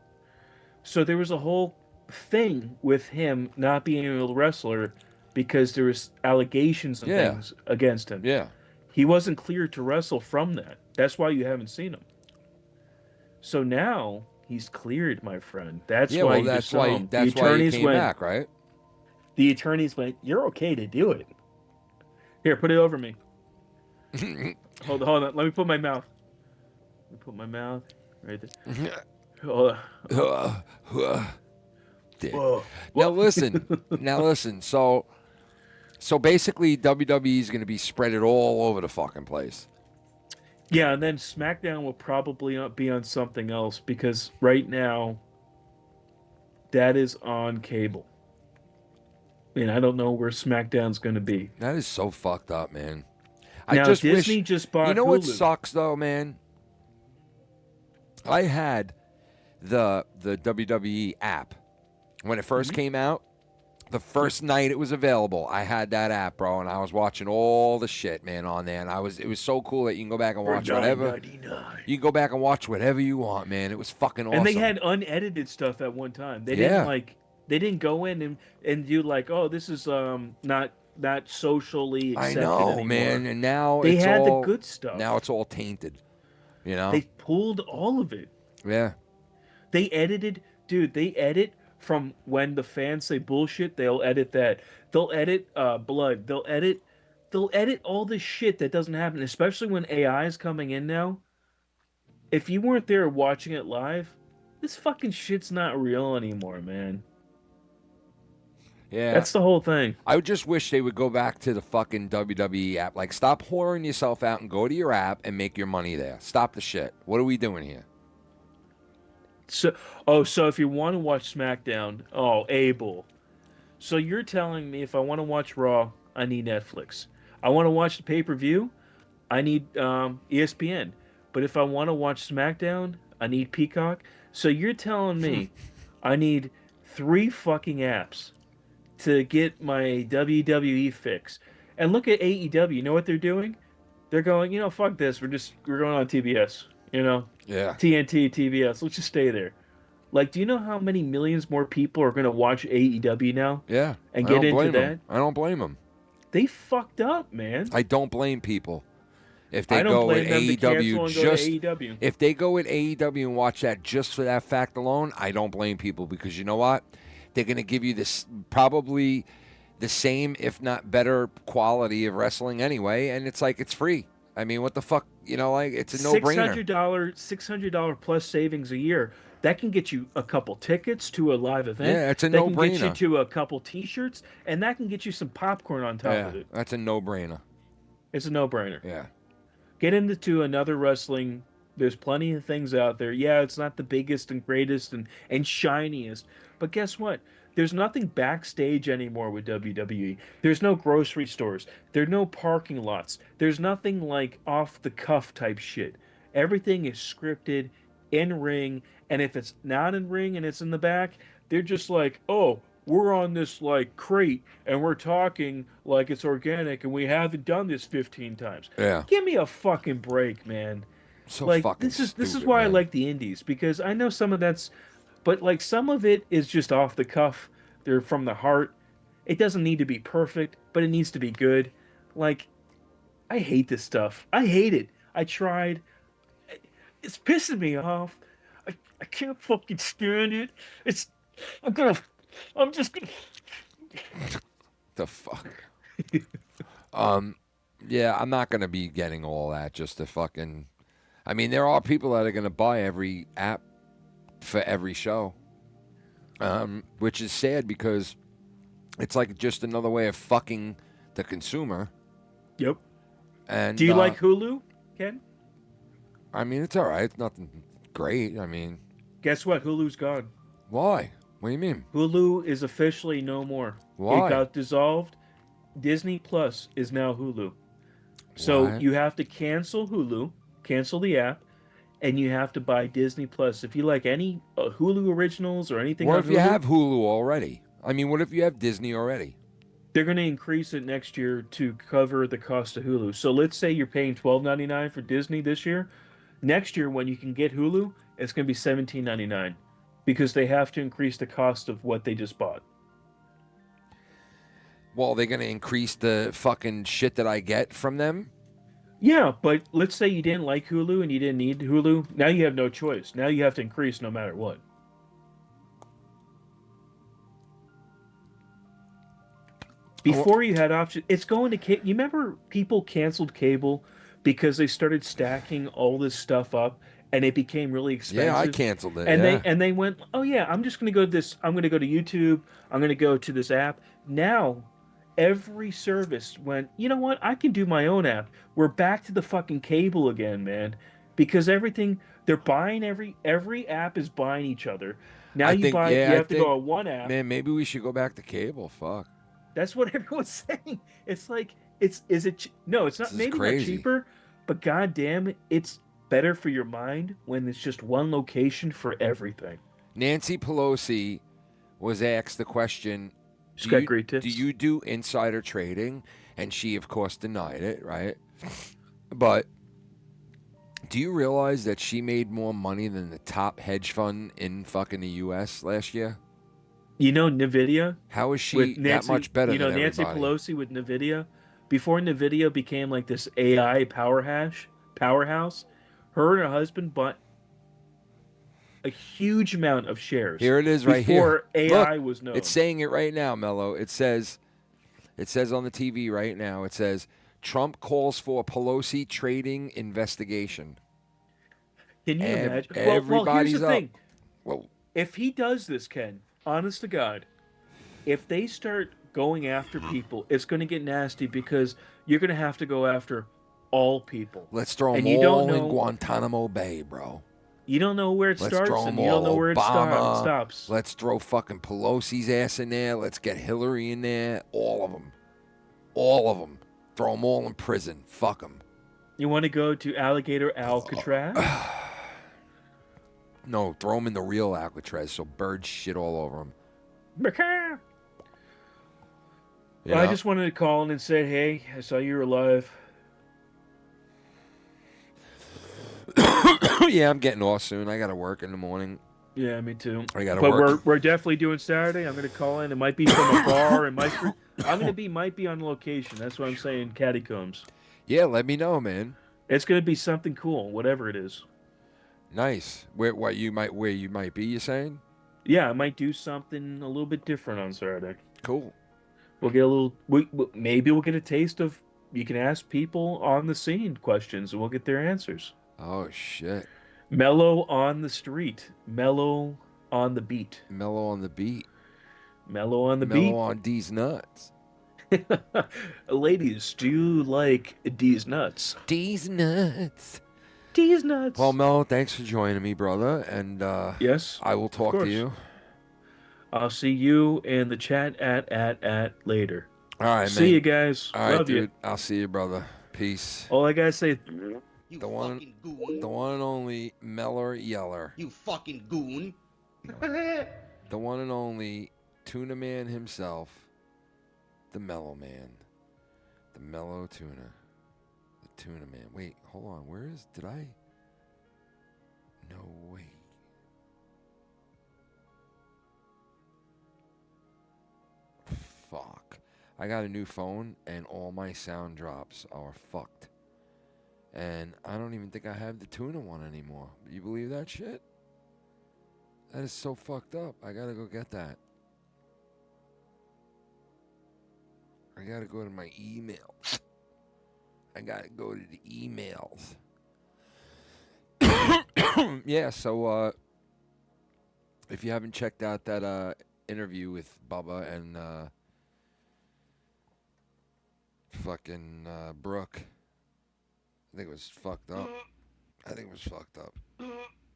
O: So there was a whole thing with him not being able to wrestle because there was allegations and things against him.
H: Yeah.
O: He wasn't cleared to wrestle from that. That's why you haven't seen him. So now he's cleared, my friend. That's why
H: he came back, right?
O: The attorneys went, "You're okay to do it." Here, put it over me. hold on. Let me put my mouth. Right there. Hold on.
H: Now listen. So basically, WWE is going to be spread all over the fucking place.
O: Yeah, and then SmackDown will probably be on something else because right now that is on cable. And I don't know where SmackDown's going to be.
H: That is so fucked up, man.
O: Now, Disney just bought
H: You know
O: Hulu.
H: what sucks though, man? I had the WWE app when it first came out. The first night it was available, I had that app, bro, and I was watching all the shit, man, on there. And it was so cool that you can go back and watch whatever. You can go back and watch whatever you want, man. It was fucking awesome.
O: And they had unedited stuff at one time. They didn't go in and do like, oh, this is not socially accepted anymore.
H: Man. And now
O: they had
H: the
O: good stuff.
H: Now it's all tainted. You know?
O: They pulled all of it.
H: Yeah.
O: They edited, dude, they edit from when the fans say bullshit, they'll edit that. They'll edit blood. They'll edit all this shit that doesn't happen, especially when AI is coming in now. If you weren't there watching it live, this fucking shit's not real anymore, man.
H: Yeah.
O: That's the whole thing.
H: I just wish they would go back to the fucking WWE app. Like, stop whoring yourself out and go to your app and make your money there. Stop the shit. What are we doing here?
O: So if you want to watch SmackDown, Abel. So you're telling me if I want to watch Raw, I need Netflix. I want to watch the pay-per-view, I need ESPN. But if I want to watch SmackDown, I need Peacock. So you're telling me I need 3 fucking apps to get my WWE fix. And look at AEW. You know what they're doing? They're going, fuck this. We're going on TBS.
H: Yeah.
O: TNT, TBS. Let's just stay there. Like, do you know how many millions more people are going to watch AEW now?
H: Yeah.
O: And get into that?
H: I don't blame them.
O: They fucked up, man.
H: I don't blame people. If they go with AEW, if they go with AEW and watch that just for that fact alone, I don't blame people because you know what? They're going to give you this probably the same, if not better, quality of wrestling anyway, and it's like it's free. I mean, what the fuck? You know, like, it's a no-brainer.
O: $600 plus savings a year. That can get you a couple tickets to a live event.
H: Yeah, it's a
O: no-brainer. That can get you to a couple T-shirts, and that can get you some popcorn on top of it.
H: That's a no-brainer.
O: It's a no-brainer.
H: Yeah.
O: Get into another wrestling. There's plenty of things out there. Yeah, it's not the biggest and greatest and shiniest, but guess what? There's nothing backstage anymore with WWE. There's no grocery stores. There's no parking lots. There's nothing like off-the-cuff type shit. Everything is scripted, in ring, and if it's not in ring and it's in the back, they're just like, oh, we're on this like crate and we're talking like it's organic and we haven't done this 15 times.
H: Yeah.
O: Give me a fucking break, man.
H: So
O: like
H: fucking
O: this is
H: stupid,
O: why
H: man.
O: I like the indies, because I know some of that's, but like some of it is just off the cuff. They're from the heart. It doesn't need to be perfect, but it needs to be good. Like, I hate this stuff. I hate it. I tried. It's pissing me off. I can't fucking stand it. I'm just gonna.
H: The fuck. Yeah, I'm not gonna be getting all that just to fucking. I mean, there are people that are gonna buy every app for every show, which is sad because it's like just another way of fucking the consumer.
O: Yep.
H: And
O: do you like Hulu, Ken?
H: I mean, it's all right. It's nothing great. I mean,
O: guess what? Hulu's gone.
H: Why? What do you mean?
O: Hulu is officially no more.
H: Why?
O: It got dissolved. Disney Plus is now Hulu. So
H: What?
O: you have to cancel Hulu, cancel the app, and you have to buy Disney Plus. If you like any Hulu originals or anything
H: What
O: on
H: if you
O: Hulu,
H: have Hulu already? I mean, what if you have Disney already?
O: they're going to increase it next year to cover the cost of Hulu. So let's say you're paying $12.99 for Disney this year. Next year, when you can get Hulu, it's going to be $17.99 because they have to increase the cost of what they just bought.
H: Well, they're going to increase the fucking shit that I get from them?
O: Yeah, but let's say you didn't like Hulu and you didn't need Hulu. Now you have no choice. Now you have to increase no matter what. Before you had options, it's going to you remember people canceled cable because they started stacking all this stuff up and it became really expensive.
H: Yeah, I canceled it.
O: And they went, oh yeah, I'm just going to go to this. I'm going to go to YouTube. I'm going to go to this app. Now, every service went, you know what? I can do my own app. We're back to the fucking cable again, man. Because everything they're buying, every app is buying each other. Now you have to go on one app.
H: Man, maybe we should go back to cable. Fuck.
O: That's what everyone's saying. It's like it's not maybe not cheaper, but goddamn, it's better for your mind when it's just one location for everything.
H: Nancy Pelosi was asked the question,
O: She's got great tits.
H: do you do insider trading? And she, of course, denied it, right? But do you realize that she made more money than the top hedge fund in fucking the U.S. last year?
O: You know NVIDIA?
H: How is she that much better than everybody?
O: Nancy Pelosi with NVIDIA? Before NVIDIA became like this AI powerhouse, her and her husband bought a huge amount of shares.
H: Here it is right here.
O: Before AI was known.
H: It's saying it right now, Mello. It says on the TV right now, it says, Trump calls for Pelosi trading investigation.
O: Can you imagine?
H: Everybody's
O: here's the
H: up.
O: thing.
H: Well,
O: if he does this, Ken, honest to God, if they start going after people, it's going to get nasty because you're going to have to go after all people.
H: Let's throw them
O: and
H: all in Guantanamo Bay, bro.
O: You don't know where it starts, and you don't know where it stops.
H: Let's throw fucking Pelosi's ass in there. Let's get Hillary in there. All of them. All of them. Throw them all in prison. Fuck them.
O: You want to go to Alligator Alcatraz?
H: No, throw them in the real Alcatraz so birds shit all over them.
O: I just wanted to call in and say, hey, I saw you were alive.
H: Yeah, I'm getting off soon. I got to work in the morning.
O: Yeah, me too.
H: I got to work.
O: But we're definitely doing Saturday. I'm going to call in. It might be from a bar. It might be on location. That's what I'm saying. Catacombs.
H: Yeah, let me know, man.
O: It's going to be something cool, whatever it is.
H: Nice. Where you might be, you saying?
O: Yeah, I might do something a little bit different on Saturday.
H: Cool.
O: We'll get a little. Maybe we'll get a taste of you can ask people on the scene questions, and we'll get their answers.
H: Oh shit.
O: Mellow on the street. Mellow on the beat.
H: Mellow on the beat.
O: Mellow on the beat.
H: Mellow on D's nuts.
O: Ladies, do you like D's nuts?
H: D's nuts.
O: D's nuts.
H: Well, Mel, thanks for joining me, brother. And
O: yes,
H: I will talk to you.
O: I'll see you in the chat at later.
H: All right,
O: see you guys.
H: All right,
O: Love
H: dude.
O: you.
H: I'll see you, brother. Peace.
O: All I gotta say.
H: The one and only Meller Yeller.
A: You fucking goon.
H: The one and only Tuna Man himself. The Mellow Man. The Mellow Tuna. The Tuna Man. Wait, hold on. Where is... Did I... No, wait. Fuck. I got a new phone, and all my sound drops are fucked. And I don't even think I have the Tuna one anymore. You believe that shit? That is so fucked up. I gotta go get that. I gotta go to my emails. I gotta go to the emails. Yeah, so if you haven't checked out that interview with Bubba and fucking Brooke, I think it was fucked up.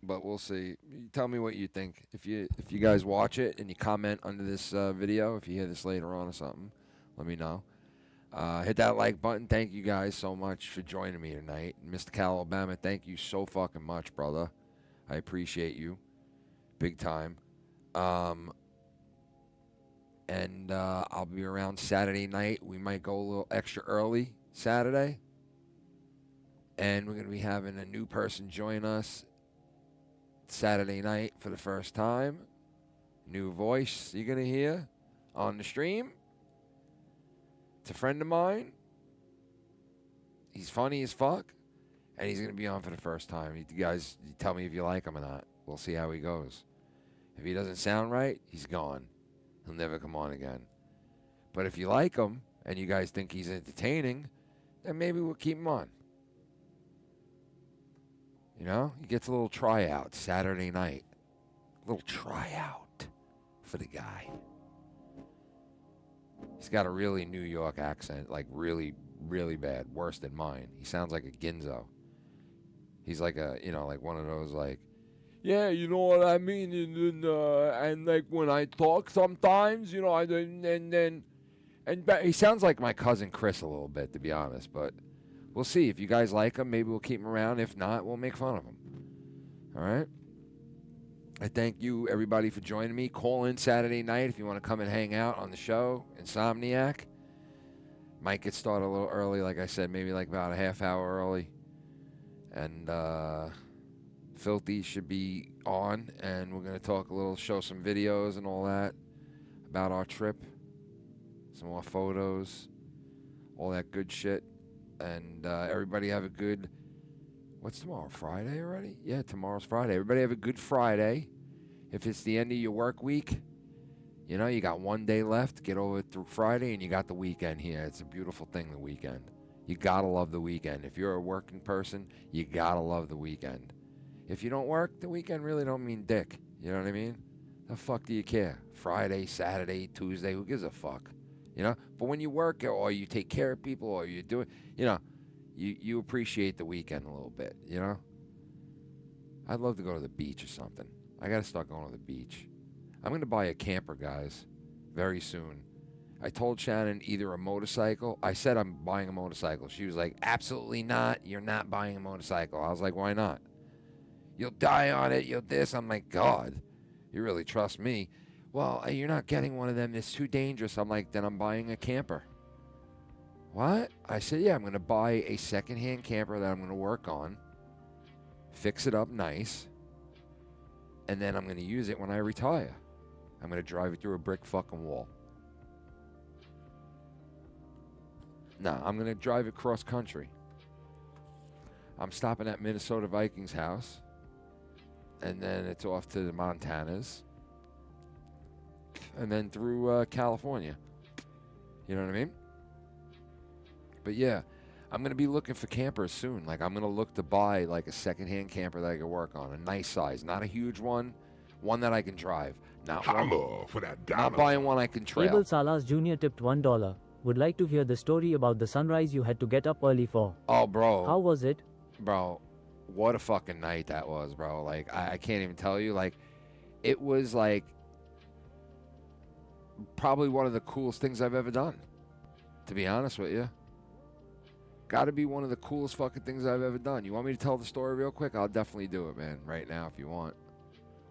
H: But we'll see. Tell me what you think. If you guys watch it and you comment under this video, if you hear this later on or something, let me know. Hit that like button. Thank you guys so much for joining me tonight. Mr. Cal Alabama, thank you so fucking much, brother. I appreciate you. Big time. And I'll be around Saturday night. We might go a little extra early Saturday. And we're going to be having a new person join us Saturday night for the first time. New voice you're going to hear on the stream. It's a friend of mine. He's funny as fuck. And he's going to be on for the first time. You guys, you tell me if you like him or not. We'll see how he goes. If he doesn't sound right, he's gone. He'll never come on again. But if you like him and you guys think he's entertaining, then maybe we'll keep him on. You know, he gets a little tryout Saturday night. A little tryout for the guy. He's got a really New York accent, like really, really bad, worse than mine. He sounds like a Ginzo. He's like a, you know, like one of those like, yeah, you know what I mean, and like when I talk sometimes, you know, and he sounds like my cousin Chris a little bit, to be honest, but we'll see. If you guys like him, maybe we'll keep him around. If not, we'll make fun of him. All right? I thank you, everybody, for joining me. Call in Saturday night if you want to come and hang out on the show, Insomniac. Might get started a little early, like I said, maybe like about a half hour early. And Filthy should be on, and we're going to talk a little, show some videos and all that about our trip. Some more photos, all that good shit. And everybody have a good, what's tomorrow, Friday already? Yeah, tomorrow's Friday. Everybody have a good Friday. If it's the end of your work week, you know, you got one day left. Get over it through Friday, and you got the weekend here. It's a beautiful thing, the weekend. You got to love the weekend. If you're a working person, you got to love the weekend. If you don't work, the weekend really don't mean dick. You know what I mean? The fuck do you care? Friday, Saturday, Tuesday, who gives a fuck? You know? But when you work or you take care of people or you do it, you know, you appreciate the weekend a little bit, you know? I'd love to go to the beach or something. I got to start going to the beach. I'm going to buy a camper, guys, very soon. I told Shannon either a motorcycle. I said I'm buying a motorcycle. She was like, absolutely not. You're not buying a motorcycle. I was like, why not? You'll die on it. You'll this. I'm like, God, you really trust me? Well, you're not getting one of them. It's too dangerous. I'm like, then I'm buying a camper. What? I said, yeah, I'm going to buy a secondhand camper that I'm going to work on, fix it up nice, and then I'm going to use it when I retire. I'm going to drive it through a brick fucking wall. No, I'm going to drive it cross country. I'm stopping at Minnesota Vikings house, and then it's off to the Montanas, and then through California. You know what I mean? But yeah, I'm going to be looking for campers soon. Like, I'm going to look to buy, like, a secondhand camper that I can work on. A nice size. Not a huge one. One that I can drive. Not buying one I can trail.
K: Abel Salas Jr. tipped $1. Would like to hear the story about the sunrise you had to get up early for.
H: Oh, bro.
K: How was it?
H: Bro, what a fucking night that was, bro. Like, I can't even tell you. Like, it was, like, probably one of the coolest things I've ever done. To be honest with you. Got to be one of the coolest fucking things I've ever done. You want me to tell the story real quick? I'll definitely do it, man. Right now, if you want.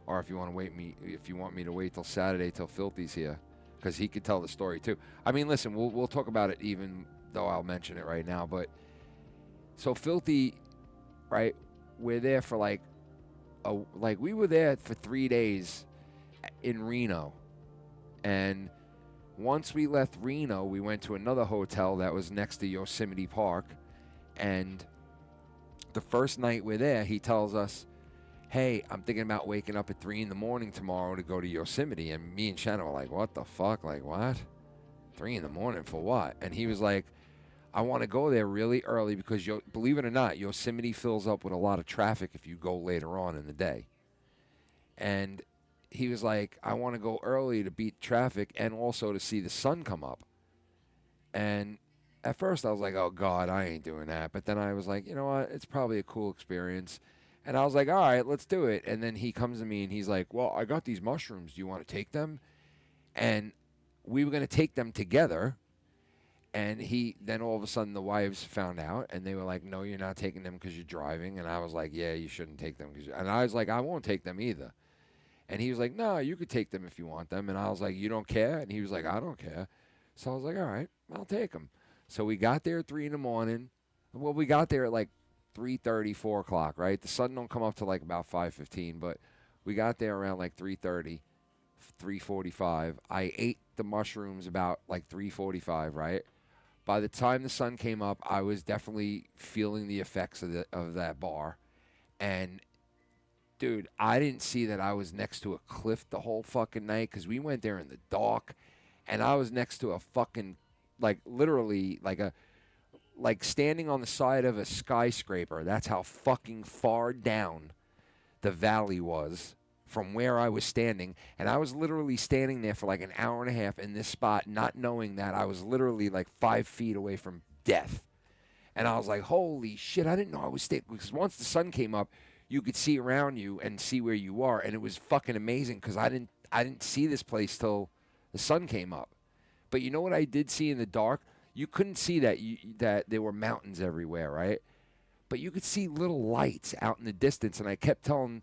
H: Or if you want me to wait till Saturday till Filthy's here. Because he could tell the story too. I mean, listen, we'll talk about it even though I'll mention it right now. But so Filthy, right? We're there for we were there for 3 days in Reno, and once we left Reno, we went to another hotel that was next to Yosemite Park, and the first night we're there, he tells us, hey, I'm thinking about waking up at 3 in the morning tomorrow to go to Yosemite. And me and Shannon were like, what the fuck? Like, what? 3 in the morning for what? And he was like, I want to go there really early because, believe it or not, Yosemite fills up with a lot of traffic if you go later on in the day. And he was like, I want to go early to beat traffic and also to see the sun come up. And at first I was like, oh, God, I ain't doing that. But then I was like, you know what? It's probably a cool experience. And I was like, all right, let's do it. And then he comes to me and he's like, well, I got these mushrooms. Do you want to take them? And we were going to take them together. And then all of a sudden the wives found out and they were like, no, you're not taking them because you're driving. And I was like, yeah, you shouldn't take them. And I was like, I won't take them either. And he was like, no, you could take them if you want them. And I was like, you don't care? And he was like, I don't care. So I was like, all right, I'll take them. So we got there at 3 in the morning. Well, we got there at like 3:30, 4 o'clock, right? The sun don't come up till like about 5:15, but we got there around like 3:30, 3:45. I ate the mushrooms about like 3:45, right? By the time the sun came up, I was definitely feeling the effects of that bar. And dude, I didn't see that I was next to a cliff the whole fucking night because we went there in the dark, and I was next to a fucking, like, literally like standing on the side of a skyscraper. That's how fucking far down the valley was from where I was standing. And I was literally standing there for like an hour and a half in this spot, not knowing that I was literally like 5 feet away from death. And I was like, holy shit, I didn't know I was staying. Because once the sun came up, you could see around you and see where you are. And it was fucking amazing because I didn't see this place till the sun came up. But you know what I did see in the dark? You couldn't see that there were mountains everywhere, right? But you could see little lights out in the distance, and I kept telling,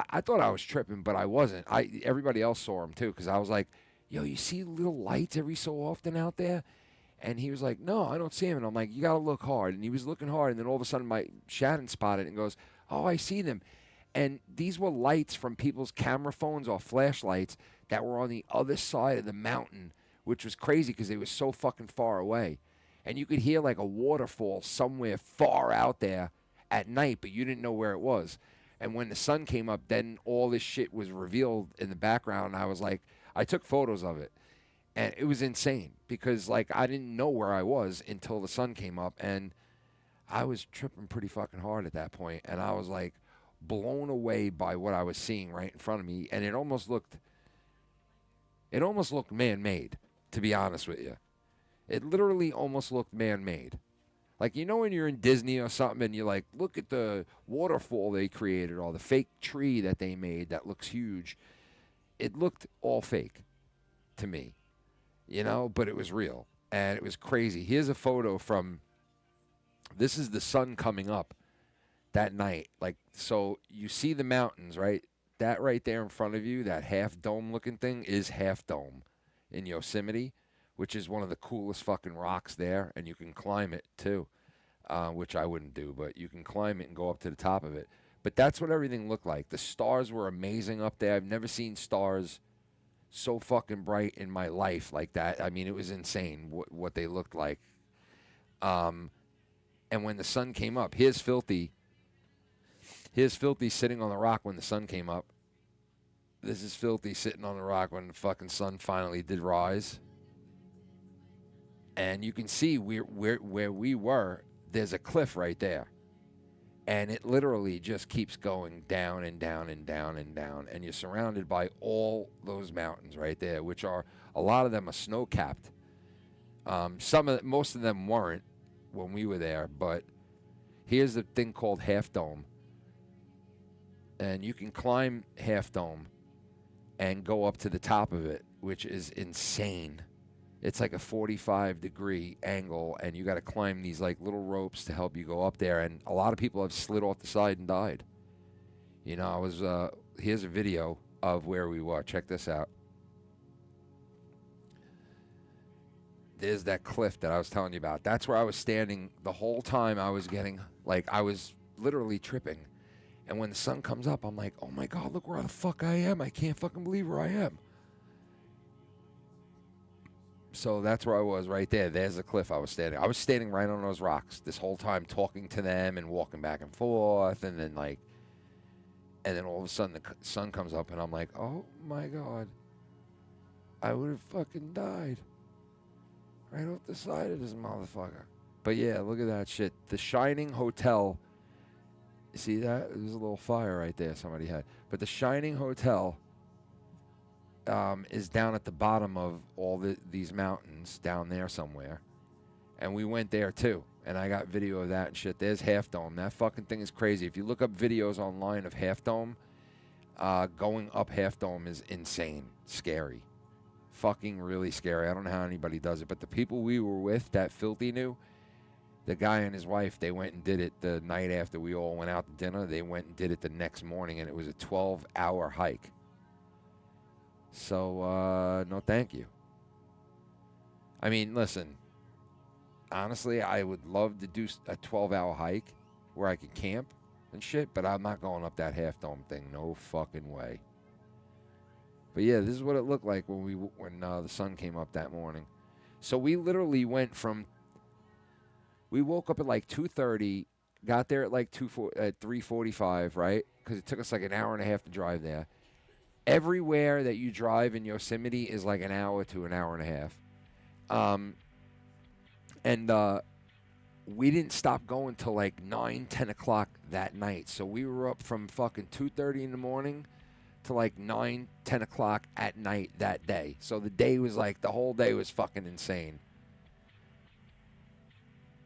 H: I thought I was tripping, but I wasn't. Everybody else saw them too, because I was like, yo, you see little lights every so often out there? And he was like, no, I don't see them. And I'm like, you got to look hard. And he was looking hard, and then all of a sudden Shannon spotted it and goes, oh, I see them. And these were lights from people's camera phones or flashlights that were on the other side of the mountain, which was crazy because they were so fucking far away. And you could hear like a waterfall somewhere far out there at night, but you didn't know where it was. And when the sun came up, then all this shit was revealed in the background. I was like, I took photos of it. And it was insane because, like, I didn't know where I was until the sun came up. And I was tripping pretty fucking hard at that point. And I was, like, blown away by what I was seeing right in front of me. And it almost looked man-made. To be honest with you, it literally almost looked man-made. Like, you know when you're in Disney or something and you're like, look at the waterfall they created or the fake tree that they made that looks huge. It looked all fake to me, you know, but it was real and it was crazy. Here's a photo this is the sun coming up that night. Like, so you see the mountains, right? That right there in front of you, that half dome looking thing is Half Dome in Yosemite, which is one of the coolest fucking rocks there, and you can climb it too, which I wouldn't do, but you can climb it and go up to the top of it. But that's what everything looked like. The stars were amazing up there. I've never seen stars so fucking bright in my life like that. I mean, it was insane what they looked like. And when the sun came up, here's Filthy sitting on the rock when the sun came up. This is Filthy sitting on the rock when the fucking sun finally did rise. And you can see where we were, there's a cliff right there. And it literally just keeps going down and down and down and down. And you're surrounded by all those mountains right there, which are, a lot of them are snow-capped. Most of them weren't when we were there, but here's the thing called Half Dome. And you can climb Half Dome and go up to the top of it, which is insane. It's like a 45-degree angle, and you got to climb these like little ropes to help you go up there. And a lot of people have slid off the side and died. You know, I was here's a video of where we were. Check this out. There's that cliff that I was telling you about. That's where I was standing the whole time. I was getting, like, I was literally tripping. And when the sun comes up, I'm like, oh my God, look where the fuck I am. I can't fucking believe where I am. So that's where I was right there. There's the cliff I was standing. I was standing right on those rocks this whole time, talking to them and walking back and forth. And then all of a sudden the sun comes up and I'm like, oh my God, I would have fucking died right off the side of this motherfucker. But yeah, look at that shit. The Shining Hotel. See that? There's a little fire right there somebody had. But the Shining Hotel is down at the bottom of all these mountains down there somewhere. And we went there too. And I got video of that and shit. There's Half Dome. That fucking thing is crazy. If you look up videos online of Half Dome, going up Half Dome is insane. Scary. Fucking really scary. I don't know how anybody does it. But the people we were with that Filthy knew, the guy and his wife, they went and did it the night after we all went out to dinner. They went and did it the next morning, and it was a 12-hour hike. So, no thank you. I mean, listen, honestly, I would love to do a 12-hour hike where I could camp and shit, but I'm not going up that Half Dome thing. No fucking way. But yeah, this is what it looked like when the sun came up that morning. So we literally went from, we woke up at like 2:30, got there at like 3:45, right? Because it took us like an hour and a half to drive there. Everywhere that you drive in Yosemite is like an hour to an hour and a half. We didn't stop going till like 9, 10 o'clock that night. So we were up from fucking 2:30 in the morning to like 9, 10 o'clock at night that day. So the day was like, the whole day was fucking insane.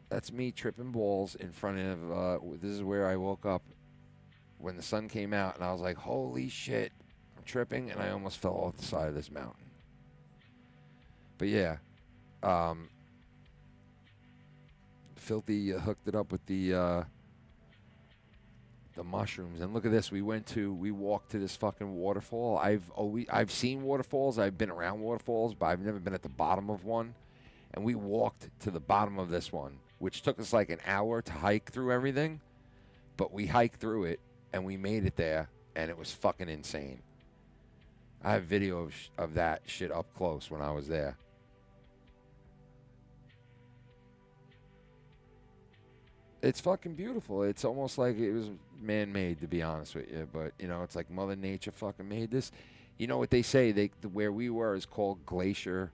H: That's me tripping balls in front of, this is where I woke up when the sun came out, and I was like, holy shit. Tripping, and I almost fell off the side of this mountain. But yeah, Filthy hooked it up with the mushrooms, and look at this. We walked to this fucking waterfall. I've seen waterfalls. I've been around waterfalls, but I've never been at the bottom of one. And we walked to the bottom of this one, which took us like an hour to hike through everything, but we hiked through it and we made it there, and it was fucking insane. I have video of that shit up close when I was there. It's fucking beautiful. It's almost like it was man-made, to be honest with you. But, you know, it's like Mother Nature fucking made this. You know what they say? Where we were is called Glacier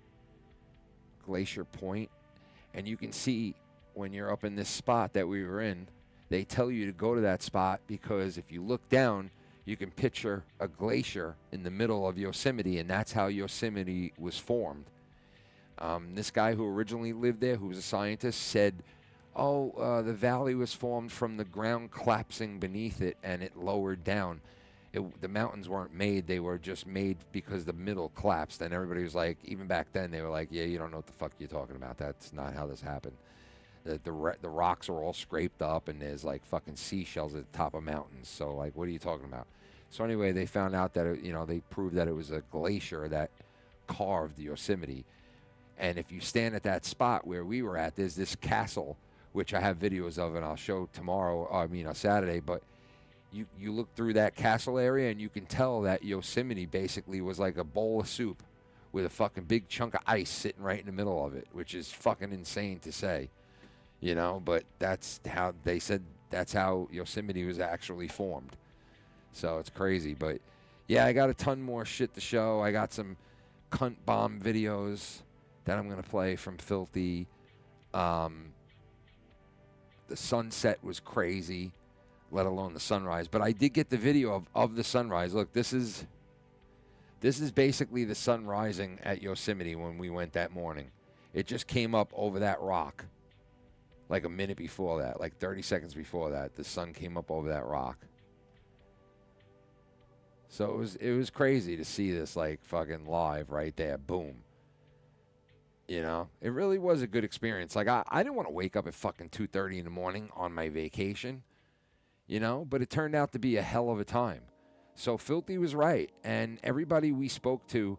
H: Point. And you can see when you're up in this spot that we were in, they tell you to go to that spot because if you look down, you can picture a glacier in the middle of Yosemite, and that's how Yosemite was formed. This guy who originally lived there, who was a scientist, said, the valley was formed from the ground collapsing beneath it, and it lowered down. The mountains weren't made. They were just made because the middle collapsed, and everybody was like, even back then, they were like, yeah, you don't know what the fuck you're talking about. That's not how this happened. The rocks are all scraped up, and there's like fucking seashells at the top of mountains. So like, what are you talking about? So anyway, they found out that they proved that it was a glacier that carved Yosemite. And if you stand at that spot where we were at, there's this castle, which I have videos of, and I'll show Saturday. But you look through that castle area, and you can tell that Yosemite basically was like a bowl of soup with a fucking big chunk of ice sitting right in the middle of it, which is fucking insane to say. But that's how they said that's how Yosemite was actually formed. So it's crazy. But yeah, I got a ton more shit to show. I got some cunt bomb videos Then I'm going to play from Filthy. The sunset was crazy, let alone the sunrise. But I did get the video of the sunrise. Look, this is basically the sun rising at Yosemite when we went that morning. It just came up over that rock. Like a minute before that, like 30 seconds before that, the sun came up over that rock. So it was crazy to see this like fucking live right there. Boom. You know, it really was a good experience. Like I didn't want to wake up at fucking 2:30 in the morning on my vacation, you know, but it turned out to be a hell of a time. So Filthy was right, and everybody we spoke to,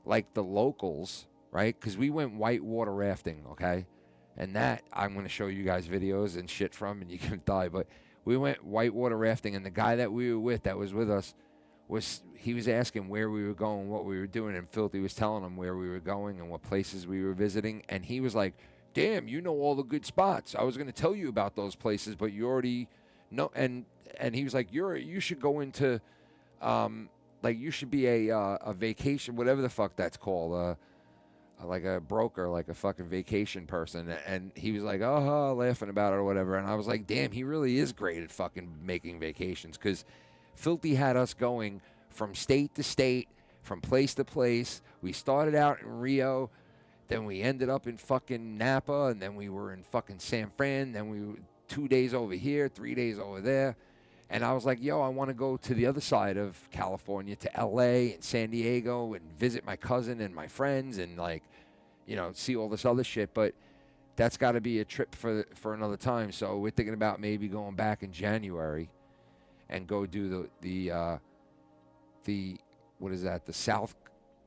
H: like the locals, right? Because we went whitewater rafting, okay? And that I'm going to show you guys videos and shit from, and you can die. But we went whitewater rafting, and the guy that we were with, that was with us, he was asking where we were going, what we were doing, and Filthy was telling him where we were going and what places we were visiting. And he was like, damn, you know all the good spots. I was going to tell you about those places, but you already know. And he was like, you should go into, like you should be a vacation, whatever the fuck that's called, like a broker, like a fucking vacation person. And he was like, laughing about it or whatever. And I was like, damn, he really is great at fucking making vacations, because Filthy had us going from state to state, from place to place. We started out in Rio, then we ended up in fucking Napa, and then we were in fucking San Fran, then we were 2 days over here, 3 days over there. And I was like, yo, I want to go to the other side of California, to LA and San Diego, and visit my cousin and my friends, and like, you know, see all this other shit. But that's got to be a trip for another time. So we're thinking about maybe going back in January and go do the what is that? The south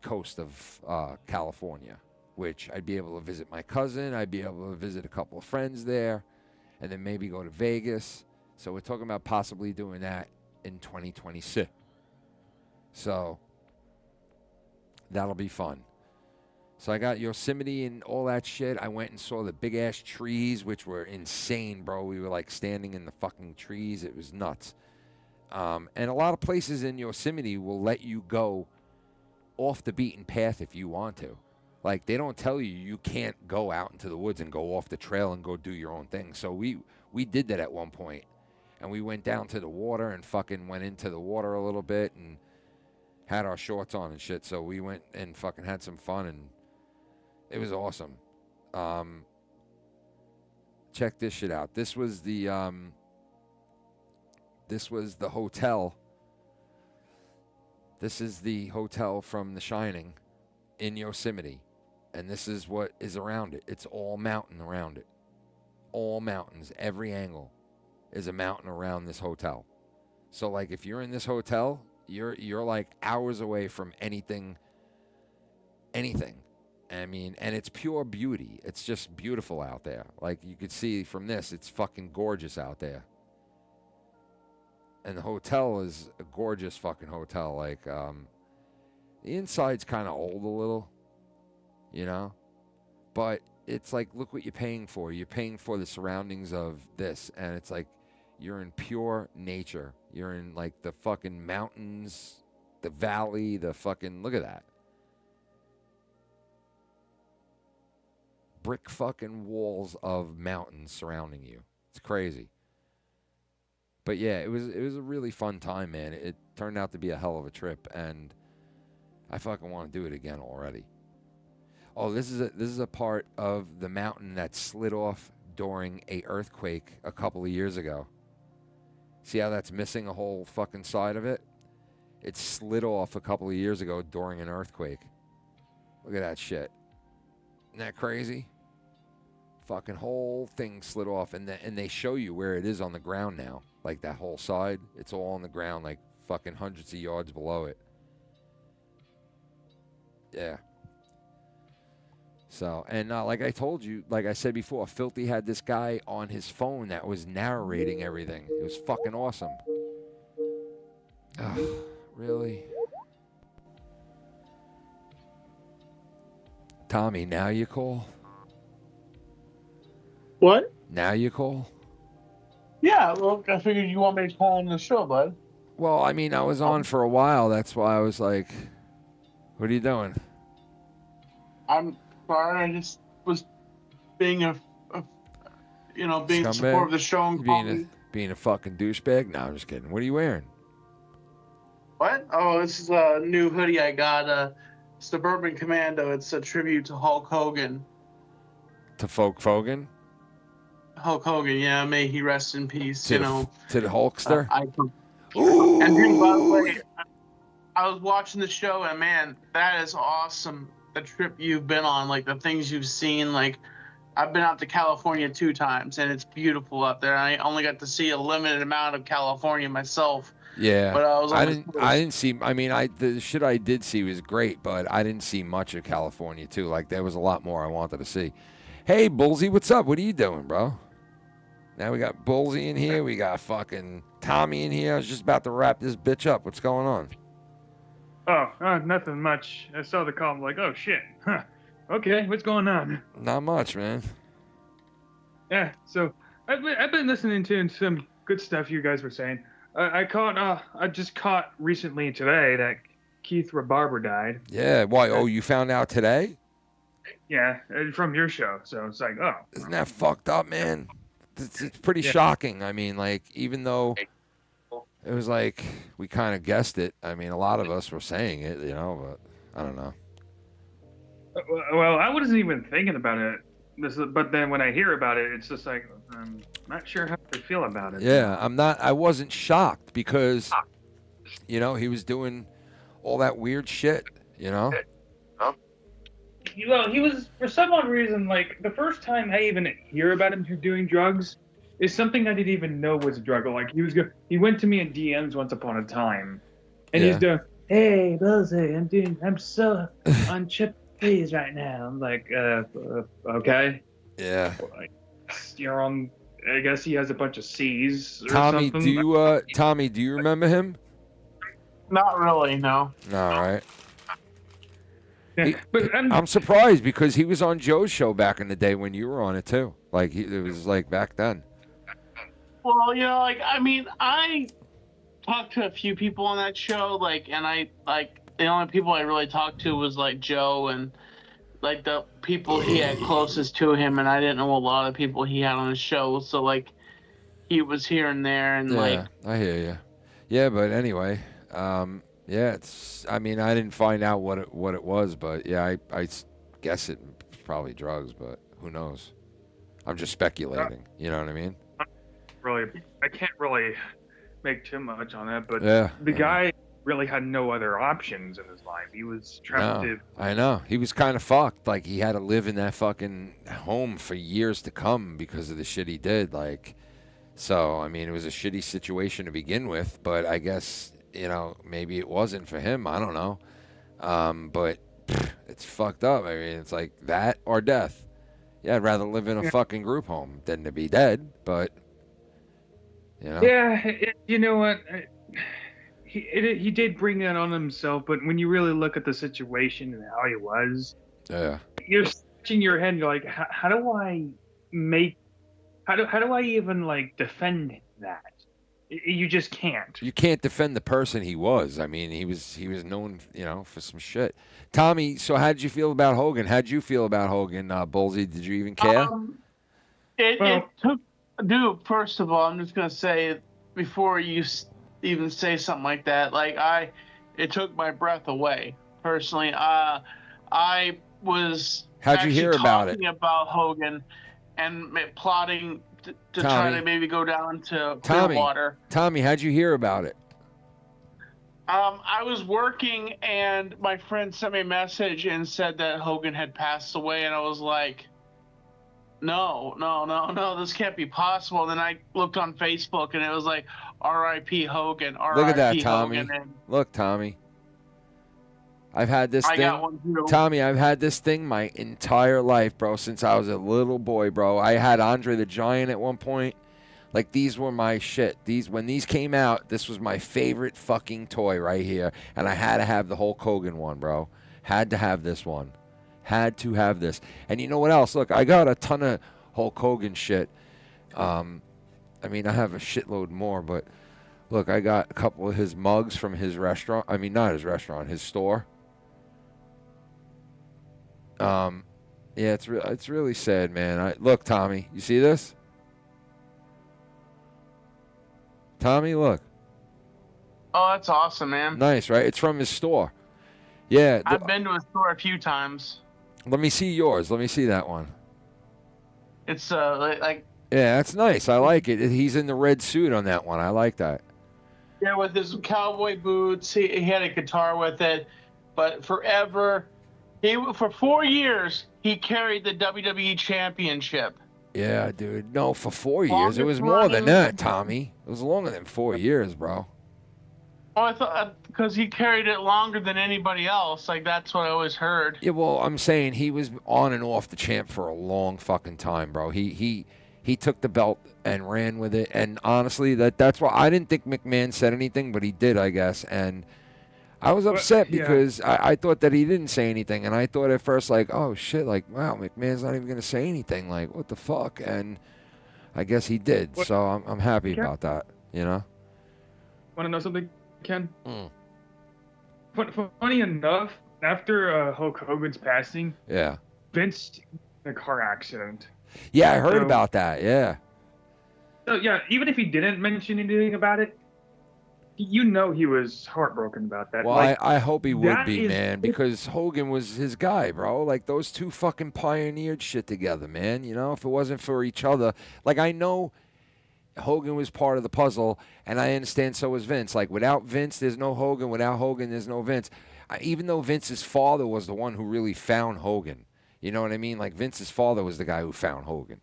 H: coast of California, which I'd be able to visit my cousin. I'd be able to visit a couple of friends there, and then maybe go to Vegas. So we're talking about possibly doing that in 2026. So that'll be fun. So I got Yosemite and all that shit. I went and saw the big-ass trees, which were insane, bro. We were, like, standing in the fucking trees. It was nuts. And a lot of places in Yosemite will let you go off the beaten path if you want to. Like, they don't tell you can't go out into the woods and go off the trail and go do your own thing. So we did that at one point. And we went down to the water and fucking went into the water a little bit and had our shorts on and shit. So we went and fucking had some fun, and it was awesome. Check this shit out. This was the hotel. This is the hotel from The Shining in Yosemite. And this is what is around it. It's all mountain around it. All mountains. Every angle is a mountain around this hotel. So, like, if you're in this hotel, you're like hours away from anything. I mean, and it's pure beauty. It's just beautiful out there. Like, you could see from this, it's fucking gorgeous out there. And the hotel is a gorgeous fucking hotel. Like, the inside's kind of old a little, you know? But it's like, look what you're paying for. You're paying for the surroundings of this. And it's like, you're in pure nature. You're in, like, the fucking mountains, the valley, the fucking, look at that. Brick fucking walls of mountains surrounding you. It's crazy. But yeah, it was a really fun time, man. It turned out to be a hell of a trip, and I fucking want to do it again already. Oh, this is a part of the mountain that slid off during a earthquake a couple of years ago. See how that's missing a whole fucking side of it? It slid off a couple of years ago during an earthquake. Look at that shit. Isn't that crazy? Fucking whole thing slid off, and they show you where it is on the ground now. Like, that whole side, it's all on the ground, like fucking hundreds of yards below it. Yeah. So, and like I told you, like I said before, Filthy had this guy on his phone that was narrating everything. It was fucking awesome. Ugh, really? Tommy, now you call?
A: What?
H: Now you call?
A: Yeah, well, I figured you want me to call on the show, bud.
H: Well, I mean, I was on for a while. That's why I was like, what are you doing?
A: Sorry, I just was being being
H: Scumbag?
A: supportive of the show and
H: Being a fucking douchebag? No, I'm just kidding. What are you wearing?
A: What? Oh, this is a new hoodie I got. Suburban Commando. It's a tribute to Hulk Hogan.
H: To Hulk Hogan?
A: Hulk Hogan, yeah. May he rest in peace.
H: To the Hulkster?
A: And dude, by the way, I was watching the show, and man, that is awesome. The trip you've been on, like the things you've seen. Like, I've been out to California 2 times, and it's beautiful up there. I only got to see a limited amount of California myself.
H: Yeah,
A: but
H: I didn't see. I mean, the shit I did see was great, but I didn't see much of California too. Like, there was a lot more I wanted to see. Hey, Bullsy, what's up? What are you doing, bro? Now we got Bullsy in here. We got fucking Tommy in here. I was just about to wrap this bitch up. What's going on?
P: Oh, nothing much. I saw the call. I'm like, oh shit. Huh. Okay, what's going on?
H: Not much, man.
P: Yeah, so I've been listening to some good stuff you guys were saying. I just caught recently today that Keith Rabarber died.
H: Yeah, why? Oh, you found out today?
P: Yeah, from your show. So it's like, oh.
H: Isn't that fucked up, man? It's pretty shocking. I mean, like, even though it was like we kind of guessed it. I mean, a lot of us were saying it, but I don't know.
P: Well, I wasn't even thinking about it. But then when I hear about it, it's just like, I'm not sure how I feel about it.
H: Yeah, I wasn't shocked because, he was doing all that weird shit,
P: Well, he was, for some odd reason, like, the first time I even hear about him doing drugs is something I didn't even know was a drug. Like, he went to me in DMs once upon a time, and he's doing, hey, Bullseye, I'm so on chip please right now. I'm like, okay.
H: Yeah.
P: You're on, I guess he has a bunch of C's or
H: Tommy,
P: something.
H: Tommy, do you remember him?
A: Not really, no.
H: All right.
P: Yeah,
H: I'm surprised because he was on Joe's show back in the day when you were on it too. Like, it was like back then.
A: Well, I talked to a few people on that show, and the only people I really talked to was like Joe and like the people he had closest to him, and I didn't know a lot of people he had on his show, so like he was here and there, and
H: I hear you. Yeah, but anyway, it's. I mean, I didn't find out what it was, but yeah, I guess it's probably drugs, but who knows? I'm just speculating. You know what I mean?
P: Really, I can't really make too much on it, but
H: yeah,
P: the guy really had no other options in his life. He was trapped.
H: I know. He was kind of fucked. Like, he had to live in that fucking home for years to come because of the shit he did. Like, so, I mean, it was a shitty situation to begin with, but I guess, maybe it wasn't for him. I don't know. But it's fucked up. I mean, it's like that or death. Yeah, I'd rather live in a fucking group home than to be dead, but,
P: Yeah, you know what? He did bring that on himself, but when you really look at the situation and how he was, you're scratching your head. And you're like, how do I even like defend that? You just can't.
H: You can't defend the person he was. I mean, he was known, for some shit. Tommy, so how did you feel about Hogan? How'd you feel about Hogan, Bullsy? Did you even care?
A: It took, dude. First of all, I'm just gonna say before you even say something like that, it took my breath away. Personally, I was
H: How'd you hear about it?
A: Talking about Hogan and plotting to try to maybe go down to Clearwater.
H: Tommy, how'd you hear about it?
A: I was working and my friend sent me a message and said that Hogan had passed away, and I was like, no, this can't be possible. And then I looked on Facebook and it was like, R.I.P. Hogan, R.I.P.
H: Look at that, Tommy.
A: Hogan.
H: Look, Tommy. I've had this thing.
A: Got one too.
H: Tommy, I've had this thing my entire life, bro, since I was a little boy, bro. I had Andre the Giant at one point. Like, these were my shit. When these came out, this was my favorite fucking toy right here. And I had to have the Hulk Hogan one, bro. Had to have this one. Had to have this. And you know what else? Look, I got a ton of Hulk Hogan shit. I mean, I have a shitload more, but look, I got a couple of his mugs from his restaurant. I mean, not his restaurant, his store. Yeah, it's really sad, man. Look, Tommy, you see this? Tommy, look.
A: Oh, that's awesome, man.
H: Nice, right? It's from his store. Yeah.
A: I've been to his store a few times.
H: Let me see yours. Let me see that one.
A: It's like.
H: Yeah, that's nice. I like it. He's in the red suit on that one. I like that.
A: Yeah, with his cowboy boots. He had a guitar with it, but forever, for 4 years he carried the WWE Championship.
H: Yeah, dude. No, for 4 years.
A: Longest
H: It was more than
A: running-
H: that, Tommy. It was longer than 4 years, bro.
A: Oh, I thought because he carried it longer than anybody else. Like that's what I always heard.
H: Yeah, well, I'm saying he was on and off the champ for a long fucking time, bro. He took the belt and ran with it, and honestly, that's why I didn't think McMahon said anything, but he did, I guess, and I was upset because I thought that he didn't say anything, and I thought at first, like, oh shit, like, wow, McMahon's not even gonna say anything, like, what the fuck, and I guess he did, so I'm happy about that, you know.
P: Want to know something, Ken? Funny enough, after Hulk Hogan's passing,
H: Yeah.
P: Vince in a car accident.
H: Yeah, I heard about that. Yeah.
P: So yeah, even if he didn't mention anything about it, you know he was heartbroken about that.
H: Well,
P: Like,
H: I hope he would
P: that
H: be,
P: is-
H: man, because Hogan was his guy, bro. Like, those two fucking pioneered shit together, man. You know, if it wasn't for each other. Like, I know Hogan was part of the puzzle, and I understand so was Vince. Like, without Vince, there's no Hogan. Without Hogan, there's no Vince. Even though Vince's father was the one who really found Hogan. You know what I mean? Like, Vince's father was the guy who found Hogan.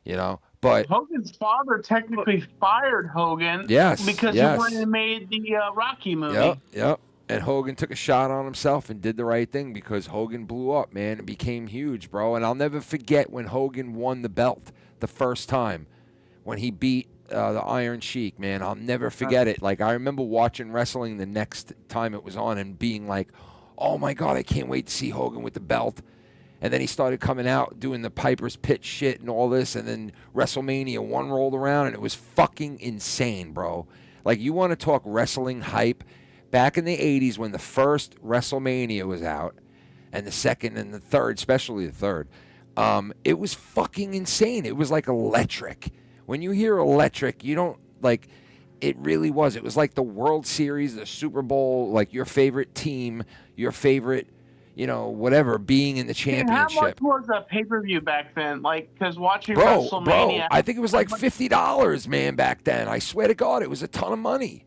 H: You know? But
A: Hogan's father technically fired Hogan.
H: Yes,
A: Because
H: yes.
A: he went and made the Rocky movie.
H: Yep. And Hogan took a shot on himself and did the right thing because Hogan blew up, man, and became huge, bro. And I'll never forget when Hogan won the belt the first time, when he beat the Iron Sheik, man. I'll never forget it. Like, I remember watching wrestling the next time it was on and being like, oh, my God, I can't wait to see Hogan with the belt. And then he started coming out doing the Piper's Pit shit and all this. And then WrestleMania 1 rolled around, and it was fucking insane, bro. Like, you want to talk wrestling hype? Back in the 80s when the first WrestleMania was out, and the second and the third, especially the third, it was fucking insane. It was like electric. When you hear electric, you don't, like, it really was. It was like the World Series, the Super Bowl, like your favorite team, your favorite, you know, whatever, being in the championship.
A: How much was a pay-per-view back then? Like, because watching
H: Bro,
A: WrestleMania...
H: I think it was like $50, man, back then. I swear to God, it was a ton of money.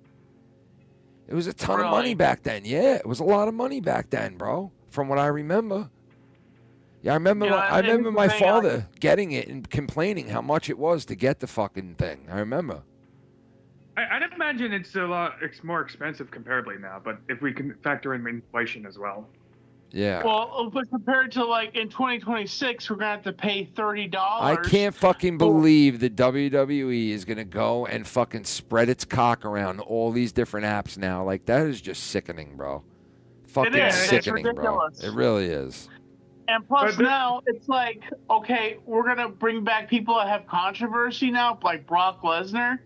H: It was a ton of money back then. Yeah, it was a lot of money back then, bro, from what I remember. Yeah, I remember.
A: You know,
H: I remember
A: and
H: my
A: the thing,
H: father getting it and complaining how much it was to get the fucking thing. I remember.
P: I'd imagine it's more expensive comparably now, but if we can factor in inflation as well.
H: Yeah.
A: Well, but compared to, like, in 2026, we're going to have to pay $30.
H: I can't fucking believe that WWE is going to go and fucking spread its cock around all these different apps now. Like, that is just sickening, bro. Fucking
A: is. It's
H: sickening, bro.
A: ridiculous.
H: It really is.
A: And plus now, it's like, okay, we're going to bring back people that have controversy now, like Brock Lesnar.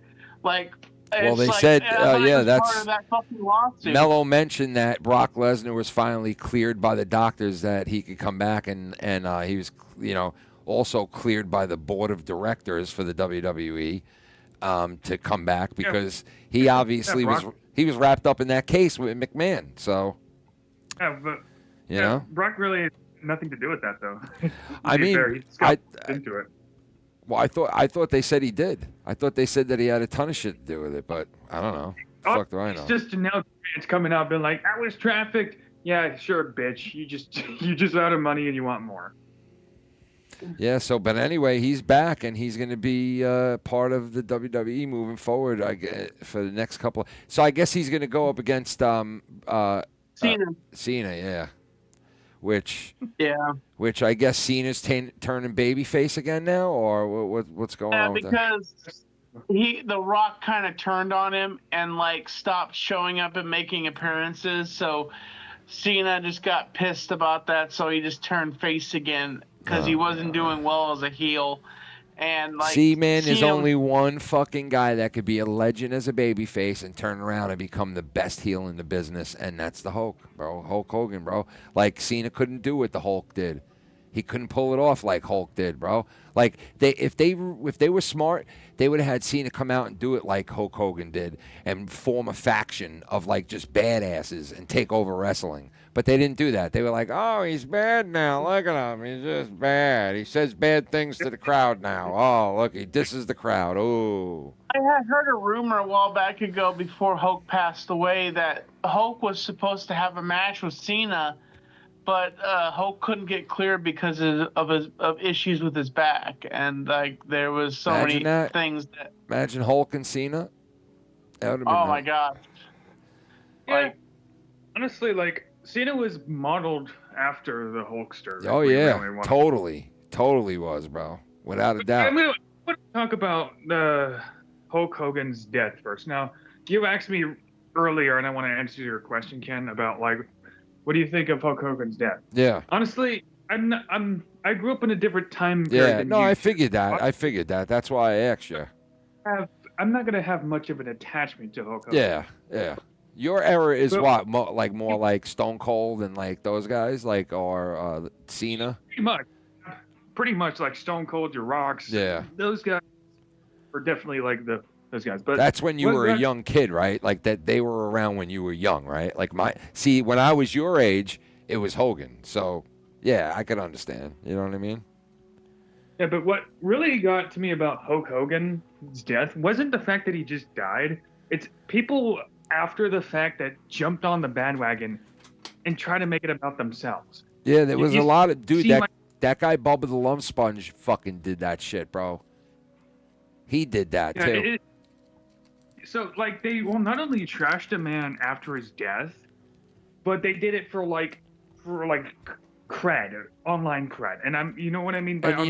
A: Like,
H: Well,
A: it's
H: they
A: like,
H: said,
A: I thought he
H: yeah,
A: was
H: that's...
A: part of that fucking lawsuit.
H: Mello mentioned that Brock Lesnar was finally cleared by the doctors that he could come back, and he was, you know, also cleared by the board of directors for the WWE to come back because he obviously was wrapped up in that case with McMahon. So,
P: Yeah, but
H: you know,
P: Brock really had nothing to do with that, though.
H: I mean,
P: he's got into it.
H: Well, I thought they said he did. I thought they said that he had a ton of shit to do with it, but I don't know. Fuck do I know?
P: It's just now it's coming out, being like, I was trafficked. Yeah, sure, bitch. You just out of money and you want more.
H: Yeah. So, but anyway, he's back and he's going to be part of the WWE moving forward. For the next couple. So I guess he's going to go up against
A: Cena.
H: Cena, yeah. Which I guess Cena's turning babyface again now, or what's going on with that?
A: Because The Rock kind of turned on him and like stopped showing up and making appearances. So Cena just got pissed about that, so he just turned face again because he wasn't doing well as a heel. And like,
H: see, man, there's only one fucking guy that could be a legend as a babyface and turn around and become the best heel in the business, and that's the Hulk, bro. Hulk Hogan, bro. Like, Cena couldn't do what the Hulk did. He couldn't pull it off like Hulk did, bro. Like if they were smart, they would have had Cena come out and do it like Hulk Hogan did and form a faction of like just badasses and take over wrestling. But they didn't do that. They were like, oh, he's bad now. Look at him. He's just bad. He says bad things to the crowd now. Oh, look, he disses the crowd. Oh.
A: I had heard a rumor a while back ago before Hulk passed away that Hulk was supposed to have a match with Cena, but Hulk couldn't get cleared because of issues with his back, and like there was so many things that.
H: Imagine Hulk and Cena. That would have been
A: Oh my god.
P: Yeah. Like, honestly, like Cena was modeled after the Hulkster.
H: Oh yeah, totally was, bro, without a doubt.
P: I'm gonna talk about Hulk Hogan's death first. Now, you asked me earlier, and I want to answer your question, Ken, about like, what do you think of Hulk Hogan's death?
H: Yeah.
P: Honestly, I grew up in a different time period.
H: Yeah. No, I figured that. That's why I asked you.
P: I'm not gonna have much of an attachment to Hulk Hogan.
H: Yeah. Yeah. Your era is what, more like Stone Cold and like those guys, like or Cena.
P: Pretty much like Stone Cold, your Rocks.
H: Yeah.
P: Those guys were definitely like those guys. But
H: that's when you were a young kid, right? Like that they were around when you were young, right? Like when I was your age, it was Hogan. So yeah, I could understand. You know what I mean?
P: Yeah, but what really got to me about Hulk Hogan's death wasn't the fact that he just died. It's people after the fact that jumped on the bandwagon and tried to make it about themselves.
H: Yeah, there was a lot of that guy Bubba the Love Sponge fucking did that shit, bro. He did that too.
P: So like they not only trashed a man after his death, but they did it for like cred, online cred. And you know what I mean by
H: and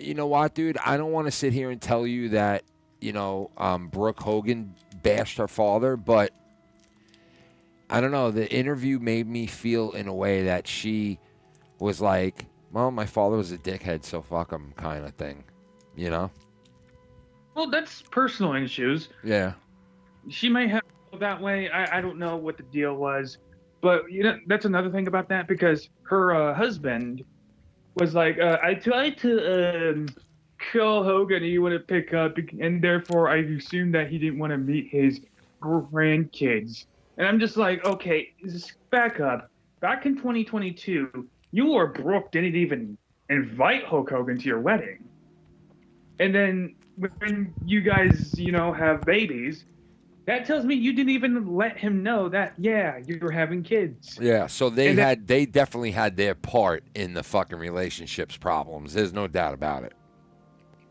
H: you know what, dude? I don't want to sit here and tell you that, Brooke Hogan bashed her father, but I don't know. The interview made me feel in a way that she was like, well, my father was a dickhead, so fuck him kind of thing,
P: Well, that's personal issues.
H: Yeah.
P: She may have felt that way. I don't know what the deal was. But, that's another thing about that, because her husband was like, I tried to kill Hogan, he wouldn't pick up, and therefore I assumed that he didn't want to meet his grandkids. And I'm just like, okay, just back up. Back in 2022, you or Brooke didn't even invite Hulk Hogan to your wedding. And then when you guys, have babies, that tells me you didn't even let him know that, yeah, you're having kids.
H: Yeah, so they definitely had their part in the fucking relationship's problems. There's no doubt about it.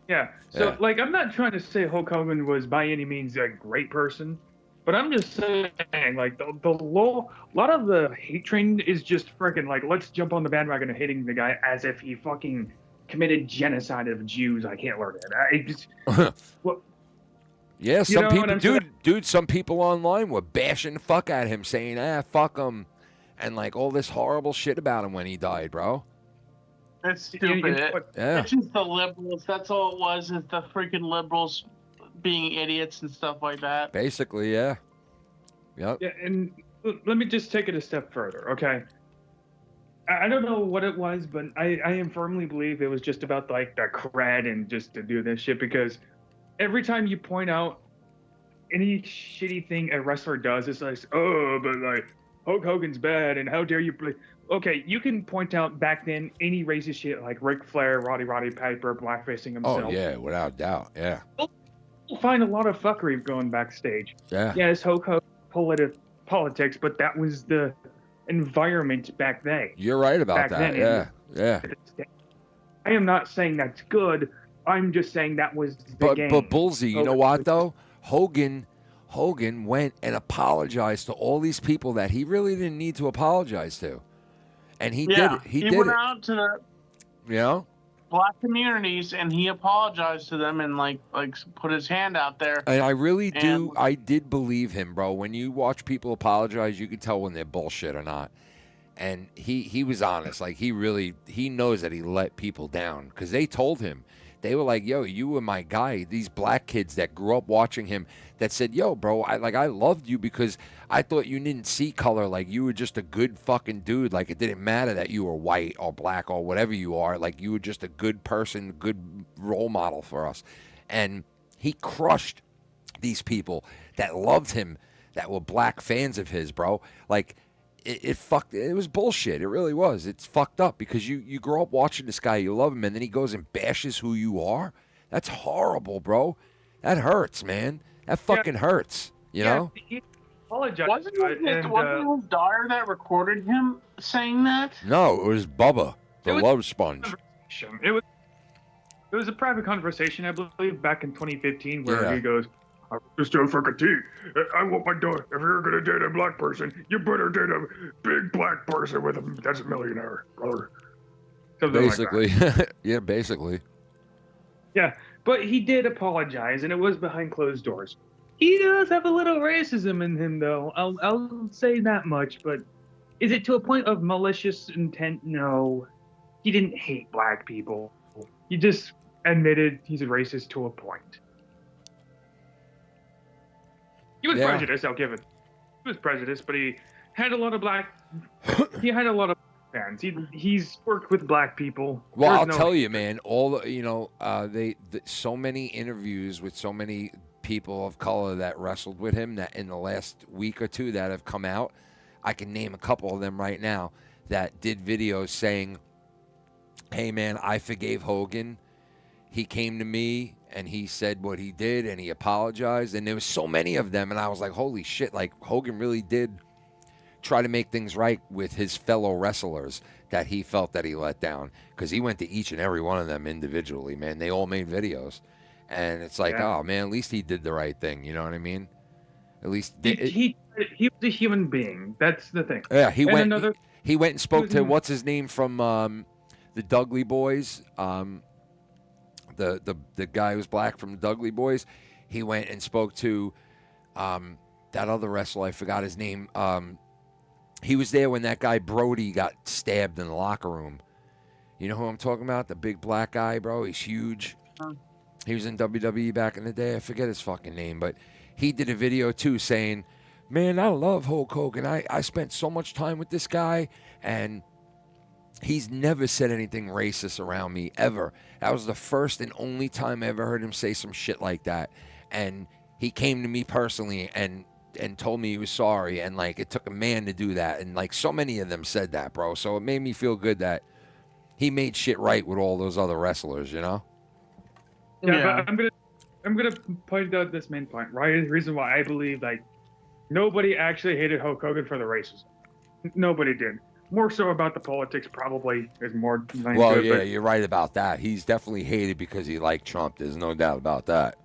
P: Yeah. So, I'm not trying to say Hulk Hogan was by any means a great person, but I'm just saying, like, a lot of the hate train is just freaking, like, let's jump on the bandwagon of hating the guy as if he fucking committed genocide of Jews. I can't learn it.
H: Yeah, some people, dude, some people online were bashing the fuck at him, saying, fuck him, and, like, all this horrible shit about him when he died, bro.
A: That's stupid.
H: Yeah.
A: It's just the liberals. That's all it was, is the freaking liberals being idiots and stuff like that.
H: Basically, yeah. Yep.
P: Yeah, and let me just take it a step further, okay? I don't know what it was, but I firmly believe it was just about, like, the cred and just to do this shit, because every time you point out any shitty thing a wrestler does, it's like, oh, but, like, Hulk Hogan's bad, and how dare you play... Okay, you can point out back then any racist shit like Ric Flair, Roddy Piper, blackfacing himself.
H: Oh, yeah, without doubt, yeah.
P: You'll find a lot of fuckery going backstage.
H: Yeah.
P: Yes, Hulk Hogan politics, but that was the environment back then.
H: You're right about that, yeah.
P: I am not saying that's good. I'm just saying that was the game.
H: But Bullsy, you know what, though? Hogan went and apologized to all these people that he really didn't need to apologize to. And he did it. He
A: went out to
H: the
A: black communities and he apologized to them and like put his hand out there.
H: And I really do. I did believe him, bro. When you watch people apologize, you can tell when they're bullshit or not. And he was honest. Like he knows that he let people down because they told him They were like, yo, you were my guy. These black kids that grew up watching him that said, yo, bro, I loved you because I thought you didn't see color. Like, you were just a good fucking dude. Like, it didn't matter that you were white or black or whatever you are. Like, you were just a good person, good role model for us. And he crushed these people that loved him, that were black fans of his, bro. Like, it was bullshit. It really was. It's fucked up because you grow up watching this guy, you love him, and then he goes and bashes who you are. That's horrible, bro. That hurts, man. That fucking hurts. You know?
P: He apologized.
A: Wasn't it his daughter that recorded him saying that?
H: No, it was Bubba, the love sponge.
P: It was a private conversation, I believe, back in 2015, where he goes, "I'm just a fucking tea. I want my daughter. If you're gonna date a black person, you better date a big black person that's a millionaire, brother." Something
H: Basically,
P: like that.
H: yeah, basically.
P: Yeah, but he did apologize, and it was behind closed doors. He does have a little racism in him, though. I'll say that much. But is it to a point of malicious intent? No, he didn't hate black people. He just admitted he's a racist to a point. He was prejudiced, I'll give it. He was prejudiced, but he had a lot of he had a lot of fans. He's worked with black people.
H: Well, I'll tell you, man. All so many interviews with so many people of color that wrestled with him that in the last week or two that have come out. I can name a couple of them right now that did videos saying, "Hey, man, I forgave Hogan. He came to me and he said what he did and he apologized." And there was so many of them, and I was like, holy shit, like Hogan really did try to make things right with his fellow wrestlers that he felt that he let down, because he went to each and every one of them individually, man. They all made videos, and it's like, oh man, at least he did the right thing. You know what I mean? At least
P: he was a human being. That's the thing.
H: Yeah, he went and spoke to what's his name from the Dudley Boys. The guy who's black from the Dudley Boys. He went and spoke to that other wrestler. I forgot his name. He was there when that guy Brody got stabbed in the locker room. You know who I'm talking about? The big black guy, bro. He's huge. He was in WWE back in the day. I forget his fucking name, but he did a video too saying, "Man, I love Hulk Hogan. I spent so much time with this guy, and he's never said anything racist around me, ever. That was the first and only time I ever heard him say some shit like that. And he came to me personally and told me he was sorry, and like it took a man to do that." And like so many of them said that, bro. So it made me feel good that he made shit right with all those other wrestlers, you know?
P: Yeah, but I'm gonna point out this main point, right? The reason why I believe like nobody actually hated Hulk Hogan for the racism. Nobody did. More so about the politics, probably is more.
H: Well,
P: good,
H: yeah,
P: but
H: you're right about that. He's definitely hated because he liked Trump. There's no doubt about that.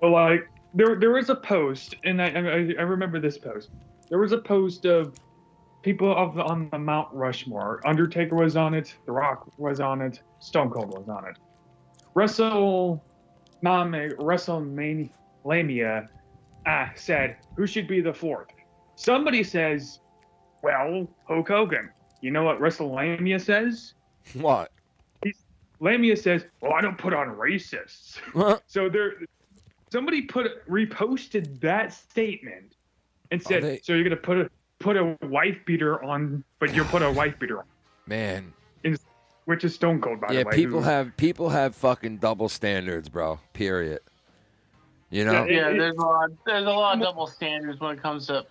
P: Well, like there was a post, and I remember this post. There was a post of people on the Mount Rushmore. Undertaker was on it. The Rock was on it. Stone Cold was on it. WrestleMania said, who should be the fourth? Somebody says, well, Hulk Hogan. You know what WrestleMania says?
H: What?
P: Lamia says, well, I don't put on racists. So somebody reposted that statement and said, so you're going to put a wife beater on, but you put a wife beater on.
H: Man.
P: Which is Stone Cold, by the way.
H: Yeah, people have fucking double standards, bro. Period. You know?
A: Yeah, there's a lot of double standards when it comes to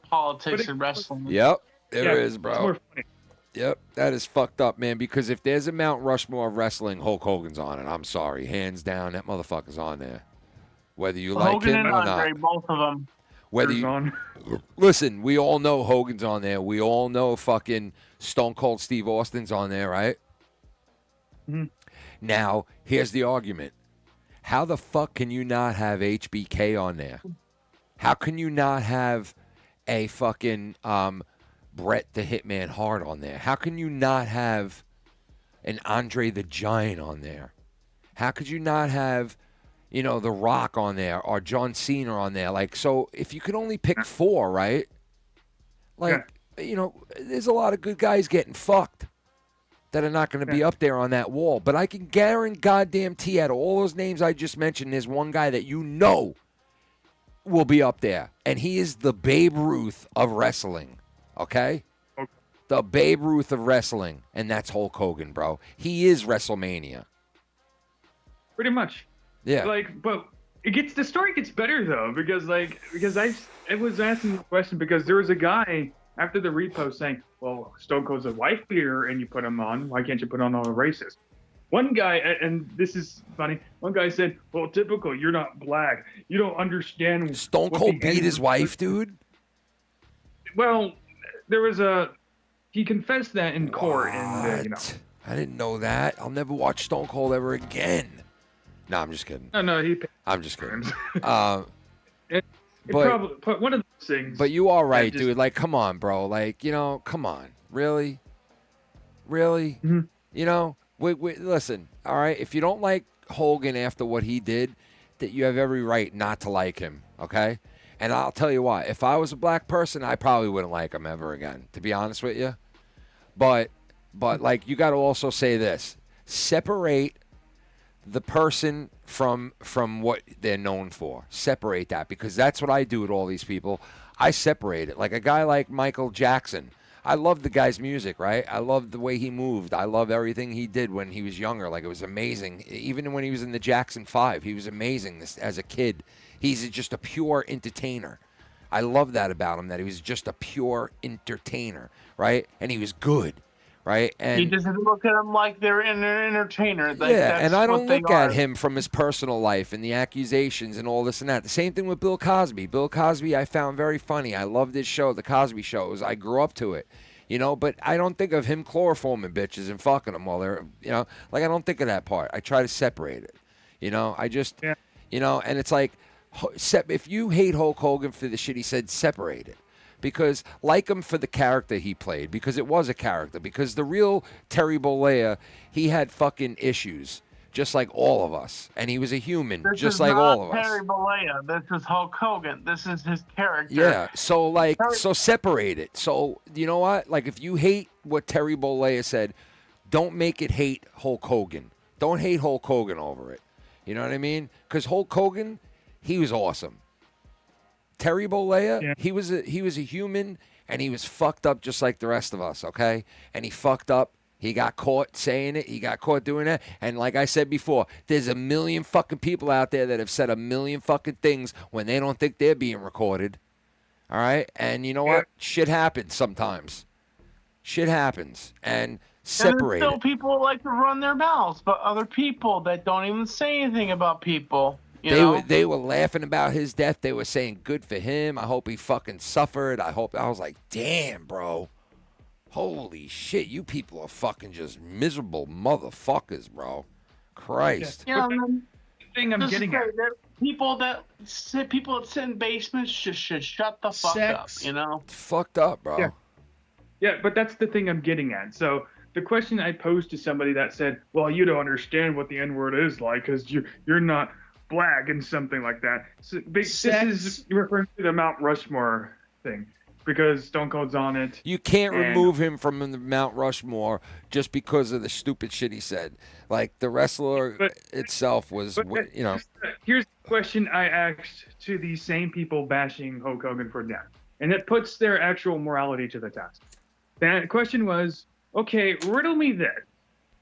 A: politics and wrestling.
H: Yep, there is, bro. Yep, that is fucked up, man. Because if there's a Mount Rushmore of wrestling, Hulk Hogan's on it. I'm sorry, hands down, that motherfucker's on there. Whether you like
A: Hogan
H: him
A: and
H: or
A: Andre,
H: not.
A: both of them.
H: Listen, we all know Hogan's on there. We all know fucking Stone Cold Steve Austin's on there, right?
P: Mm-hmm.
H: Now, here's the argument. How the fuck can you not have HBK on there? How can you not have a fucking Bret the Hitman Hart on there? How can you not have an Andre the Giant on there? How could you not have, The Rock on there or John Cena on there? Like, so if you could only pick four, right? Like, there's a lot of good guys getting fucked. that are not going to be up there on that wall. But I can guarantee out of all those names I just mentioned, there's one guy that you know will be up there. And he is the Babe Ruth of wrestling. Okay? The Babe Ruth of wrestling. And that's Hulk Hogan, bro. He is WrestleMania.
P: Pretty much.
H: Yeah.
P: Like, but the story gets better though, because I was asking the question because there was a guy after the repost saying, well, Stone Cold's a wife beater and you put him on, why can't you put on all the racists? One guy, and this is funny, one guy said, well, typical, you're not black. You don't understand.
H: Stone Cold beat his wife, dude?
P: Well, he confessed that in court. And,
H: I didn't know that. I'll never watch Stone Cold ever again. No, I'm just kidding.
P: No,
H: I'm just kidding.
P: But one of those things.
H: But you are right, dude. Like, come on, bro. Like, come on. Really? Really? Wait, listen. All right. If you don't like Hogan after what he did, that you have every right not to like him. Okay. And I'll tell you why. If I was a black person, I probably wouldn't like him ever again, to be honest with you. But like, you got to also say this: separate the person from what they're known for. Separate that, because that's what I do with all these people. I separate it. Like a guy like Michael Jackson. I love the guy's music, right? I love the way he moved. I love everything he did when he was younger. Like, it was amazing. Even when he was in the Jackson 5, he was amazing as a kid. He's just a pure entertainer. I love that about him, that he was just a pure entertainer, right? And he was good. Right, and
A: he doesn't look at them like they're an entertainer. Like,
H: yeah, and I don't look at him from his personal life and the accusations and all this and that. The same thing with Bill Cosby. Bill Cosby, I found very funny. I loved his show, The Cosby Show. I grew up to it, But I don't think of him chloroforming bitches and fucking them while they're, Like, I don't think of that part. I try to separate it. I just, And it's like, if you hate Hulk Hogan for the shit he said, separate it. Because like him for the character he played, because it was a character, because the real Terry Bollea, he had fucking issues, just like all of us, and he was a human, just like all of us.
A: Terry Bollea. This is Hulk Hogan. This is his character.
H: Yeah, so separate it. So you know what? Like, if you hate what Terry Bollea said, don't make it hate Hulk Hogan. Don't hate Hulk Hogan over it. You know what I mean? Because Hulk Hogan, he was awesome. Terry Bollea, he was a human, and he was fucked up just like the rest of us, okay? And he fucked up. He got caught saying it. He got caught doing that. And like I said before, there's a million fucking people out there that have said a million fucking things when they don't think they're being recorded, all right? And you know what? Shit happens sometimes. Shit happens. And separate
A: and there's still people like to run their mouths, but other people that don't even say anything about people.
H: They were laughing about his death. They were saying, good for him. I hope he fucking suffered. I was like, damn, bro. Holy shit, you people are fucking just miserable motherfuckers, bro. Christ.
P: The thing I'm getting at.
A: People that sit in basements just should shut the fuck up,
H: Fucked up, bro.
P: Yeah, but that's the thing I'm getting at. So the question I posed to somebody that said, well, you don't understand what the N-word is like because you're not black and something like that. So this is referring to the Mount Rushmore thing because Stone Cold's on it.
H: You can't remove him from the Mount Rushmore just because of the stupid shit he said. Like, the wrestler itself was,
P: Here's the question I asked to these same people bashing Hulk Hogan for death, and it puts their actual morality to the test. That question was, okay, riddle me this.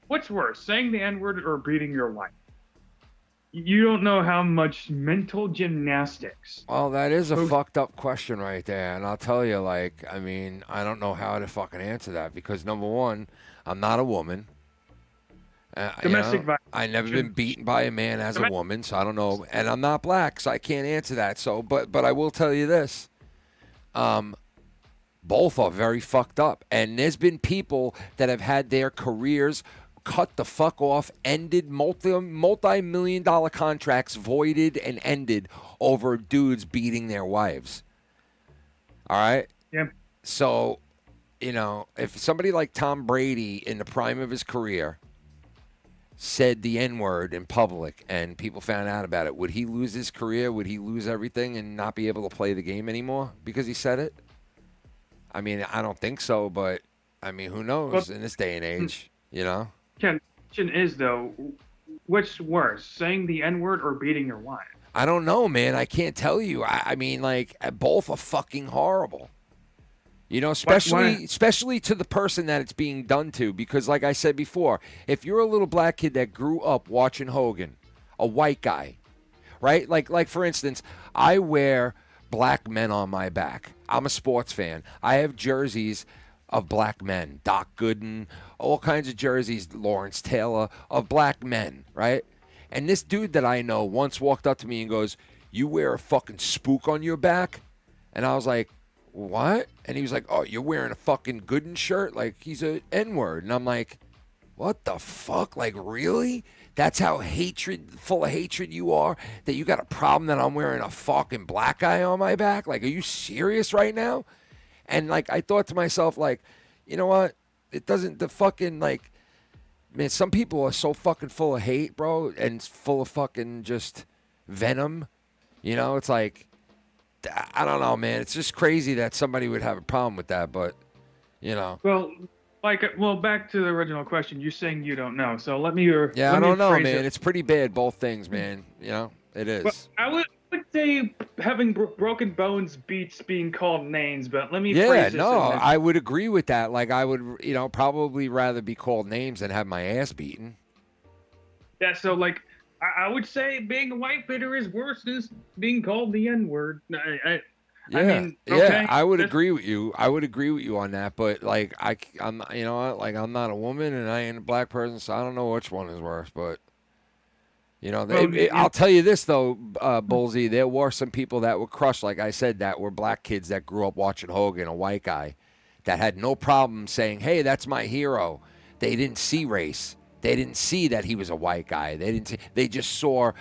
P: What's worse, saying the N-word or beating your wife? You don't know how much mental gymnastics.
H: Well, that is a fucked up question right there. And I'll tell you, I don't know how to fucking answer that because, number one, I'm not a woman.
P: Domestic violence.
H: I've never been beaten by a man as a woman, so I don't know. And I'm not black, so I can't answer that. So, but I will tell you this. Both are very fucked up. And there's been people that have had their careers cut the fuck off, ended multi-million-dollar contracts, voided and ended over dudes beating their wives. All right?
P: Yeah.
H: So, if somebody like Tom Brady in the prime of his career said the N-word in public and people found out about it, would he lose his career? Would he lose everything and not be able to play the game anymore because he said it? I mean, I don't think so, but, who knows in this day and age? You know?
P: Ken, the question is, though, what's worse, saying the N-word or beating your wife?
H: I don't know, man. I can't tell you. I mean, like, both are fucking horrible. You know, especially to the person that it's being done to. Because, like I said before, if you're a little black kid that grew up watching Hogan, a white guy, right? Like for instance, I wear black men on my back. I'm a sports fan. I have jerseys of black men. Doc Gooden, all kinds of jerseys, Lawrence Taylor, of black men, right? And this dude that I know once walked up to me and goes, "You wear a fucking spook on your back?" And I was like, "What?" And he was like, "Oh, you're wearing a fucking Gooden shirt? Like, he's a N-word." And I'm like, what the fuck? Like, really? That's how full of hatred you are? That you got a problem that I'm wearing a fucking black guy on my back? Like, are you serious right now? And, like, I thought to myself, like, you know what? It doesn't, the fucking, like, man, some people are so fucking full of hate, bro, and full of fucking just venom. You know, it's like, I don't know, man. It's just crazy that somebody would have a problem with that, but, you know.
P: Well, back to the original question. You're saying you don't know, so let me.
H: Yeah, I don't know, man. It's pretty bad, both things, man. You know, it is.
P: Well, I would say having broken bones beats being called names, but let me.
H: Yeah,
P: phrase this
H: no, I would agree with that. Like, I would, you know, probably rather be called names than have my ass beaten.
P: Yeah, so like, I would say being a white bitter is worse than being called the N-word. I mean, okay,
H: I would agree with you. I would agree with you on that. But like, I'm, you know what? Like, I'm not a woman and I ain't a black person, so I don't know which one is worse. But you know, I'll tell you this though, Bullsy, there were some people that were crushed, like I said, that were black kids that grew up watching Hogan, a white guy, that had no problem saying, "Hey, that's my hero." They didn't see race. They didn't see that he was a white guy. They just saw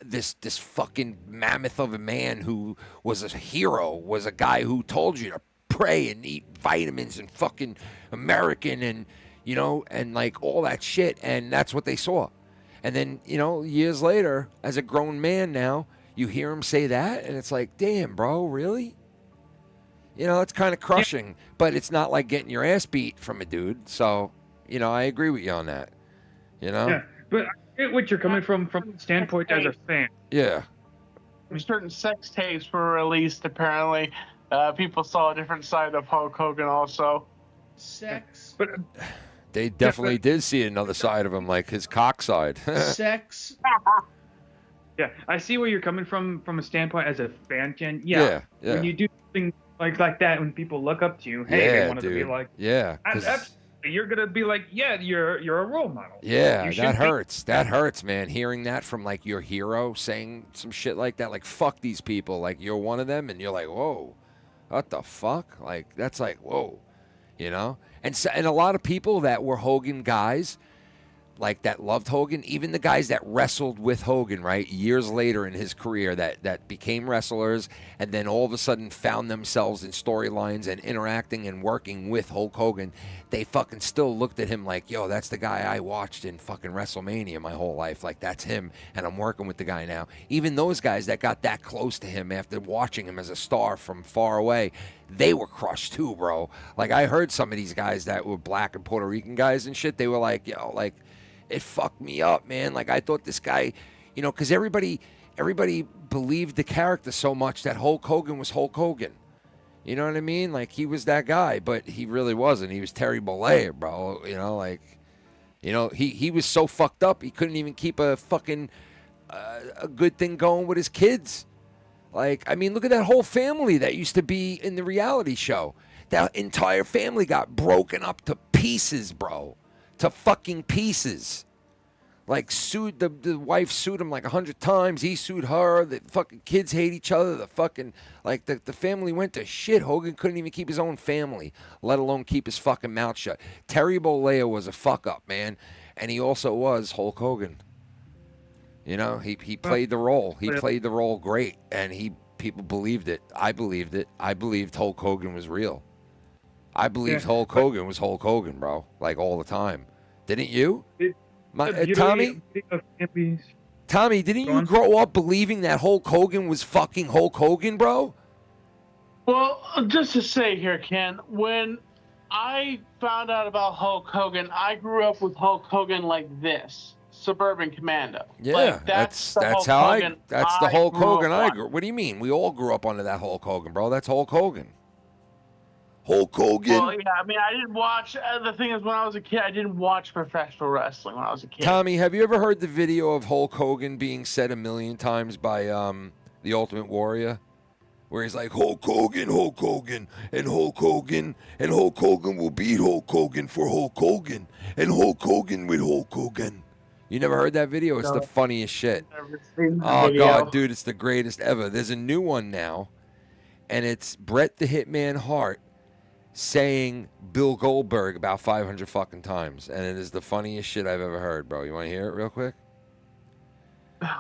H: this fucking mammoth of a man who was a hero, was a guy who told you to pray and eat vitamins and fucking American and, you know, and like all that shit. And that's what they saw. And then, you know, years later, as a grown man now, you hear him say that and it's like, damn, bro, really? You know, it's kind of crushing, but it's not like getting your ass beat from a dude. So, you know, I agree with you on that. You know?
P: Yeah, but I get what you're coming from the standpoint as a fan.
H: Yeah.
A: Certain sex tapes were released, apparently. People saw a different side of Hulk Hogan also.
Q: Sex.
P: But
H: they definitely did see another side of him, like his cock side.
Q: Sex.
P: Yeah, I see where you're coming from a standpoint as a fan, Ken.
H: Yeah.
P: When you do something like that, when people look up to you, hey, they want to be like, you're gonna be like, yeah, you're a role model.
H: Yeah, that hurts. That hurts, man. Hearing that from like your hero saying some shit like that, like fuck these people, like you're one of them, and you're like, whoa, what the fuck? Like that's like, whoa, you know. And a lot of people that were Hogan guys, like that loved Hogan, even the guys that wrestled with Hogan, right, years later in his career that became wrestlers and then all of a sudden found themselves in storylines and interacting and working with Hulk Hogan, they fucking still looked at him like, yo, that's the guy I watched in fucking WrestleMania my whole life. Like, that's him, and I'm working with the guy now. Even those guys that got that close to him after watching him as a star from far away, they were crushed too, bro. Like, I heard some of these guys that were black and Puerto Rican guys and shit, they were like, yo, like, it fucked me up, man. Like, I thought this guy, you know, because everybody believed the character so much that Hulk Hogan was Hulk Hogan. You know what I mean? Like, he was that guy, but he really wasn't. He was Terry Bollea, bro. You know, like, you know, he was so fucked up, he couldn't even keep a fucking a good thing going with his kids. Like, I mean, look at that whole family that used to be in the reality show. That entire family got broken up to pieces, bro. To fucking pieces. Like, sued, the wife sued him like 100 times. He sued her. The fucking kids hate each other. The fucking, like, the family went to shit. Hogan couldn't even keep his own family, let alone keep his fucking mouth shut. Terry Bollea was a fuck up, man. And he also was Hulk Hogan. You know, he played the role. He played the role great. And people believed it. I believed it. I believed Hulk Hogan was real. I believed Hulk Hogan was Hulk Hogan, bro. Like, all the time. Didn't you? Tommy? Tommy, didn't you grow up believing that Hulk Hogan was fucking Hulk Hogan, bro?
A: Well, just to say here, Ken, when
Q: I found out about Hulk Hogan. I grew up with Hulk Hogan like this, Suburban Commando.
H: Yeah,
Q: Like,
H: that's
Q: the Hulk
H: how
Q: Hogan
H: that's the Hulk
Q: grew
H: Hogan
Q: up
H: I
Q: on.
H: grew. What do you mean? We all grew up under that Hulk Hogan, bro. That's Hulk Hogan. Hulk Hogan.
Q: Well, yeah, I mean, I didn't watch. The thing is, when I was a kid, I didn't watch professional wrestling when I was a kid.
H: Tommy, have you ever heard the video of Hulk Hogan being said 1,000,000 times by the Ultimate Warrior? Where he's like, Hulk Hogan, and Hulk Hogan, and Hulk Hogan will beat Hulk Hogan for Hulk Hogan, and Hulk Hogan with Hulk Hogan. You never heard that video? It's the funniest shit. Oh, God, dude, it's the greatest ever. There's a new one now, and it's Bret the Hitman Hart saying Bill Goldberg about 500 fucking times, and it is the funniest shit I've ever heard, bro. You want to hear it real quick?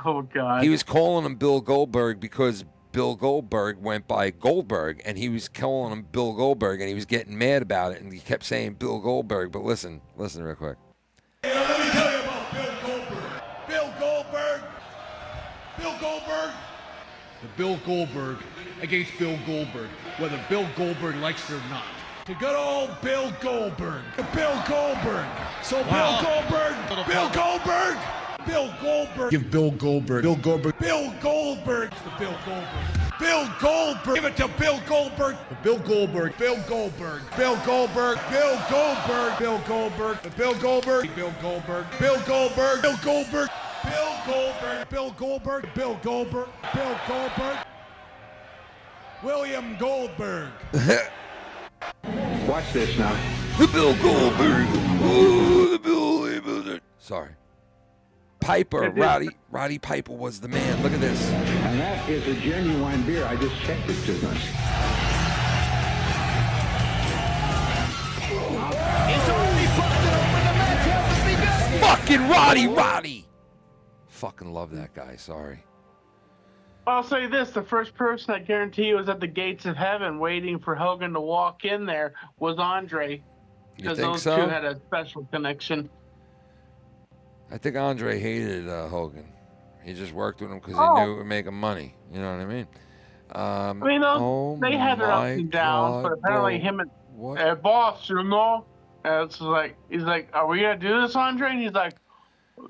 Q: Oh, God.
H: He was calling him Bill Goldberg because Bill Goldberg went by Goldberg, and he was calling him Bill Goldberg, and he was getting mad about it, and he kept saying Bill Goldberg. But listen real quick.
F: Let me tell you about Bill Goldberg. Bill Goldberg. Bill Goldberg.
A: The Bill Goldberg against Bill Goldberg, whether Bill Goldberg likes it or not.
F: To good old Bill Goldberg. Bill Goldberg. So Bill Goldberg. Bill Goldberg. Bill Goldberg.
A: Give Bill Goldberg.
F: Bill Goldberg. Bill Goldberg.
A: The Bill Goldberg.
F: Bill Goldberg. Give it to Bill Goldberg.
A: The Bill Goldberg.
F: Bill Goldberg. Bill Goldberg. Bill Goldberg. Bill Goldberg. The Bill Goldberg.
A: Bill Goldberg.
F: Bill Goldberg. Bill Goldberg. Bill Goldberg. Bill Goldberg. Bill Goldberg. Bill Goldberg. William Goldberg.
R: Watch this now.
H: The Bill Goldberg. Oh, the Bill Goldberg. Sorry. Piper, Roddy Piper was the man. Look at this.
R: And that is a genuine beer. I just checked it 2 months.
F: It's only busted open. The match has begun.
H: Fucking Roddy. Fucking love that guy. Sorry.
Q: I'll say this: the first person I guarantee you was at the gates of heaven, waiting for Hogan to walk in there, was Andre, because those two had a special connection.
H: I think Andre hated Hogan. He just worked with him because he knew it would make him money. You know what I mean?
Q: I mean, they had their ups and downs, but apparently him and boss, you know, and it's like he's like, "Are we gonna do this, Andre?" And he's like,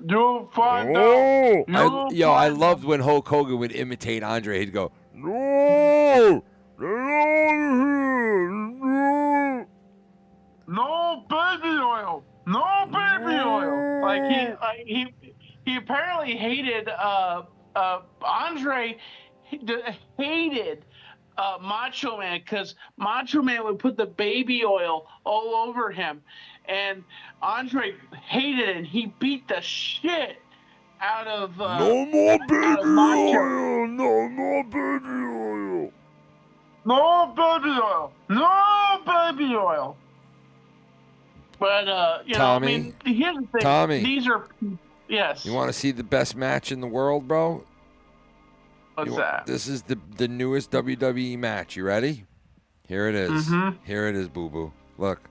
Q: "Do find out."
H: I loved when Hulk Hogan would imitate Andre. He'd go, "No,
Q: no baby oil, no baby oil." Like he apparently hated Andre. Hated Macho Man because Macho Man would put the baby oil all over him, and Andre hated it, and he beat the shit out of
F: no more baby oil. No more baby oil.
Q: No baby oil. No baby oil. But you
H: Tommy,
Q: know, I mean, here's the thing.
H: Tommy,
Q: these are yes.
H: You want to see the best match in the world, bro?
Q: What's that?
H: This is the newest WWE match. You ready? Here it is. Here it is, Boo Boo. Look.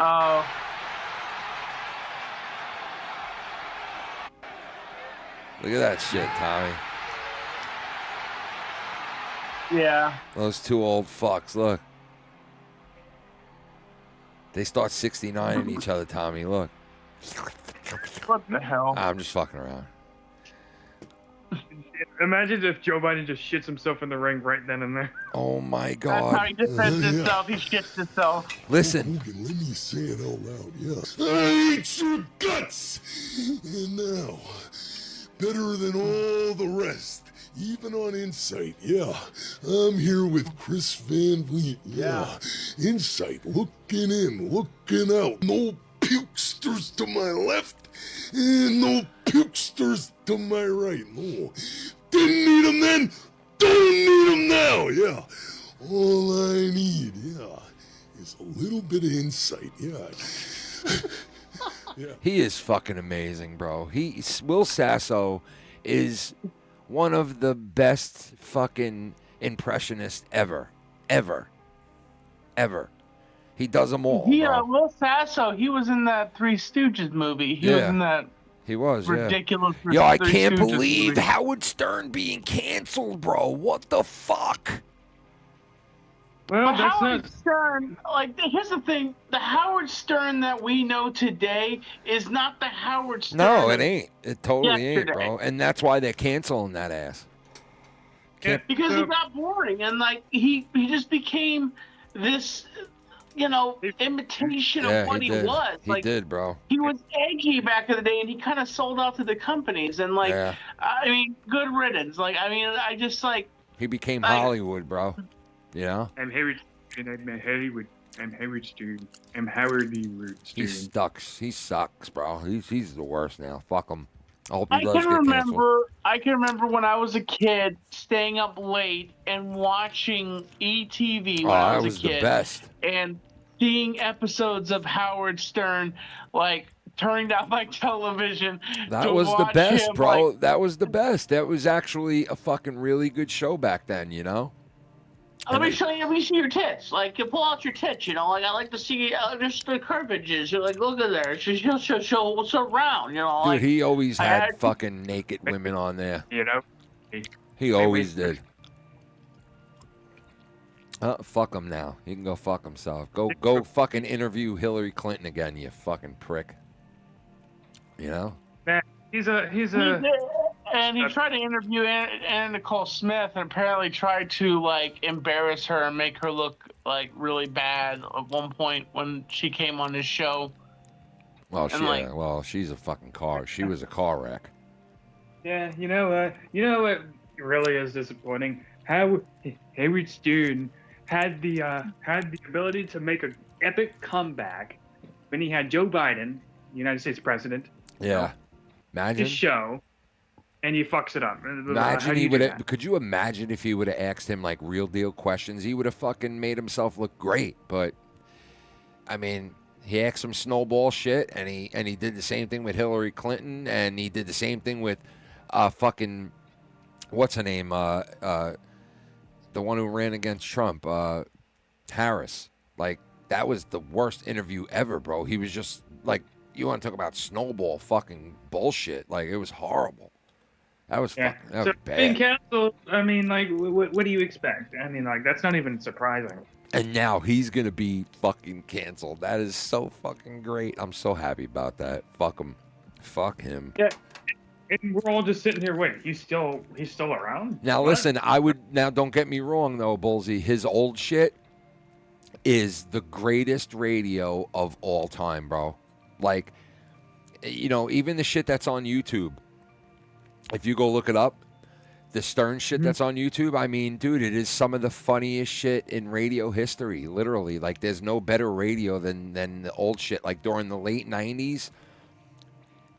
Q: Oh.
H: Look at that shit, Tommy.
Q: Yeah.
H: Those two old fucks. Look. They start 69 each other, Tommy. Look.
Q: What the hell?
H: I'm just fucking around.
P: Imagine if Joe Biden just shits himself in the ring right then and there.
H: Oh my God.
Q: That's how he defends himself. He shits himself.
H: Listen.
F: Hogan, let me say it out loud. Yeah. I hate your guts. And now, better than all the rest, even on Insight, yeah. I'm here with Chris Van Vliet, yeah. Insight, looking in, looking out. No pukesters to my left, and no pukesters to my right. No. Didn't need them then, don't need them now, yeah. All I need, yeah, is a little bit of insight, yeah. Yeah.
H: He is fucking amazing, bro. Will Sasso is one of the best fucking impressionists ever. He does them all.
Q: Will Sasso, he was in that Three Stooges movie. He was in that
H: He was,
Q: ridiculous.
H: yeah. Yo, I
Q: Three
H: can't
Q: Stooges
H: believe
Q: movie.
H: Howard Stern being canceled, bro. What the fuck?
P: Well,
Q: But
P: that's
Q: Howard
P: not.
Q: Stern, like, here's the thing: the Howard Stern that we know today is not the Howard Stern.
H: No, it ain't. It totally ain't,
Q: yesterday.
H: bro. And that's why they're canceling that ass. Can't,
Q: Because he got boring, and like he just became this, imitation of what he was.
H: He
Q: Like,
H: did, bro.
Q: he was edgy back in the day, and he kind of sold out to the companies. And like,
H: Yeah.
Q: I mean, good riddance. Like, I mean, I just like.
H: He became Hollywood, bro. You know?
P: I'm Howard Stern. I'm Howard Stern.
H: He sucks, bro. He's the worst now. Fuck him. I hope
Q: I
H: he does
Q: can
H: get canceled.
Q: remember when I was a kid staying up late and watching ETV when
H: Oh,
Q: I
H: that
Q: was
H: was
Q: a
H: the
Q: kid,
H: best.
Q: and seeing episodes of Howard Stern, like turning down my television.
H: That
Q: to
H: was the
Q: watch
H: best,
Q: him,
H: bro.
Q: like,
H: That was the best. That was actually a fucking really good show back then, you know?
Q: let me show you. Let me see your tits. Like, you pull out your tits. Like, I like to see just the curvages. You're like, look at there. Show what's around.
H: Dude,
Q: Like,
H: he always
Q: I
H: had fucking naked women on there. He always did. Fuck him now. He can go fuck himself. Go fucking interview Hillary Clinton again, you fucking prick. You know?
P: Man, he's a.
Q: And he tried to interview Anna Nicole Smith, and apparently tried to like embarrass her and make her look like really bad at one point when she came on his show.
H: Well,
Q: And,
H: she's a fucking car. She was a car wreck.
P: Yeah, you know what really is disappointing? Howard Stern had the ability to make an epic comeback when he had Joe Biden, United States president.
H: Yeah. Imagine.
P: His show. And he fucks it up.
H: Imagine he would have. Could you imagine if he would have asked him like real deal questions? He would have fucking made himself look great. But I mean, he asked some snowball shit, and he did the same thing with Hillary Clinton, and he did the same thing with fucking what's her name? The one who ran against Trump, Harris. Like, that was the worst interview ever, bro. He was just like, you want to talk about snowball fucking bullshit? Like, it was horrible. That was fucking that was
P: being
H: bad.
P: canceled, I mean, like, what do you expect? I mean, like, that's not even surprising.
H: And now he's gonna be fucking canceled. That is so fucking great. I'm so happy about that. Fuck him. Fuck him.
P: Yeah. And we're all just sitting here waiting. He's still around?
H: Now listen, don't get me wrong though, Bullsy. His old shit is the greatest radio of all time, bro. Like, even the shit that's on YouTube. If you go look it up, the Stern shit that's on YouTube, I mean, dude, it is some of the funniest shit in radio history, literally. Like, there's no better radio than the old shit. Like, during the late 90s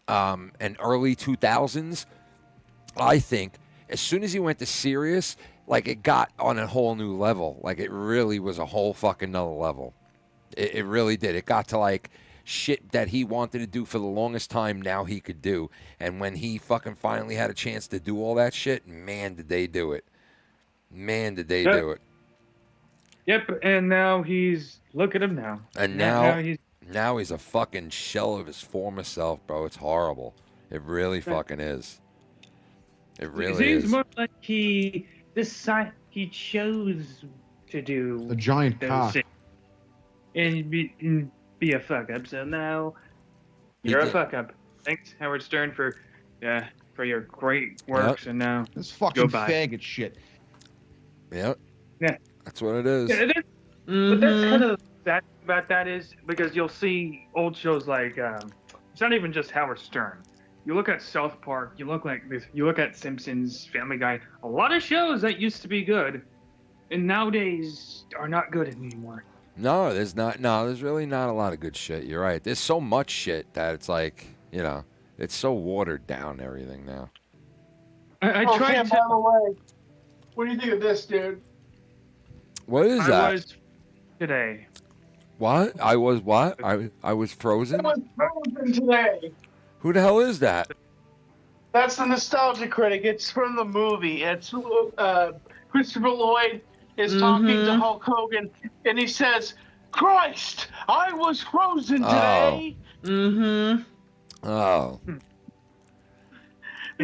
H: and early 2000s, I think, as soon as he went to Sirius, like, it got on a whole new level. Like, it really was a whole fucking nother level. It really did. It got to, like, shit that he wanted to do for the longest time, now he could do. And when he fucking finally had a chance to do all that shit, man, did they do it. Man, did they do it.
P: Yep, and now look at him now.
H: And now he's a fucking shell of his former self, bro. It's horrible. It really fucking is. It really
P: seems
H: is.
P: more like he chose to do
E: A giant
P: those
E: cock.
P: things and be a fuck up. So now you're a fuck up. Thanks, Howard Stern, for your great works. And now
E: This fucking faggot shit.
H: Yep.
P: Yeah.
H: That's what it is.
P: Yeah, but that's kind of sad about that is because you'll see old shows like it's not even just Howard Stern. You look at South Park. You look at Simpsons, Family Guy. A lot of shows that used to be good, and nowadays are not good anymore.
H: No, there's not. No, there's really not a lot of good shit. You're right. There's so much shit that it's like, it's so watered down, everything now.
P: I tried
Q: Cam,
P: to.
Q: by the way, what do you think of this, dude?
H: What is that?
P: I was today.
H: What? I was what? I was frozen?
Q: I was frozen today.
H: Who the hell is that?
Q: That's the Nostalgia Critic. It's from the movie. It's Christopher Lloyd is talking to Hulk Hogan, and he says, "Christ, I was frozen today."
H: Oh.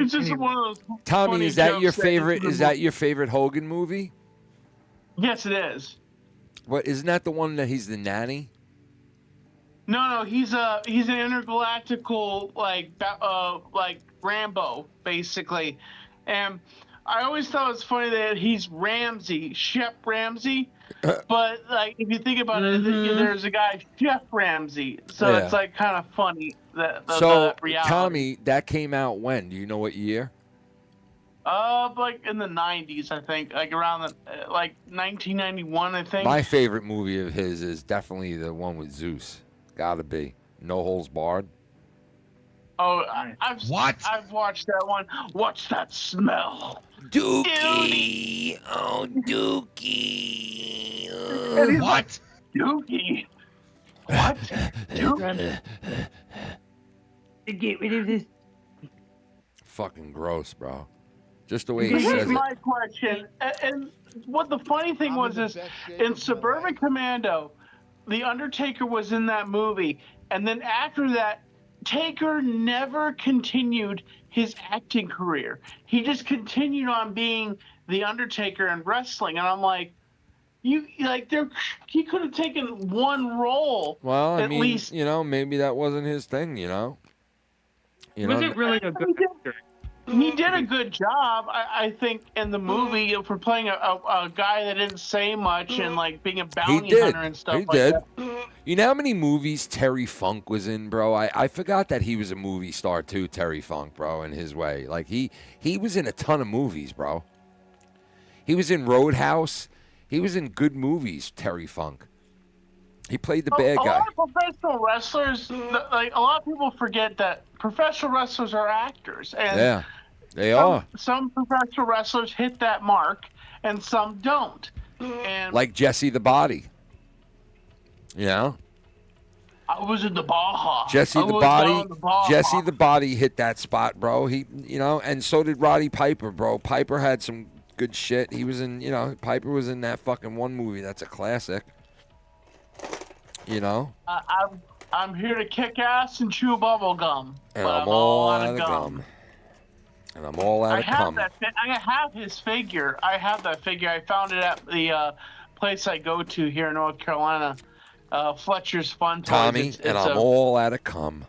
Q: It's just one of those.
H: Tommy,
Q: funny
H: is that your
Q: jokes
H: favorite?
Q: into
H: Is
Q: the
H: that your favorite Hogan movie?
Q: Yes, it is.
H: What isn't that the one that he's the nanny?
Q: No, he's an intergalactical like Rambo basically, and I always thought it was funny that he's Ramsey, Shep Ramsey, but like if you think about it, there's a guy Chef Ramsey, so
H: Yeah.
Q: it's like kind of funny that
H: So,
Q: reality.
H: Tommy, that came out when? Do you know what year?
Q: Like in the 90s, I think, like around the like 1991, I think.
H: My favorite movie of his is definitely the one with Zeus. Gotta be No Holds Barred.
Q: Oh, I've watched that one. What's that smell?
H: Dookie. Oh, Dookie.
Q: And he's like, Dookie. What? Dookie.
I: Get rid of this.
H: Fucking gross, bro. Just the way he
Q: Here's
H: says it.
Q: my question. And what the funny thing was is in Suburban Commando, The Undertaker was in that movie. And then after that, Taker never continued his acting career. He just continued on being The Undertaker in wrestling. And I'm like, he could have taken one role.
H: Well, I
Q: at
H: mean,
Q: least.
H: maybe that wasn't his thing,
P: Was it really a good actor?
Q: He did a good job, I think, in the movie for playing a guy that didn't say much and like being a bounty hunter and stuff like that.
H: You know how many movies Terry Funk was in, bro? I forgot that he was a movie star too, Terry Funk, bro, in his way. Like he was in a ton of movies, bro. He was in Roadhouse. He was in good movies, Terry Funk. He played the bad guy.
Q: A lot of professional wrestlers, like a lot of people forget that professional wrestlers are actors. And
H: Yeah, they are.
Q: Some professional wrestlers hit that mark, and some don't. And
H: Like Jesse the Body.
Q: I was in the Baja.
H: Jesse
Q: I
H: the
Q: was
H: Body.
Q: down in the Baja.
H: Jesse the Body hit that spot, bro. He, and so did Roddy Piper, bro. Piper had some good shit. He was in, Piper was in that fucking one movie. That's a classic.
Q: I'm here to kick ass and chew bubble gum.
H: And
Q: but
H: I'm all out of gum. And I'm all out of cum.
Q: I have his figure. I have that figure. I found it at the place I go to here in North Carolina, Fletcher's Fun Toys.
H: Tommy, I'm all out of cum.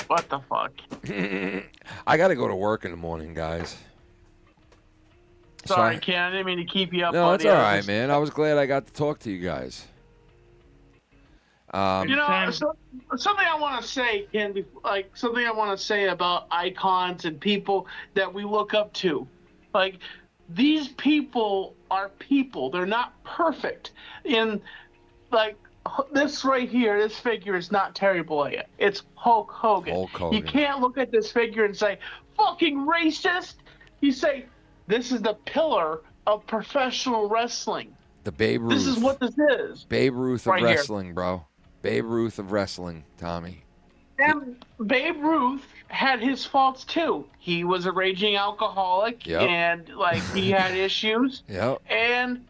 Q: What the fuck?
H: I got to go to work in the morning, guys.
Q: Sorry, Ken. I didn't mean to keep you up.
H: No, it's all right, man. I was glad I got to talk to you guys.
Q: Something I want to say, Ken, something I want to say about icons and people that we look up to. Like, these people are people. They're not perfect. This right here, this figure is not Terry Bollea. It's Hulk Hogan.
H: Hulk Hogan.
Q: You can't look at this figure and say, fucking racist. You say, this is the pillar of professional wrestling.
H: The Babe Ruth.
Q: This is what this is.
H: Babe Ruth of
Q: right
H: wrestling,
Q: here.
H: bro. Babe Ruth of wrestling, Tommy.
Q: And Babe Ruth had his faults too. He was a raging alcoholic,
H: Yep.
Q: and he had issues.
H: Yep.
Q: And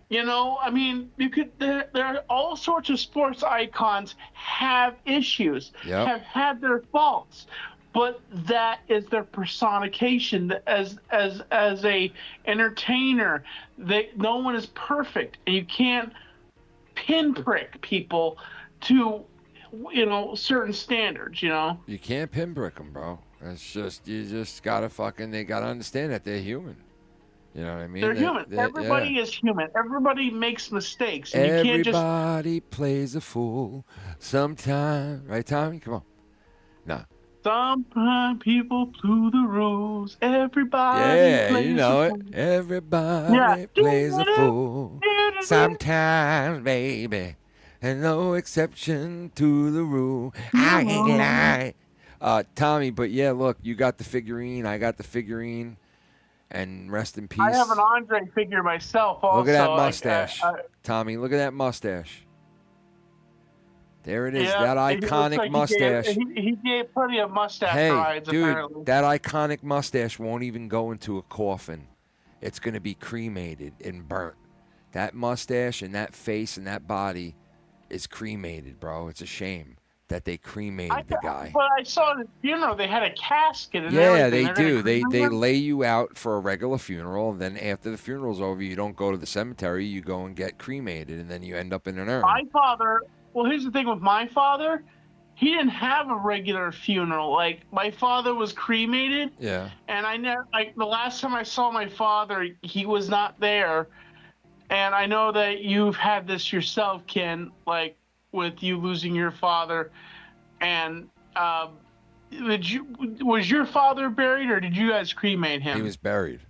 Q: there are all sorts of sports icons have issues,
H: Yep.
Q: have had their faults, but that is their personification as a entertainer. No one is perfect, and you can't pinprick people to certain standards.
H: You can't pinprick them, bro. It's just you just gotta they gotta understand that they're human. You know what I mean?
Q: They're human. Everybody is human. Everybody makes mistakes. And
H: Everybody plays a fool sometime. Right, Tommy? Come on. No.
Q: Sometimes people blew the rules. Everybody plays
H: you know
Q: a
H: it.
Q: fool.
H: Everybody plays a fool sometimes, baby. And no exception to the rule. I ain't lying. Tommy, but yeah, look, you got the figurine. I got the figurine. And rest in peace.
Q: I have an Andre figure myself also.
H: Look at that mustache. Tommy, look at that mustache. There it is, that iconic mustache.
Q: He gave plenty of mustache rides,
H: dude,
Q: apparently.
H: that iconic mustache won't even go into a coffin. It's going to be cremated and burnt. That mustache and that face and that body is cremated, bro. It's a shame. that they cremated the guy.
Q: But I saw at the funeral they had a casket and
H: Yeah,
Q: everything.
H: they
Q: They're
H: do.
Q: gonna cremate
H: They
Q: him?
H: lay you out for a regular funeral, and then after the funeral's over, you don't go to the cemetery. You go and get cremated, and then you end up in an urn.
Q: My father. Well, here's the thing with my father. He didn't have a regular funeral. Like, my father was cremated,
H: Yeah.
Q: and I never. Like, the last time I saw my father, he was not there. And I know that you've had this yourself, Ken. Like, with you losing your father, and was your father buried, or did you guys cremate him?
H: He was buried.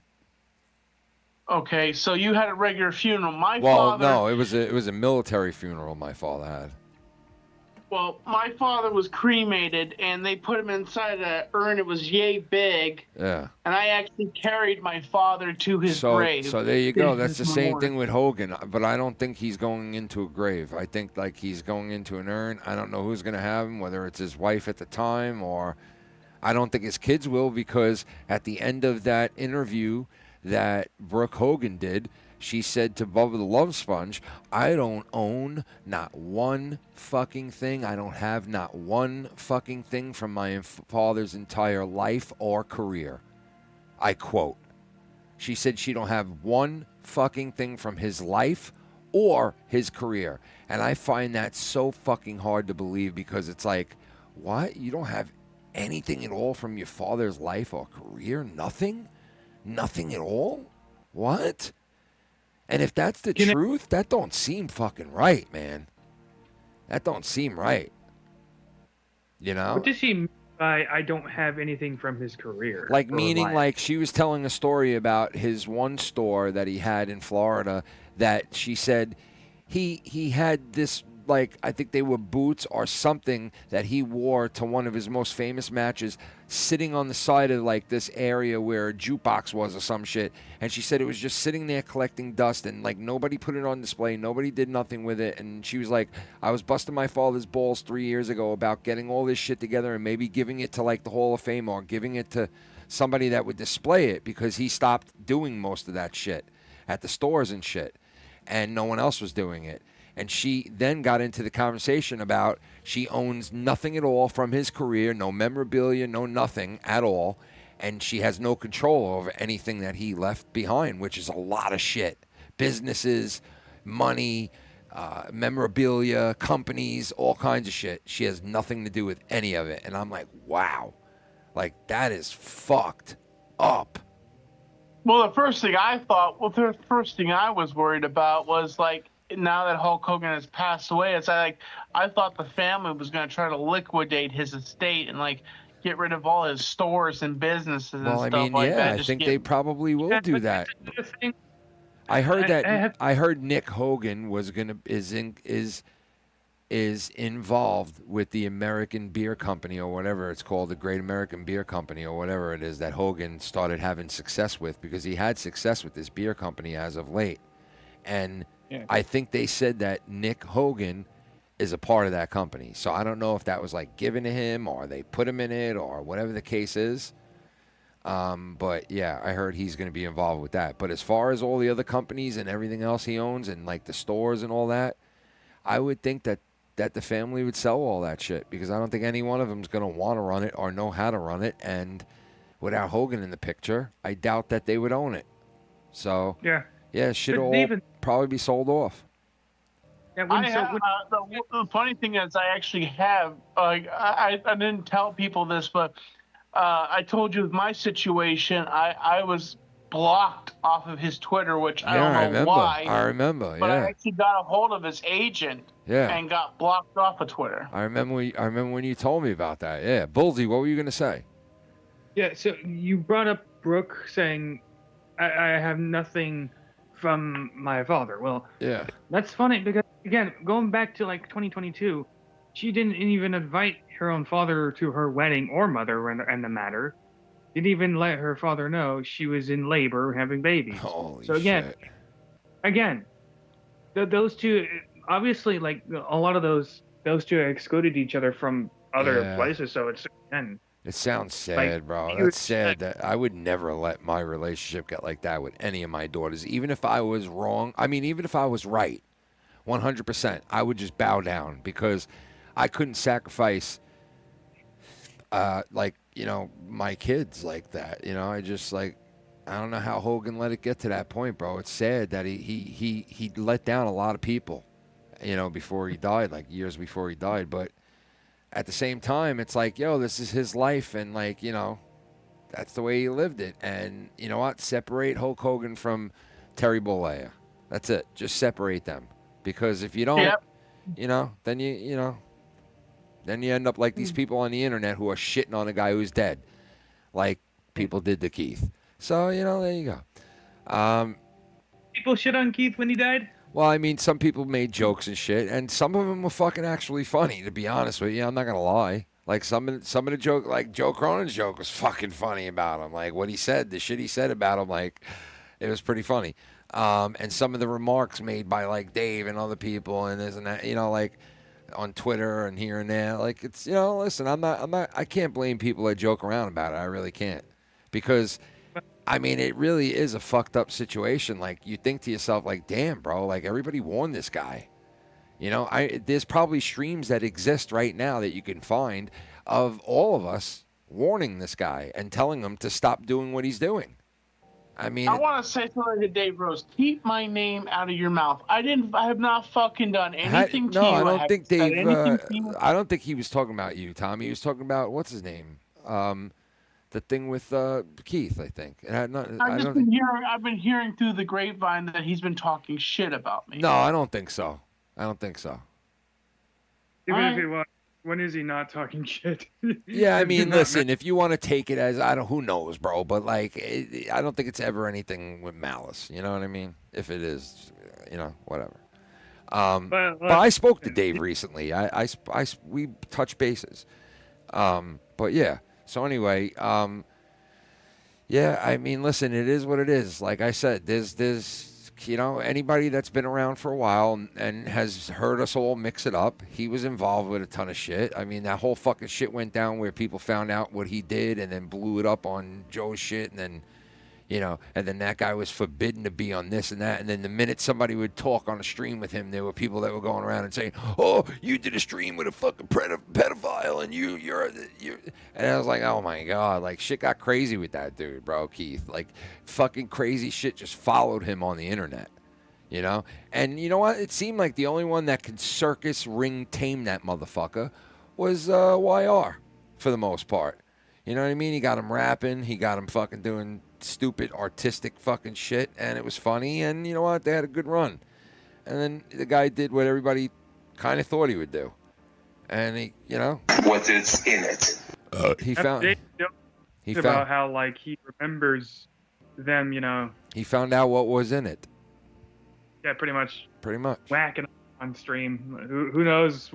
Q: Okay, so you had a regular funeral. My
H: Well,
Q: father.
H: no, it was a military funeral my father had.
Q: Well, my father was cremated, and they put him inside an urn. It was yay big,
H: Yeah.
Q: and I actually carried my father to his grave.
H: So there you go. That's the
Q: His
H: same
Q: memorial.
H: thing with Hogan, but I don't think he's going into a grave. I think like he's going into an urn. I don't know who's going to have him, whether it's his wife at the time or I don't think his kids will, because at the end of that interview that Brooke Hogan did, she said to Bubba the Love Sponge, I don't own not one fucking thing. I don't have not one fucking thing from my father's entire life or career. I quote. She said she don't have one fucking thing from his life or his career. And I find that so fucking hard to believe, because it's like, what? You don't have anything at all from your father's life or career? Nothing? Nothing at all? What? And if that's the truth, that don't seem fucking right, man. That don't seem right. You know?
P: What does she mean by I don't have anything from his career?
H: Like,
P: or
H: meaning,
P: life?
H: like, she was telling a story about his one store that he had in Florida that she said he had this, like, I think they were boots or something that he wore to one of his most famous matches, sitting on the side of, like, this area where a jukebox was or some shit. And she said it was just sitting there collecting dust, and, like, nobody put it on display. Nobody did nothing with it. And she was like, I was busting my father's balls 3 years ago about getting all this shit together and maybe giving it to, like, the Hall of Fame or giving it to somebody that would display it, because he stopped doing most of that shit at the stores and shit. And no one else was doing it. And she then got into the conversation about she owns nothing at all from his career, no memorabilia, no nothing at all. And she has no control over anything that he left behind, which is a lot of shit. Businesses, money, memorabilia, companies, all kinds of shit. She has nothing to do with any of it. And I'm like, wow. Like, that is fucked up.
Q: Well, the first thing I was worried about was, like, now that Hulk Hogan has passed away, I thought the family was going to try to liquidate his estate and, like, get rid of all his stores and businesses and stuff like that.
H: I think they probably will do that. I heard Nick Hogan is involved with the American Beer Company, or whatever it's called, the Great American Beer Company, or whatever it is that Hogan started having success with, because he had success with this beer company as of late. And I think they said that Nick Hogan is a part of that company. So I don't know if that was like given to him or they put him in it or whatever the case is. But yeah, I heard he's going to be involved with that. But as far as all the other companies and everything else he owns and like the stores and all that, I would think that the family would sell all that shit, because I don't think any one of them is going to want to run it or know how to run it. And without Hogan in the picture, I doubt that they would own it. So yeah, it should all probably be sold off.
Q: The funny thing is, I actually have. I didn't tell people this, but I told you with my situation, I was blocked off of his Twitter, which I don't know why.
H: I remember.
Q: But I actually got a hold of his agent. And got blocked off of Twitter.
H: I remember when you told me about that. Yeah, Bullsy, what were you gonna say?
P: Yeah, so you brought up Brooke saying, I have nothing from my father. Well, yeah, that's funny, because again, going back to like 2022, she didn't even invite her own father to her wedding or mother and the matter. Didn't even let her father know she was in labor having babies.
H: Holy
P: shit. Those two, obviously, like a lot of those two excluded each other from other places. So it's
H: it sounds sad, bro. That's sad. That I would never let my relationship get like that with any of my daughters, even if I was wrong. I mean, even if I was right, 100%, I would just bow down, because I couldn't sacrifice, like, you know, my kids like that. You know, I just like, I don't know how Hogan let it get to that point, bro. It's sad that he let down a lot of people, you know, before he died, like years before he died. But at the same time, it's like, yo, this is his life, and like, you know, that's the way he lived it. And you know what? Separate Hulk Hogan from Terry Bollea. That's it. Just separate them, because if you don't, you know, then you end up like these people on the internet who are shitting on a guy who's dead, like people did to Keith. So, you know, there you go.
P: People shit on Keith when he died?
H: Well, I mean, some people made jokes and shit, and some of them were fucking actually funny, to be honest with you. I'm not going to lie. Like, some of the joke, like Joe Cronin's joke was fucking funny about him. Like, what he said, the shit he said about him, like, it was pretty funny. And some of the remarks made by, like, Dave and other people and this and that, you know, like, on Twitter and here and there. Like, it's, you know, listen, I can't blame people that joke around about it. I really can't. Because, I mean, it really is a fucked up situation. Like, you think to yourself, like, damn, bro, like, everybody warned this guy. You know, there's probably streams that exist right now that you can find of all of us warning this guy and telling him to stop doing what he's doing. I mean,
Q: I want to say something to Dave Rose. Keep my name out of your mouth. I have not fucking done anything to you.
H: No, I don't think Dave. I don't think he was talking about you, Tommy. He was talking about what's his name, the thing with Keith, I think. And
Q: I've been hearing through the grapevine that he's been talking shit about me.
H: No, I don't think so. I don't think so.
P: Even if he was, when is he not talking shit?
H: Yeah, I mean, listen, if you want to take it as, who knows, bro, but like, I don't think it's ever anything with malice. You know what I mean? If it is, you know, whatever. But I spoke to Dave recently. We touched bases. But yeah. So anyway, yeah, I mean, listen, it is what it is. Like I said, there's you know, anybody that's been around for a while and has heard us all mix it up, he was involved with a ton of shit. I mean, that whole fucking shit went down where people found out what he did and then blew it up on Joe's shit, and then, you know, and then that guy was forbidden to be on this and that. And then the minute somebody would talk on a stream with him, there were people that were going around and saying, "Oh, you did a stream with a fucking pedophile, and you're." And I was like, "Oh my god!" Like, shit got crazy with that dude, bro, Keith. Like, fucking crazy shit just followed him on the internet, you know. And you know what? It seemed like the only one that could circus ring tame that motherfucker was YR, for the most part. You know what I mean? He got him rapping. He got him fucking doing stupid artistic fucking shit, and it was funny, and you know what, they had a good run. And then the guy did what everybody kind of thought he would do, and he, you know,
F: what is in it.
H: He found
P: about how, like, he remembers them, you know,
H: he found out what was in it.
P: Yeah, pretty much whacking on stream. Who knows?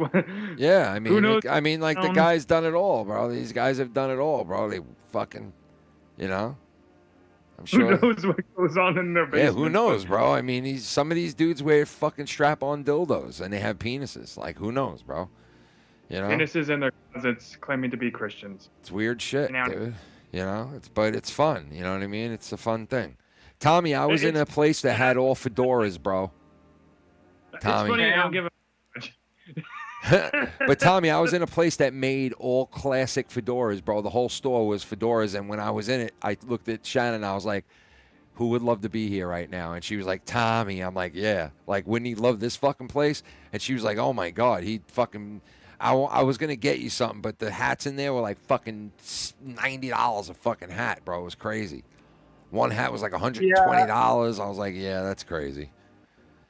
H: Yeah, I mean,
P: who knows?
H: I mean, like, the guy's done it all, bro. These guys have done it all, bro. They fucking, you know, I'm sure.
P: Who knows what goes on in their basement?
H: Yeah, who knows, bro? I mean, some of these dudes wear fucking strap-on dildos, and they have penises. Like, who knows, bro? You know,
P: penises in their closets claiming to be Christians.
H: It's weird shit, dude. You know, but it's fun. You know what I mean? It's a fun thing. Tommy, I was in a place that had all fedoras, bro. Tommy.
P: It's funny, I don't give a
H: But Tommy, I was in a place that made all classic fedoras, bro. The whole store was fedoras, and when I was in it, I looked at Shannon and I was like, who would love to be here right now? And she was like, Tommy. I'm like, yeah. Like, wouldn't he love this fucking place? And she was like, oh my God, he fucking, I was going to get you something, but the hats in there were like fucking $90 a fucking hat, bro. It was crazy. One hat was like $120. I was like, yeah, that's crazy.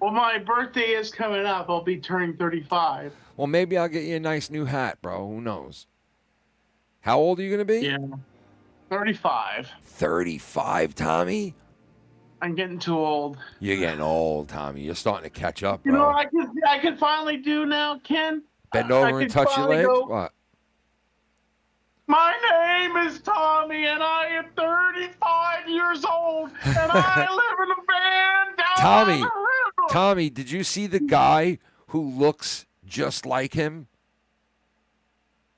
Q: Well, my birthday is coming up. I'll be turning 35.
H: Well, maybe I'll get you a nice new hat, bro. Who knows? How old are you going to be?
Q: Yeah. 35.
H: 35, Tommy?
Q: I'm getting too old.
H: You're getting old, Tommy. You're starting to catch up, bro.
Q: You know what I can finally do now, Ken?
H: Bend over and touch your legs? What?
Q: My name is Tommy, and I am 35 years old, and I live in a van down by the river.
H: Tommy, did you see the guy who looks just like him?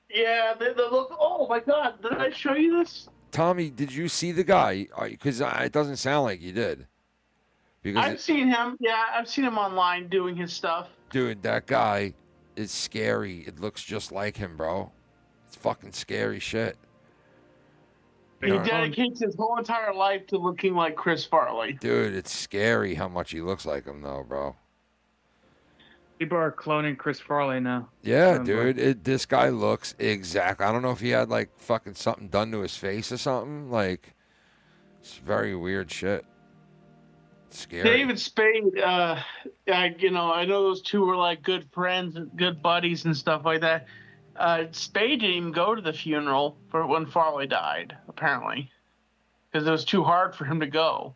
Q: Yeah, they look. Oh my God! Did I show you this?
H: Tommy, did you see the guy? Because it doesn't sound like you did. Because
Q: I've seen him. Yeah, I've seen him online doing his stuff.
H: Dude, that guy is scary. It looks just like him, bro. It's fucking scary shit.
Q: He dedicates his whole entire life to looking like Chris Farley.
H: Dude, it's scary how much he looks like him, though, bro.
P: People are cloning Chris Farley now.
H: Yeah, dude. This guy looks exact. I don't know if he had, like, fucking something done to his face or something. Like, it's very weird shit. It's scary.
Q: David Spade, I know those two were, like, good friends and good buddies and stuff like that. Spade didn't even go to the funeral for when Farley died, apparently, because it was too hard for him to go.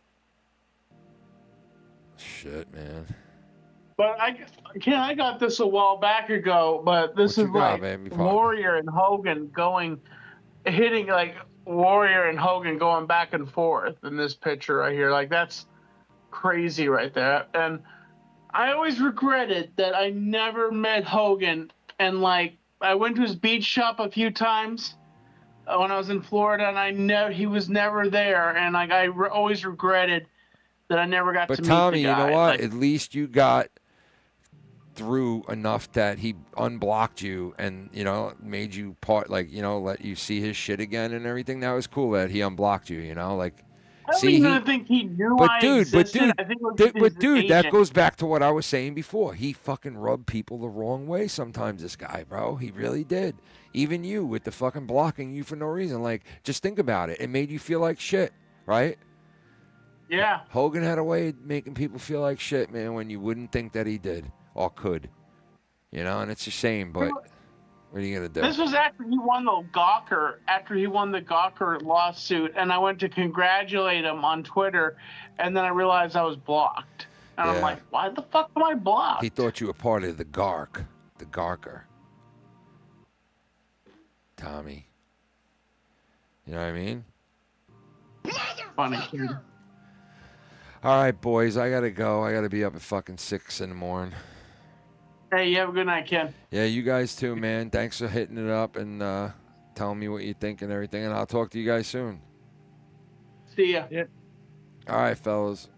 H: Shit, man.
Q: But I got this a while back ago. But this is like Warrior and Hogan hitting like Warrior and Hogan going back and forth in this picture right here. Like that's crazy right there. And I always regretted that I never met Hogan, and like. I went to his beach shop a few times when I was in Florida, and he was never there, and like I always regretted that I never got to meet the guy.
H: But Tommy, you know what? Like, at least you got through enough that he unblocked you and made you let you see his shit again and everything. That was cool that he unblocked you. Like.
Q: I don't even think he knew I existed.
H: Dude, that goes back to what I was saying before. He fucking rubbed people the wrong way sometimes, this guy, bro. He really did. Even you with the fucking blocking you for no reason. Like, just think about it. It made you feel like shit, right?
Q: Yeah.
H: Hogan had a way of making people feel like shit, man, when you wouldn't think that he did or could. And it's a shame, but... What are you going to do?
Q: This was after he won the Gawker lawsuit, and I went to congratulate him on Twitter, and then I realized I was blocked. And I'm like, why the fuck am I blocked?
H: He thought you were part of the Gawker. Tommy. You know what I mean?
Q: Funny kid.
H: All right, boys, I got to go. I got to be up at fucking 6 in the morning.
Q: Hey, you have a good night, Ken.
H: Yeah, you guys too, man. Thanks for hitting it up and telling me what you think and everything, and I'll talk to you guys soon.
Q: See ya.
P: Yeah.
H: All right, fellas.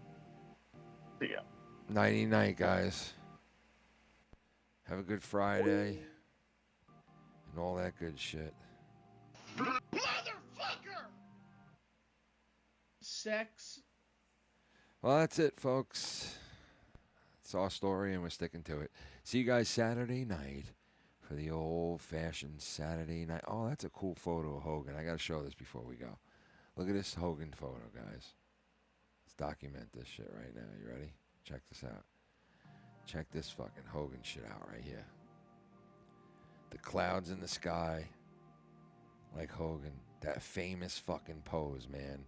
Q: See ya.
H: Nighty-night, guys. Have a good Friday and all that good shit.
A: Motherfucker! Sex.
H: Well, that's it, folks. It's our story, and we're sticking to it. See you guys Saturday night for the old-fashioned Saturday night. Oh, that's a cool photo of Hogan. I got to show this before we go. Look at this Hogan photo, guys. Let's document this shit right now. You ready? Check this out. Check this fucking Hogan shit out right here. The clouds in the sky, like Hogan. That famous fucking pose, man.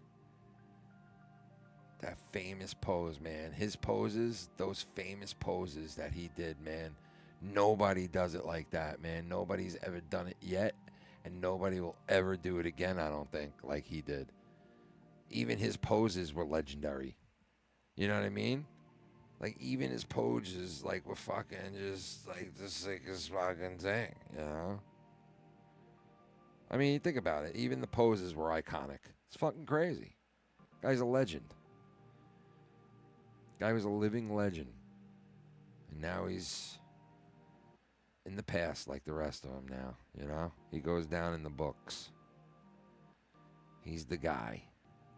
H: That famous pose, man. His poses, those famous poses that he did, man. Nobody does it like that, man. Nobody's ever done it yet, and nobody will ever do it again, I don't think, like he did. Even his poses were legendary. You know what I mean? Like, even his poses, like, were fucking just, like, the sickest fucking thing, you know? I mean, think about it. Even the poses were iconic. It's fucking crazy. Guy's a legend. Guy was a living legend. And now he's in the past like the rest of them now, you know? He goes down in the books. He's the guy.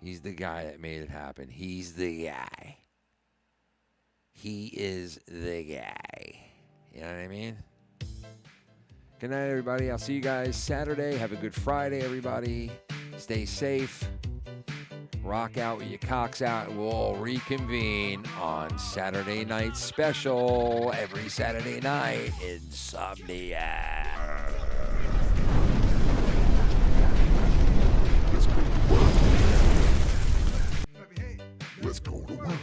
H: He's the guy that made it happen. He's the guy. He is the guy. You know what I mean? Good night, everybody. I'll see you guys Saturday. Have a good Friday, everybody. Stay safe. Rock out with your cocks out, and we'll all reconvene on Saturday Night Special every Saturday night. Insomnia.
F: Let's go to work. Let's go to work.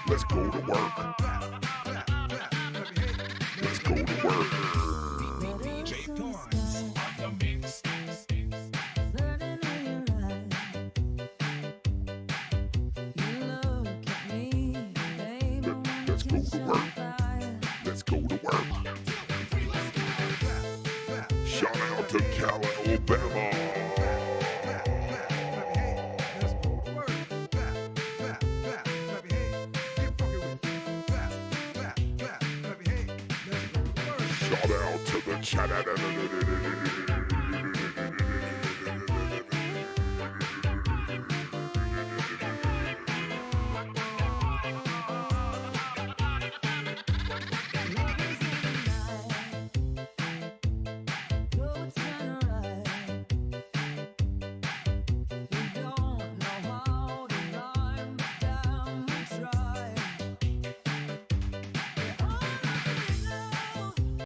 F: Let's go to work. Let's go to work. Shout out to Cali, Alabama. Bye.